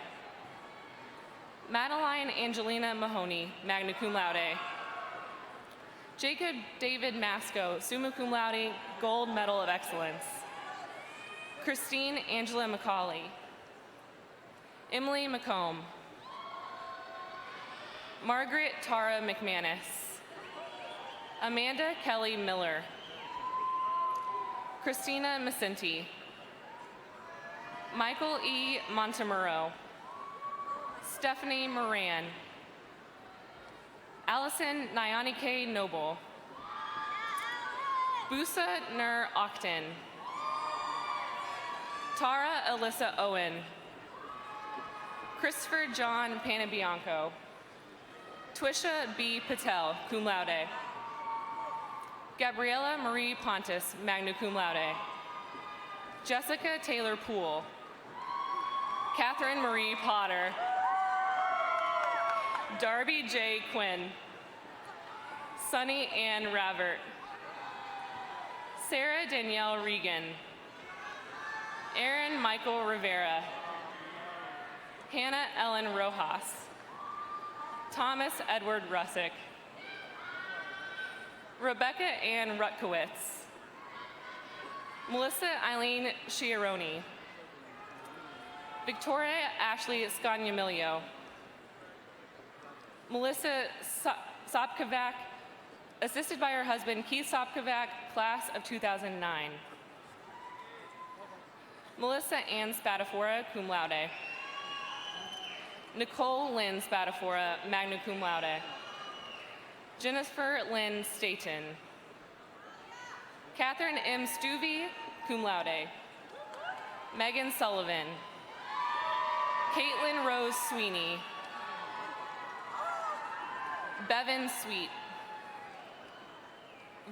[SPEAKER 16] Madeline Angelina Mahoney, magna cum laude. Jacob David Masco, summa cum laude, Gold Medal of Excellence. Christine Angela McCauley. Emily McComb. Margaret Tara McManus. Amanda Kelly Miller. Christina Macenti. Michael E. Montemuro. Stephanie Moran. Allison Nyanike Noble. Busa Nur Octon. Tara Alyssa Owen. Christopher John Panabianco. Twisha B. Patel, cum laude. Gabriella Marie Pontus, magna cum laude. Jessica Taylor Poole. Catherine Marie Potter. Darby J. Quinn. Sunny Ann Ravert. Sarah Danielle Regan. Aaron Michael Rivera. Hannah Ellen Rojas. Thomas Edward Russick. Rebecca Ann Rutkowitz. Melissa Eileen Schiaroni. Victoria Ashley Scagnamilio. Melissa Sopkovac, assisted by her husband Keith Sopkovac, class of 2009. Melissa Ann Spadafora, cum laude. Nicole Lynn Spadafora, magna cum laude. Jennifer Lynn Staten. Catherine M. Stuvey, cum laude. Megan Sullivan. Caitlin Rose Sweeney. Bevan Sweet.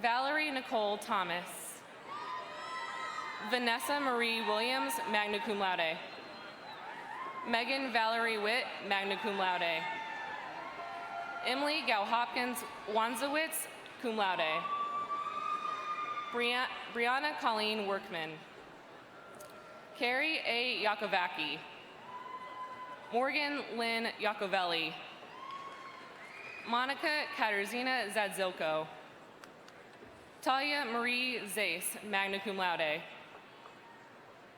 [SPEAKER 16] Valerie Nicole Thomas. Vanessa Marie Williams, magna cum laude. Megan Valerie Witt, magna cum laude. Emily Gow-Hopkins Wanzowitz, cum laude. Brianna Colleen Workman. Carrie A. Yakovaki. Morgan Lynn Yakovelli. Monica Katarzyna Zadzilko. Talia Marie Zais, magna cum laude.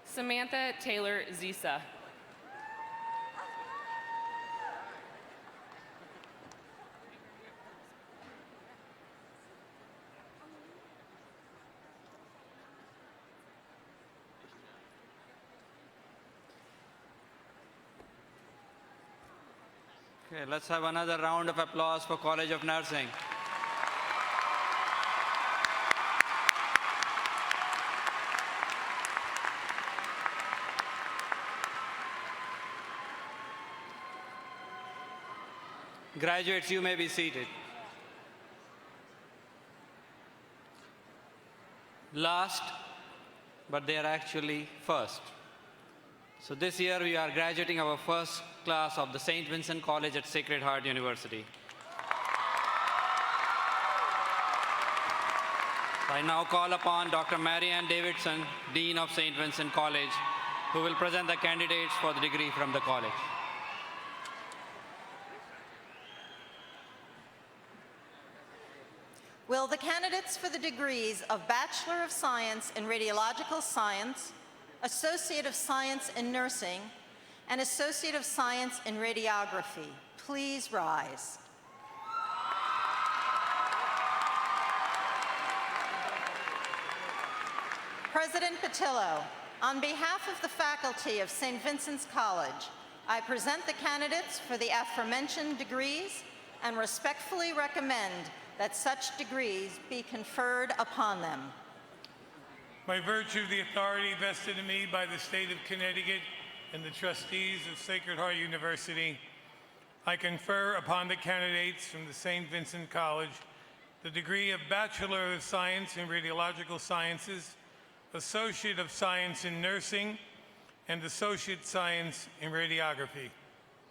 [SPEAKER 16] Samantha Taylor Zisa.
[SPEAKER 3] Okay, let's have another round of applause for College of Nursing. Graduates, you may be seated. Last, but they are actually first. So this year we are graduating our first class of the St. Vincent College at Sacred Heart University. I now call upon Dr. Mary Ann Davidson, Dean of St. Vincent College, who will present the candidates for the degree from the college.
[SPEAKER 17] Will the candidates for the degrees of Bachelor of Science in Radiological Science, Associate of Science in Nursing, and Associate of Science in Radiography please rise? President Patillo, on behalf of the faculty of St. Vincent's College, I present the candidates for the aforementioned degrees and respectfully recommend that such degrees be conferred upon them.
[SPEAKER 5] By virtue of the authority vested in me by the state of Connecticut and the trustees of Sacred Heart University, I confer upon the candidates from the St. Vincent College the degree of Bachelor of Science in Radiological Sciences, Associate of Science in Nursing, and Associate Science in Radiography.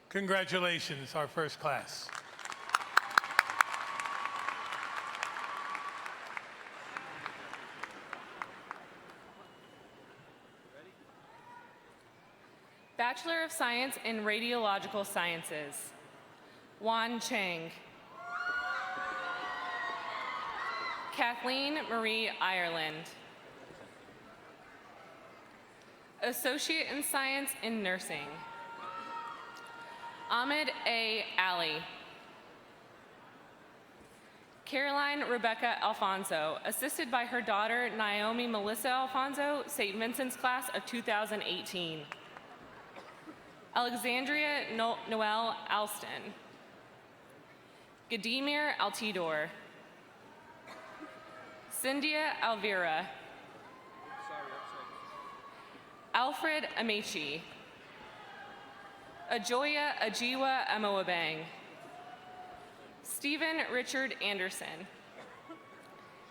[SPEAKER 5] Congratulations, our first class.
[SPEAKER 16] Bachelor of Science in Radiological Sciences, Wan Chang. Kathleen Marie Ireland. Associate in Science in Nursing, Ahmed A. Ali. Caroline Rebecca Alfonso, assisted by her daughter Naomi Melissa Alfonso, St. Vincent's class of 2018. Alexandria Noel Alston. Gadimir Altidor. Cynthia Alvira. Alfred Amechi. Ajoya Ajiwa Amoabang. Stephen Richard Anderson.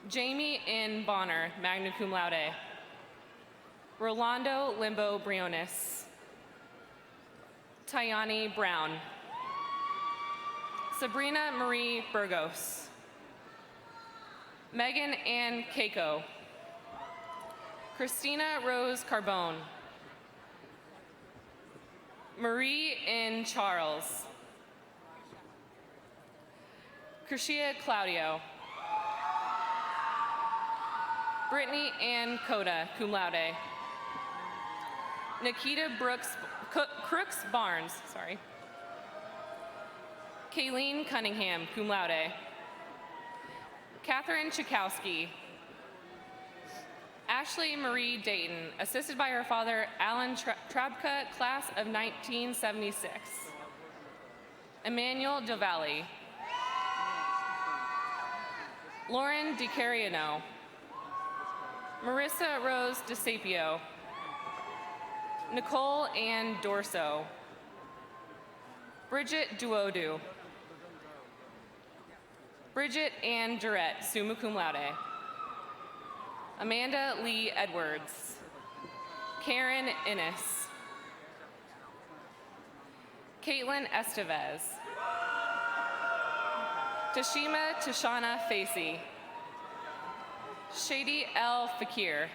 [SPEAKER 16] Jamie N. Bonner, magna cum laude. Rolando Limbo Briones. Tayani Brown. Sabrina Marie Burgos. Megan Ann Keiko. Christina Rose Carbone. Marie N. Charles. Krishia Claudio. Brittany Ann Coda, cum laude. Nikita Crooks Barnes, sorry. Kayleen Cunningham, cum laude. Catherine Chakowski. Ashley Marie Dayton, assisted by her father, Alan Trabka, class of 1976. Emmanuel Dovalli. Lauren DiCariano. Marissa Rose DeSapio. Nicole Ann Dorso. Bridget Duodu. Bridget Ann Durrett, summa cum laude. Amanda Lee Edwards. Karen Innes. Caitlin Estevez. Tashima Tashana Facey. Shady L. Fakir.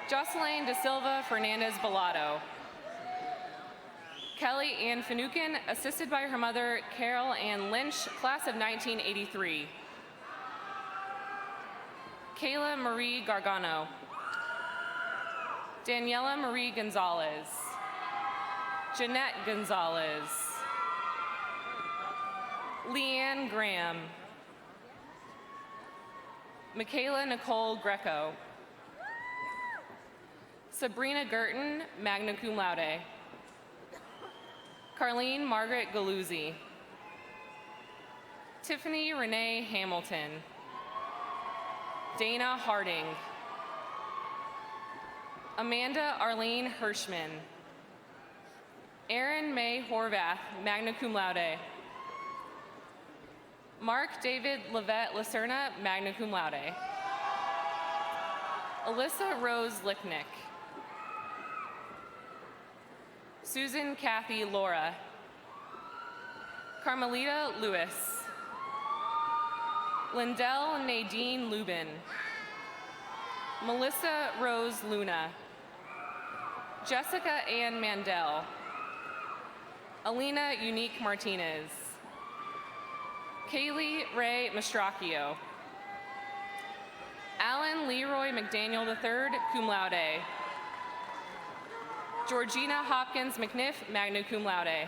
[SPEAKER 16] Jocelyn Da Silva Fernandez Bellado. Kelly Ann Finucane, assisted by her mother, Carol Ann Lynch, class of 1983. Kayla Marie Gargano. Daniela Marie Gonzalez. Jeanette Gonzalez. Leanne Graham. Michaela Nicole Greco. Sabrina Gurton, magna cum laude. Carlene Margaret Galuzzi. Tiffany Renee Hamilton. Dana Harding. Amanda Arlene Hirschman. Erin May Horvath, magna cum laude. Mark David Levette Lacerna, magna cum laude. Alyssa Rose Licknick. Susan Kathy Laura. Carmelita Lewis. Lindell Nadine Lubin. Melissa Rose Luna. Jessica Ann Mandel. Alina Unique Martinez. Kaylee Ray Mastracchio. Alan Leroy McDaniel III, cum laude. Georgina Hopkins McNiff, magna cum laude.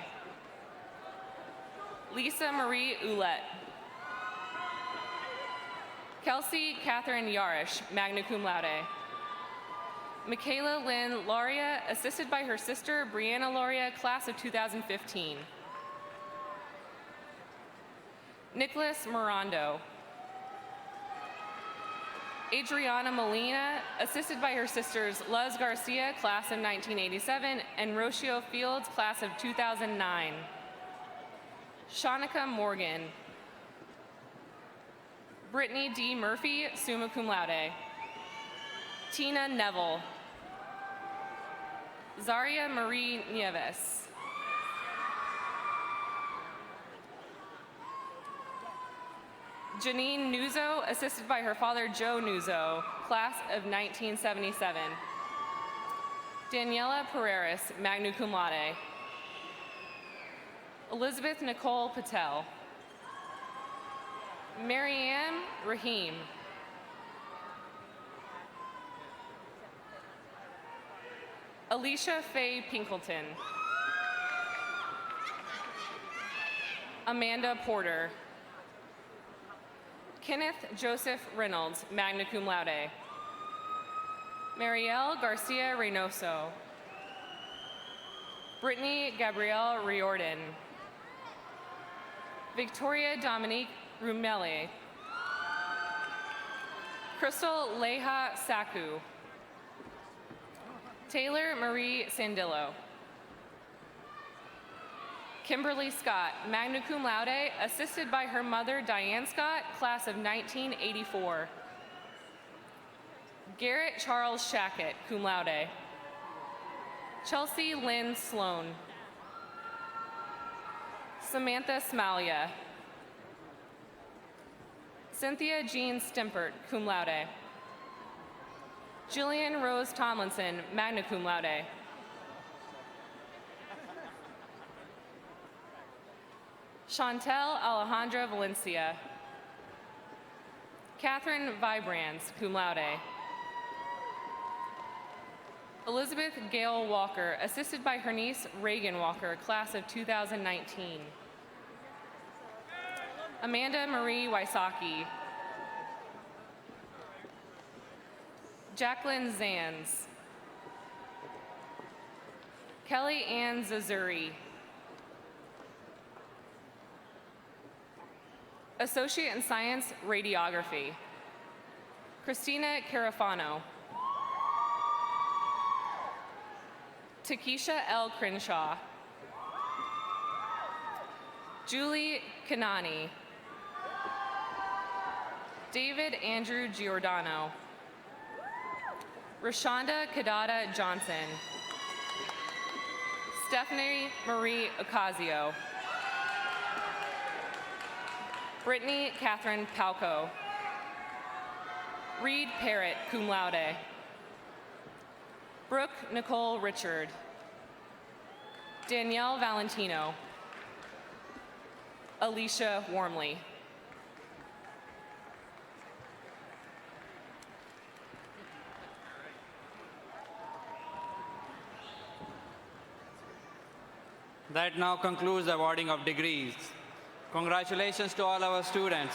[SPEAKER 16] Lisa Marie Ouellette. Kelsey Catherine Yarish, magna cum laude. Michaela Lynn Lauria, assisted by her sister, Brianna Lauria, class of 2015. Nicholas Mirando. Adriana Molina, assisted by her sisters Luz Garcia, class of 1987, and Rocio Fields, class of 2009. Shanika Morgan. Brittany D. Murphy, summa cum laude. Tina Neville. Zaria Marie Nieves. Janine Nuzzo, assisted by her father Joe Nuzzo, class of 1977. Daniela Pereira, magna cum laude. Elizabeth Nicole Patel. Marianne Rahim. Alicia Faye Pinkleton. Amanda Porter. Kenneth Joseph Reynolds, magna cum laude. Marielle Garcia Reynoso. Brittany Gabrielle Riordan. Victoria Dominique Rumeli. Crystal Leha Saku. Taylor Marie Sandillo. Kimberly Scott, magna cum laude, assisted by her mother, Diane Scott, class of 1984. Garrett Charles Shackett, cum laude. Chelsea Lynn Sloan. Samantha Smalia. Cynthia Jean Stempert, cum laude. Jillian Rose Tomlinson, magna cum laude. Chantel Alejandra Valencia. Catherine Vibrands, cum laude. Elizabeth Gail Walker, assisted by her niece Reagan Walker, class of 2019. Amanda Marie Wysocki. Jacqueline Zanz. Kelly Ann Zazuri. Associate in Science, Radiography. Christina Carafano. Takesha L. Crenshaw. Julie Kanani. David Andrew Giordano. Rashonda Kadada Johnson. Stephanie Marie Ocasio. Brittany Catherine Palco. Reed Parrott, cum laude. Brooke Nicole Richard. Danielle Valentino. Alicia Warmley.
[SPEAKER 3] That now concludes the awarding of degrees. Congratulations to all our students.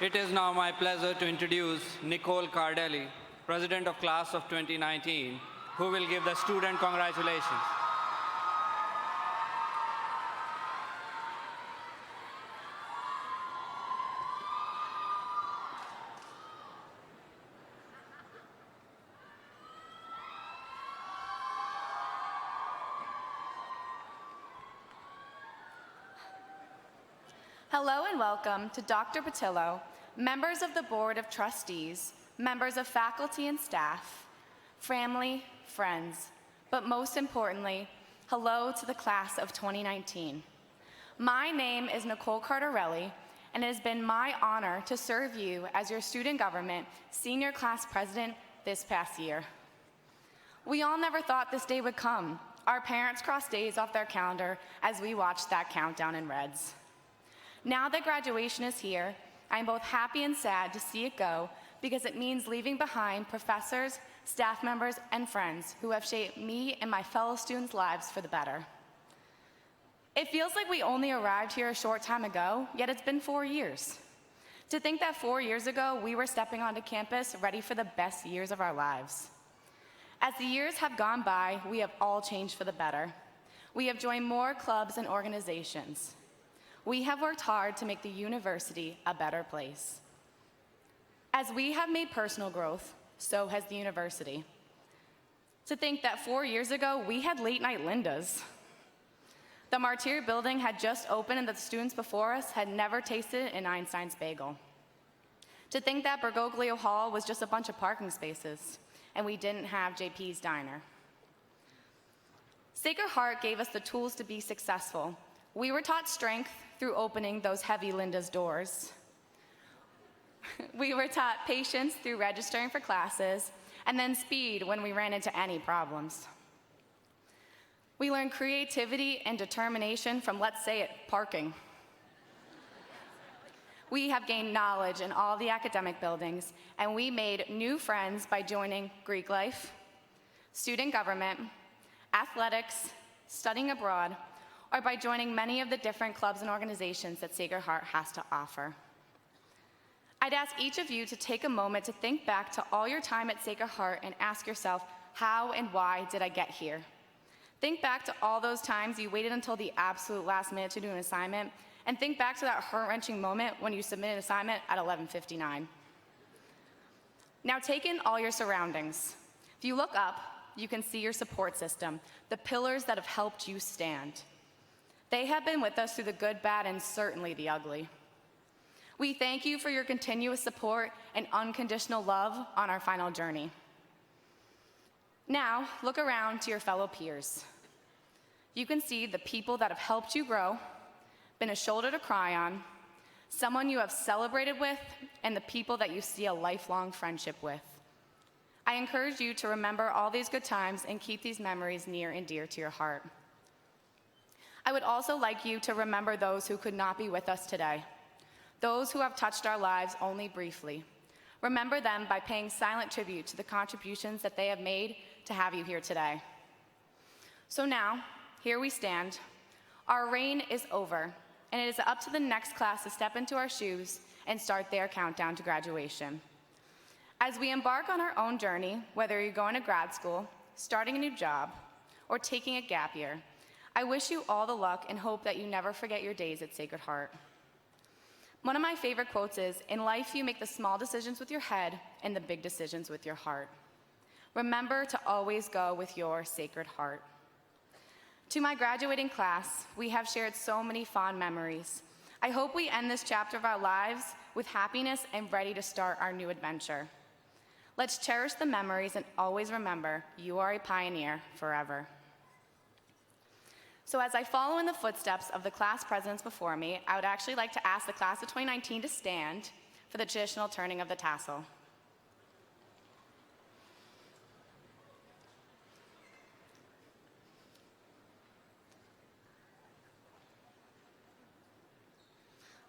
[SPEAKER 3] It is now my pleasure to introduce Nicole Cardelli, President of Class of 2019, who will give the student congratulations.
[SPEAKER 18] Hello and welcome to Dr. Patillo, members of the Board of Trustees, members of faculty and staff, family, friends, but most importantly, hello to the class of 2019. My name is Nicole Cardarelli, and it has been my honor to serve you as your student government senior class president this past year. We all never thought this day would come. Our parents crossed days off their calendar as we watched that countdown in reds. Now that graduation is here, I'm both happy and sad to see it go because it means leaving behind professors, staff members, and friends who have shaped me and my fellow students' lives for the better. It feels like we only arrived here a short time ago, yet it's been 4 years. To think that 4 years ago, we were stepping onto campus ready for the best years of our lives. As the years have gone by, we have all changed for the better. We have joined more clubs and organizations. We have worked hard to make the university a better place. As we have made personal growth, so has the university. To think that 4 years ago, we had late night Lindas. The Martyr building had just opened and the students before us had never tasted an Einstein's bagel. To think that Bergoglio Hall was just a bunch of parking spaces and we didn't have JP's Diner. Sacred Heart gave us the tools to be successful. We were taught strength through opening those heavy Linda's doors. We were taught patience through registering for classes, and then speed when we ran into any problems. We learned creativity and determination from, let's say it, parking. We have gained knowledge in all the academic buildings, and we made new friends by joining Greek life, student government, athletics, studying abroad, or by joining many of the different clubs and organizations that Sacred Heart has to offer. I'd ask each of you to take a moment to think back to all your time at Sacred Heart and ask yourself, how and why did I get here? Think back to all those times you waited until the absolute last minute to do an assignment, and think back to that heart-wrenching moment when you submitted an assignment at 11:59. Now take in all your surroundings. If you look up, you can see your support system, the pillars that have helped you stand. They have been with us through the good, bad, and certainly the ugly. We thank you for your continuous support and unconditional love on our final journey. Now, look around to your fellow peers. You can see the people that have helped you grow, been a shoulder to cry on, someone you have celebrated with, and the people that you see a lifelong friendship with. I encourage you to remember all these good times and keep these memories near and dear to your heart. I would also like you to remember those who could not be with us today, those who have touched our lives only briefly. Remember them by paying silent tribute to the contributions that they have made to have you here today. So now, here we stand. Our reign is over, and it is up to the next class to step into our shoes and start their countdown to graduation. As we embark on our own journey, whether you're going to grad school, starting a new job, or taking a gap year, I wish you all the luck and hope that you never forget your days at Sacred Heart. One of my favorite quotes is, "In life, you make the small decisions with your head and the big decisions with your heart." Remember to always go with your Sacred Heart. To my graduating class, we have shared so many fond memories. I hope we end this chapter of our lives with happiness and ready to start our new adventure. Let's cherish the memories and always remember you are a pioneer forever. So as I follow in the footsteps of the class presidents before me, I would actually like to ask the class of 2019 to stand for the traditional turning of the tassel.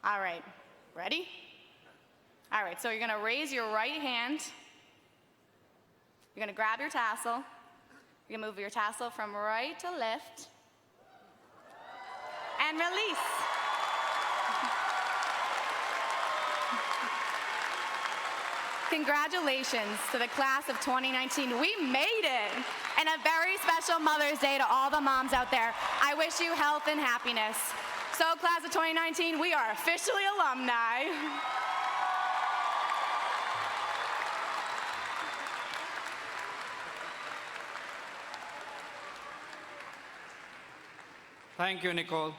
[SPEAKER 18] All right, ready? All right, so you're gonna raise your right hand. You're gonna grab your tassel. You're gonna move your tassel from right to left. And release. Congratulations to the class of 2019. We made it. And a very special Mother's Day to all the moms out there. I wish you health and happiness. So class of 2019, we are officially alumni.
[SPEAKER 3] Thank you, Nicole.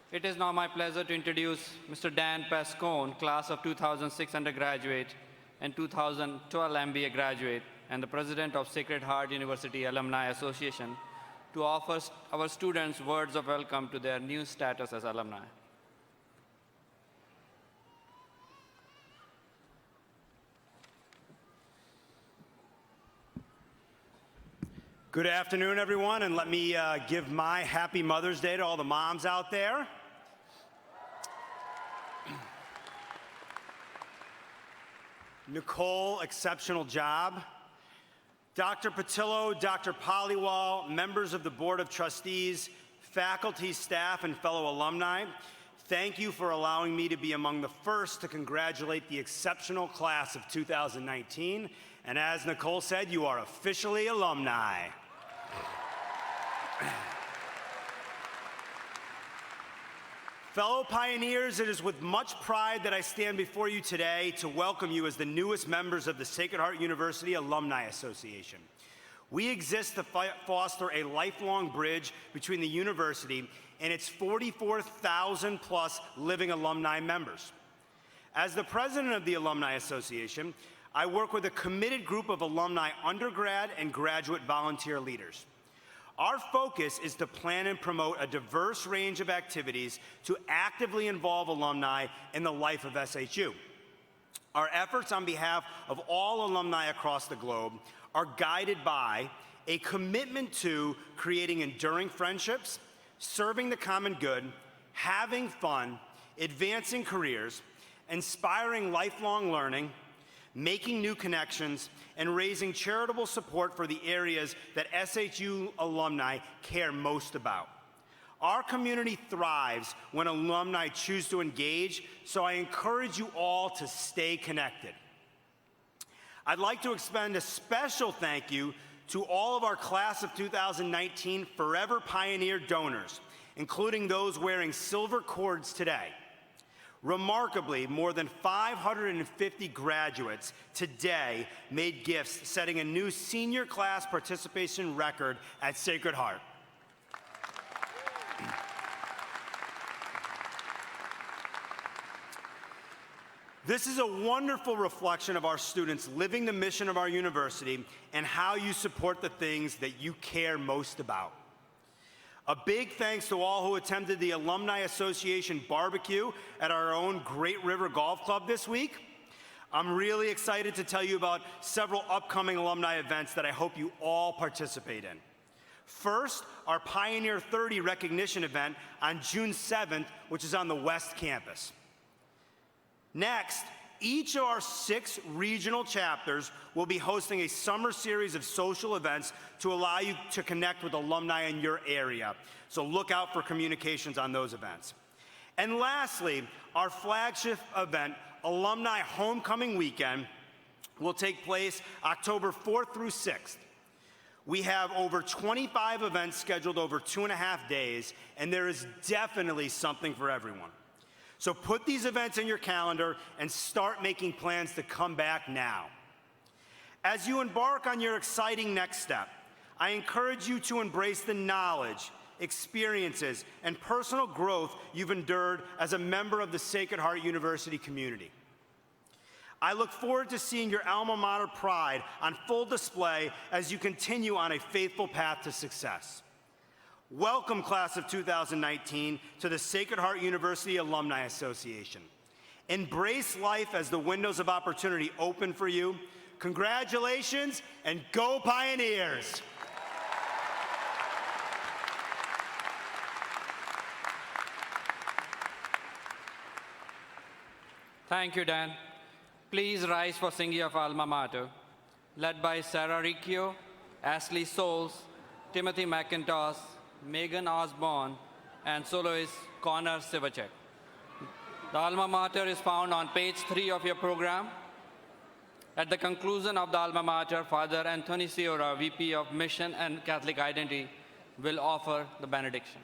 [SPEAKER 3] It is now my pleasure to introduce Mr. Dan Pascone, class of 2006 undergraduate and 2012 MBA graduate, and the president of Sacred Heart University Alumni Association, to offer our students words of welcome to their new status as alumni.
[SPEAKER 19] Good afternoon, everyone, and let me give my happy Mother's Day to all the moms out there. Nicole, exceptional job. Dr. Patillo, Dr. Pollywall, members of the Board of Trustees, faculty, staff, and fellow alumni, thank you for allowing me to be among the first to congratulate the exceptional class of 2019. And as Nicole said, you are officially alumni. Fellow pioneers, it is with much pride that I stand before you today to welcome you as the newest members of the Sacred Heart University Alumni Association. We exist to foster a lifelong bridge between the university and its 44,000 plus living alumni members. As the president of the Alumni Association, I work with a committed group of alumni undergrad and graduate volunteer leaders. Our focus is to plan and promote a diverse range of activities to actively involve alumni in the life of SHU. Our efforts on behalf of all alumni across the globe are guided by a commitment to creating enduring friendships, serving the common good, having fun, advancing careers, inspiring lifelong learning, making new connections, and raising charitable support for the areas that SHU alumni care most about. Our community thrives when alumni choose to engage, so I encourage you all to stay connected. I'd like to extend a special thank you to all of our class of 2019 Forever Pioneer donors, including those wearing silver cords today. Remarkably, more than 550 graduates today made gifts, setting a new senior class participation record at Sacred Heart. This is a wonderful reflection of our students living the mission of our university and how you support the things that you care most about. A big thanks to all who attended the Alumni Association barbecue at our own Great River Golf Club this week. I'm really excited to tell you about several upcoming alumni events that I hope you all participate in. First, our Pioneer 30 recognition event on June 7th, which is on the West Campus. Next, each of our 6 regional chapters will be hosting a summer series of social events to allow you to connect with alumni in your area. So look out for communications on those events. And lastly, our flagship event, Alumni Homecoming Weekend, will take place October 4th through 6th. We have over 25 events scheduled over 2.5 days, and there is definitely something for everyone. So put these events in your calendar and start making plans to come back now. As you embark on your exciting next step, I encourage you to embrace the knowledge, experiences, and personal growth you've endured as a member of the Sacred Heart University community. I look forward to seeing your alma mater pride on full display as you continue on a faithful path to success. Welcome, class of 2019, to the Sacred Heart University Alumni Association. Embrace life as the windows of opportunity open for you. Congratulations, and go Pioneers!
[SPEAKER 3] Thank you, Dan. Please rise for singing of Alma Mater, led by Sarah Riccio, Ashley Souls, Timothy McIntosh, Megan Osborne, and soloist Connor Sivacek. The Alma Mater is found on page 3 of your program. At the conclusion of the Alma Mater, Father Anthony Ciora, VP of Mission and Catholic Identity, will offer the benediction.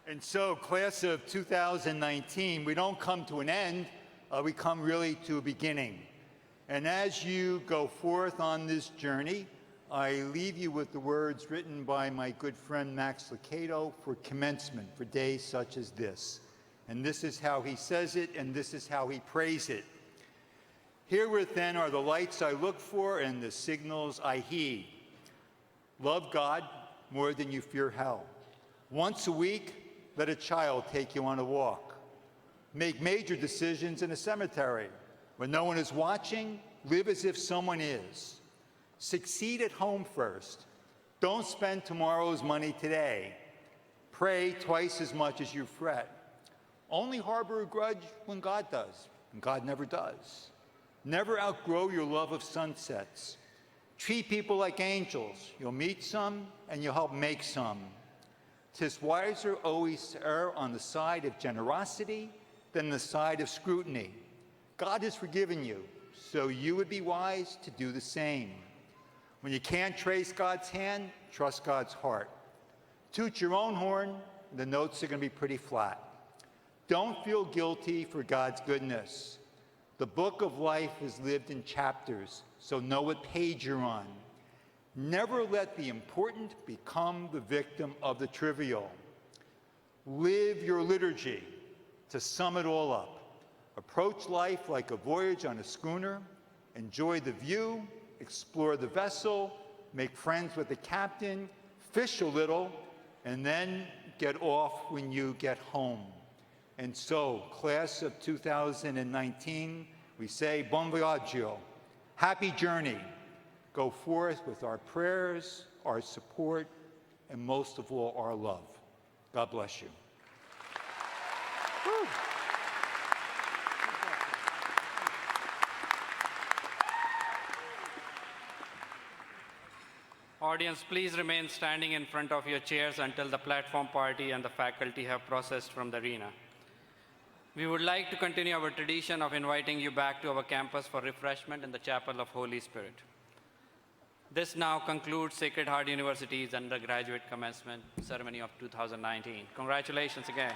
[SPEAKER 20] And so, class of 2019, we don't come to an end, we come really to a beginning. And as you go forth on this journey, I leave you with the words written by my good friend Max Lucado for commencement for days such as this. And this is how he says it, and this is how he prays it. Herewith then are the lights I look for and the signals I heed. Love God more than you fear hell. Once a week, let a child take you on a walk. Make major decisions in a cemetery. When no one is watching, Live as if someone is. Succeed at home first. Don't spend tomorrow's money today. Pray twice as much as you fret. Only harbor a grudge when God does, and God never does. Never outgrow your love of sunsets. Treat people like angels. You'll meet some, and you'll help make some. 'Tis wiser always to err on the side of generosity than the side of scrutiny. God has forgiven you, so you would be wise to do the same. When you can't trace God's hand, trust God's heart. Toot your own horn, the notes are going to be pretty flat. Don't feel guilty for God's goodness. The book of life is lived in chapters, so know what page you're on. Never let the important become the victim of the trivial. Live your liturgy. To sum it all up, approach life like a voyage on a schooner. Enjoy the view, explore the vessel, make friends with the captain, fish a little, and then get off when you get home. And so, class of 2019, we say, Buon viaggio, happy journey. Go forth with our prayers, our support, and most of all, our love. God bless you. Woo.
[SPEAKER 3] Audience, please remain standing in front of your chairs until the platform party and the faculty have processed from the arena. We would like to continue our tradition of inviting you back to our campus for refreshment in the Chapel of Holy Spirit. This now concludes Sacred Heart University's undergraduate commencement ceremony of 2019. Congratulations again.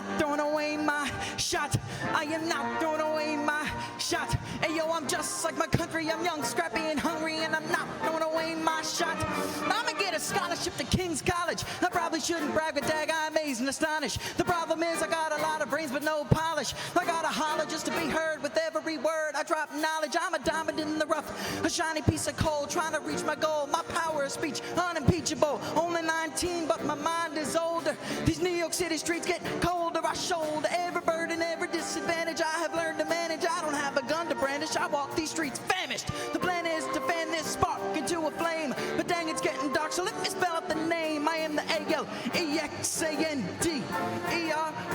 [SPEAKER 21] not throwing away my shot. I am not throwing away my shot. Hey yo, I'm just like my country. I'm young, scrappy, and hungry, and I'm not throwing away my shot. I'ma get a scholarship to King's College. I probably shouldn't brag, but dag, I'm amazed and astonished. The problem is I got a lot of brains but no polish. I gotta holler just to be heard with every word. I drop knowledge. I'm a diamond in the rough, a shiny piece of coal, trying to reach my goal. My power of speech unimpeachable. Only 19, but my mind is older. These New York City streets get colder. I shoulder every burden, every disadvantage. I have learned to manage. I don't have a gun to brandish. I walk these streets famished. The plan is to fan this spark into a flame. But dang, it's getting dark, so let me spell out the name. I am the ALEXANDER.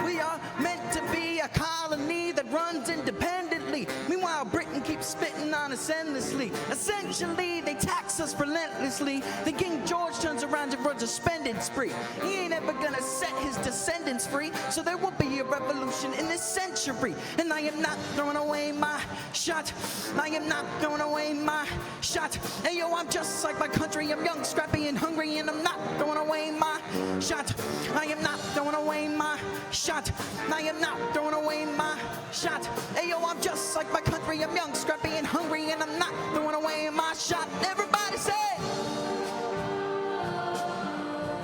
[SPEAKER 21] We are meant to be a colony that runs independently. Meanwhile, Britain keeps spitting on us endlessly. Essentially, they tax us relentlessly. Then King George turns around and runs a spending spree. He ain't ever gonna set his descendants free, so there will be a revolution in this century. And I am not throwing away my shot. I am not throwing away my shot. Hey yo, I'm just like my country. I'm young, scrappy, and hungry, and I'm not throwing away my shot. I am not throwing away my shot. I am not throwing away my shot. Hey yo, I'm just like my country. I'm young, scrappy, and hungry, and I'm not throwing away my shot. Everybody say,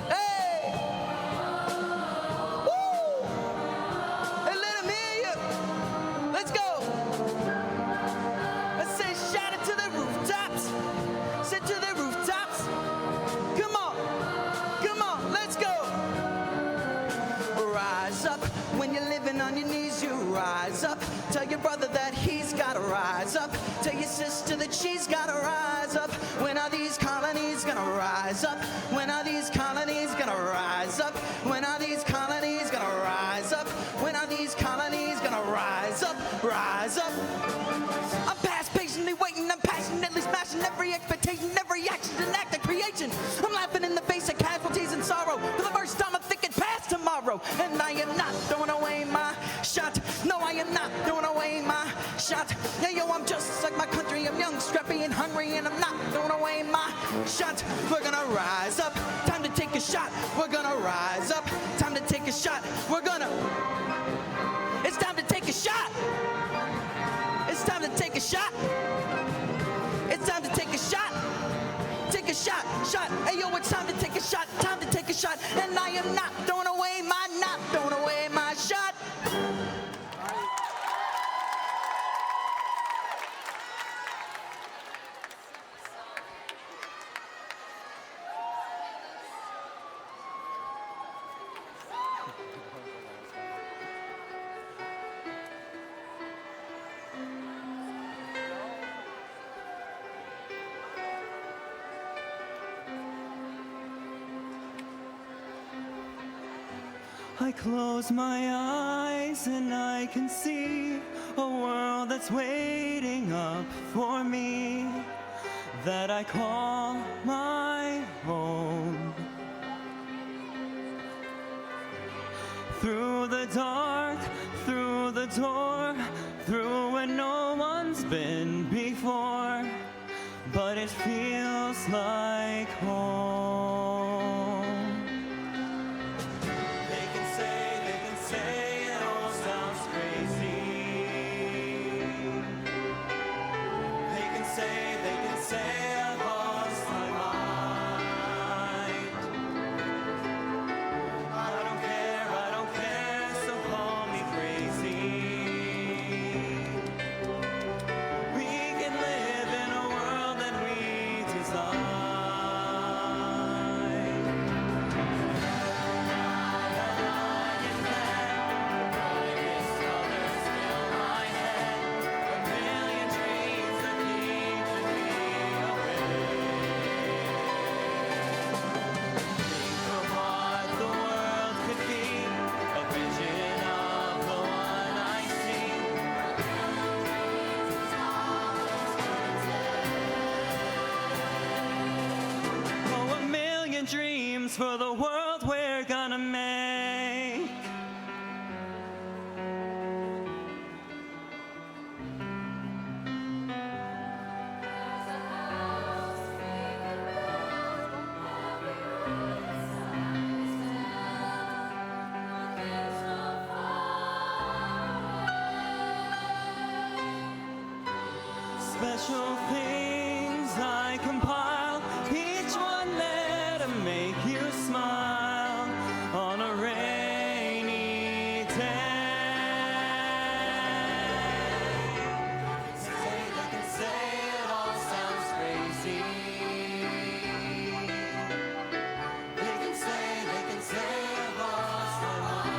[SPEAKER 21] hey! Woo! Hey, let 'em hear you. Let's go. Let's say shout it to the rooftops. Say to the rooftops. Come on. Come on. Let's go. Rise up when you're living on your knees. You rise up. Tell your brother that he's gotta rise up. Tell your sister that she's gotta rise up. When are these colonies gonna rise up? When are these colonies gonna rise up? When are these colonies gonna rise up? When are these colonies gonna rise up? Rise up. I'm past patiently waiting. I'm passionately smashing every expectation, every action and act of creation. I'm laughing in the face of casualties and sorrow. For the first time I'm thinking past tomorrow. And I am not throwing away my shot. No, I am not throwing away my shot. Yeah, yo, I'm just like my country. I'm young, scrappy, and hungry, and I'm not throwing away my shot. We're gonna rise up. Time to take a shot. We're gonna rise up. Time to take a shot. It's time to take a shot. It's time to take a shot. It's time to take a shot. Take a shot, shot. Hey yo, it's time to take a shot. Time to take a shot. And I am not throwing away my shot.
[SPEAKER 22] I close my eyes and I can see a world that's waiting up for me, that I call my home. Through the dark, through the door, through where no one's been before, but it feels like home. Say it all sounds crazy. They can say I've lost my mind. I don't care, so call me crazy. We can live in a world that we design. Dreams for the world we're gonna make. special things I compile, each one there to make you smile on a rainy day. They can say it all sounds crazy. They can say I've lost my mind.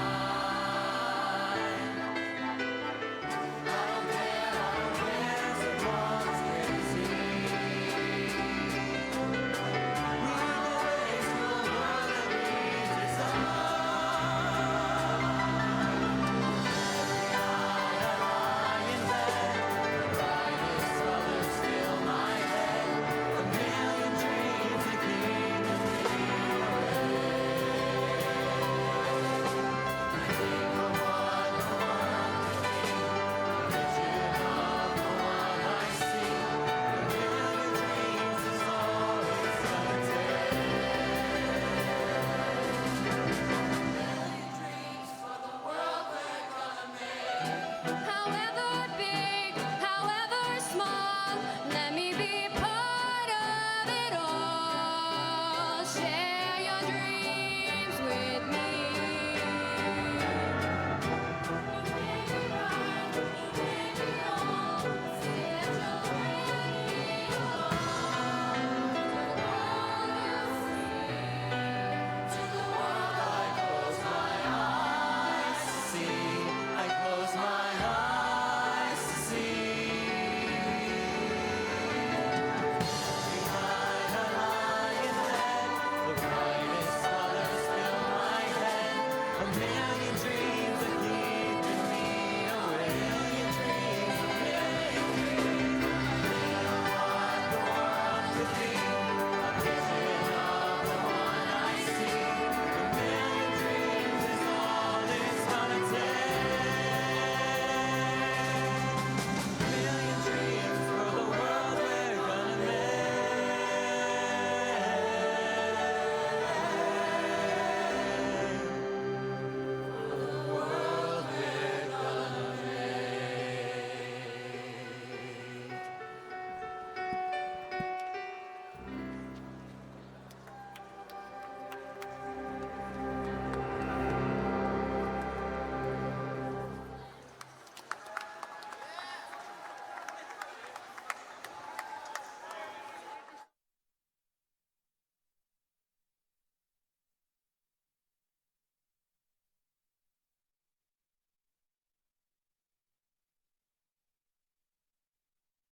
[SPEAKER 22] I don't care as long as it's crazy. We go away to a world that we desire. Every night I lie in bed, the brightest colors fill my head, a million dreams that keep me
[SPEAKER 1] However big, however small, let me be part of it all. Share your dreams with me. You may be right, you may be wrong. Set your radio on to the world I close my eyes to see.
[SPEAKER 22] I close my eyes to see. Behind a lie in bed, the brightest colors fill my head. A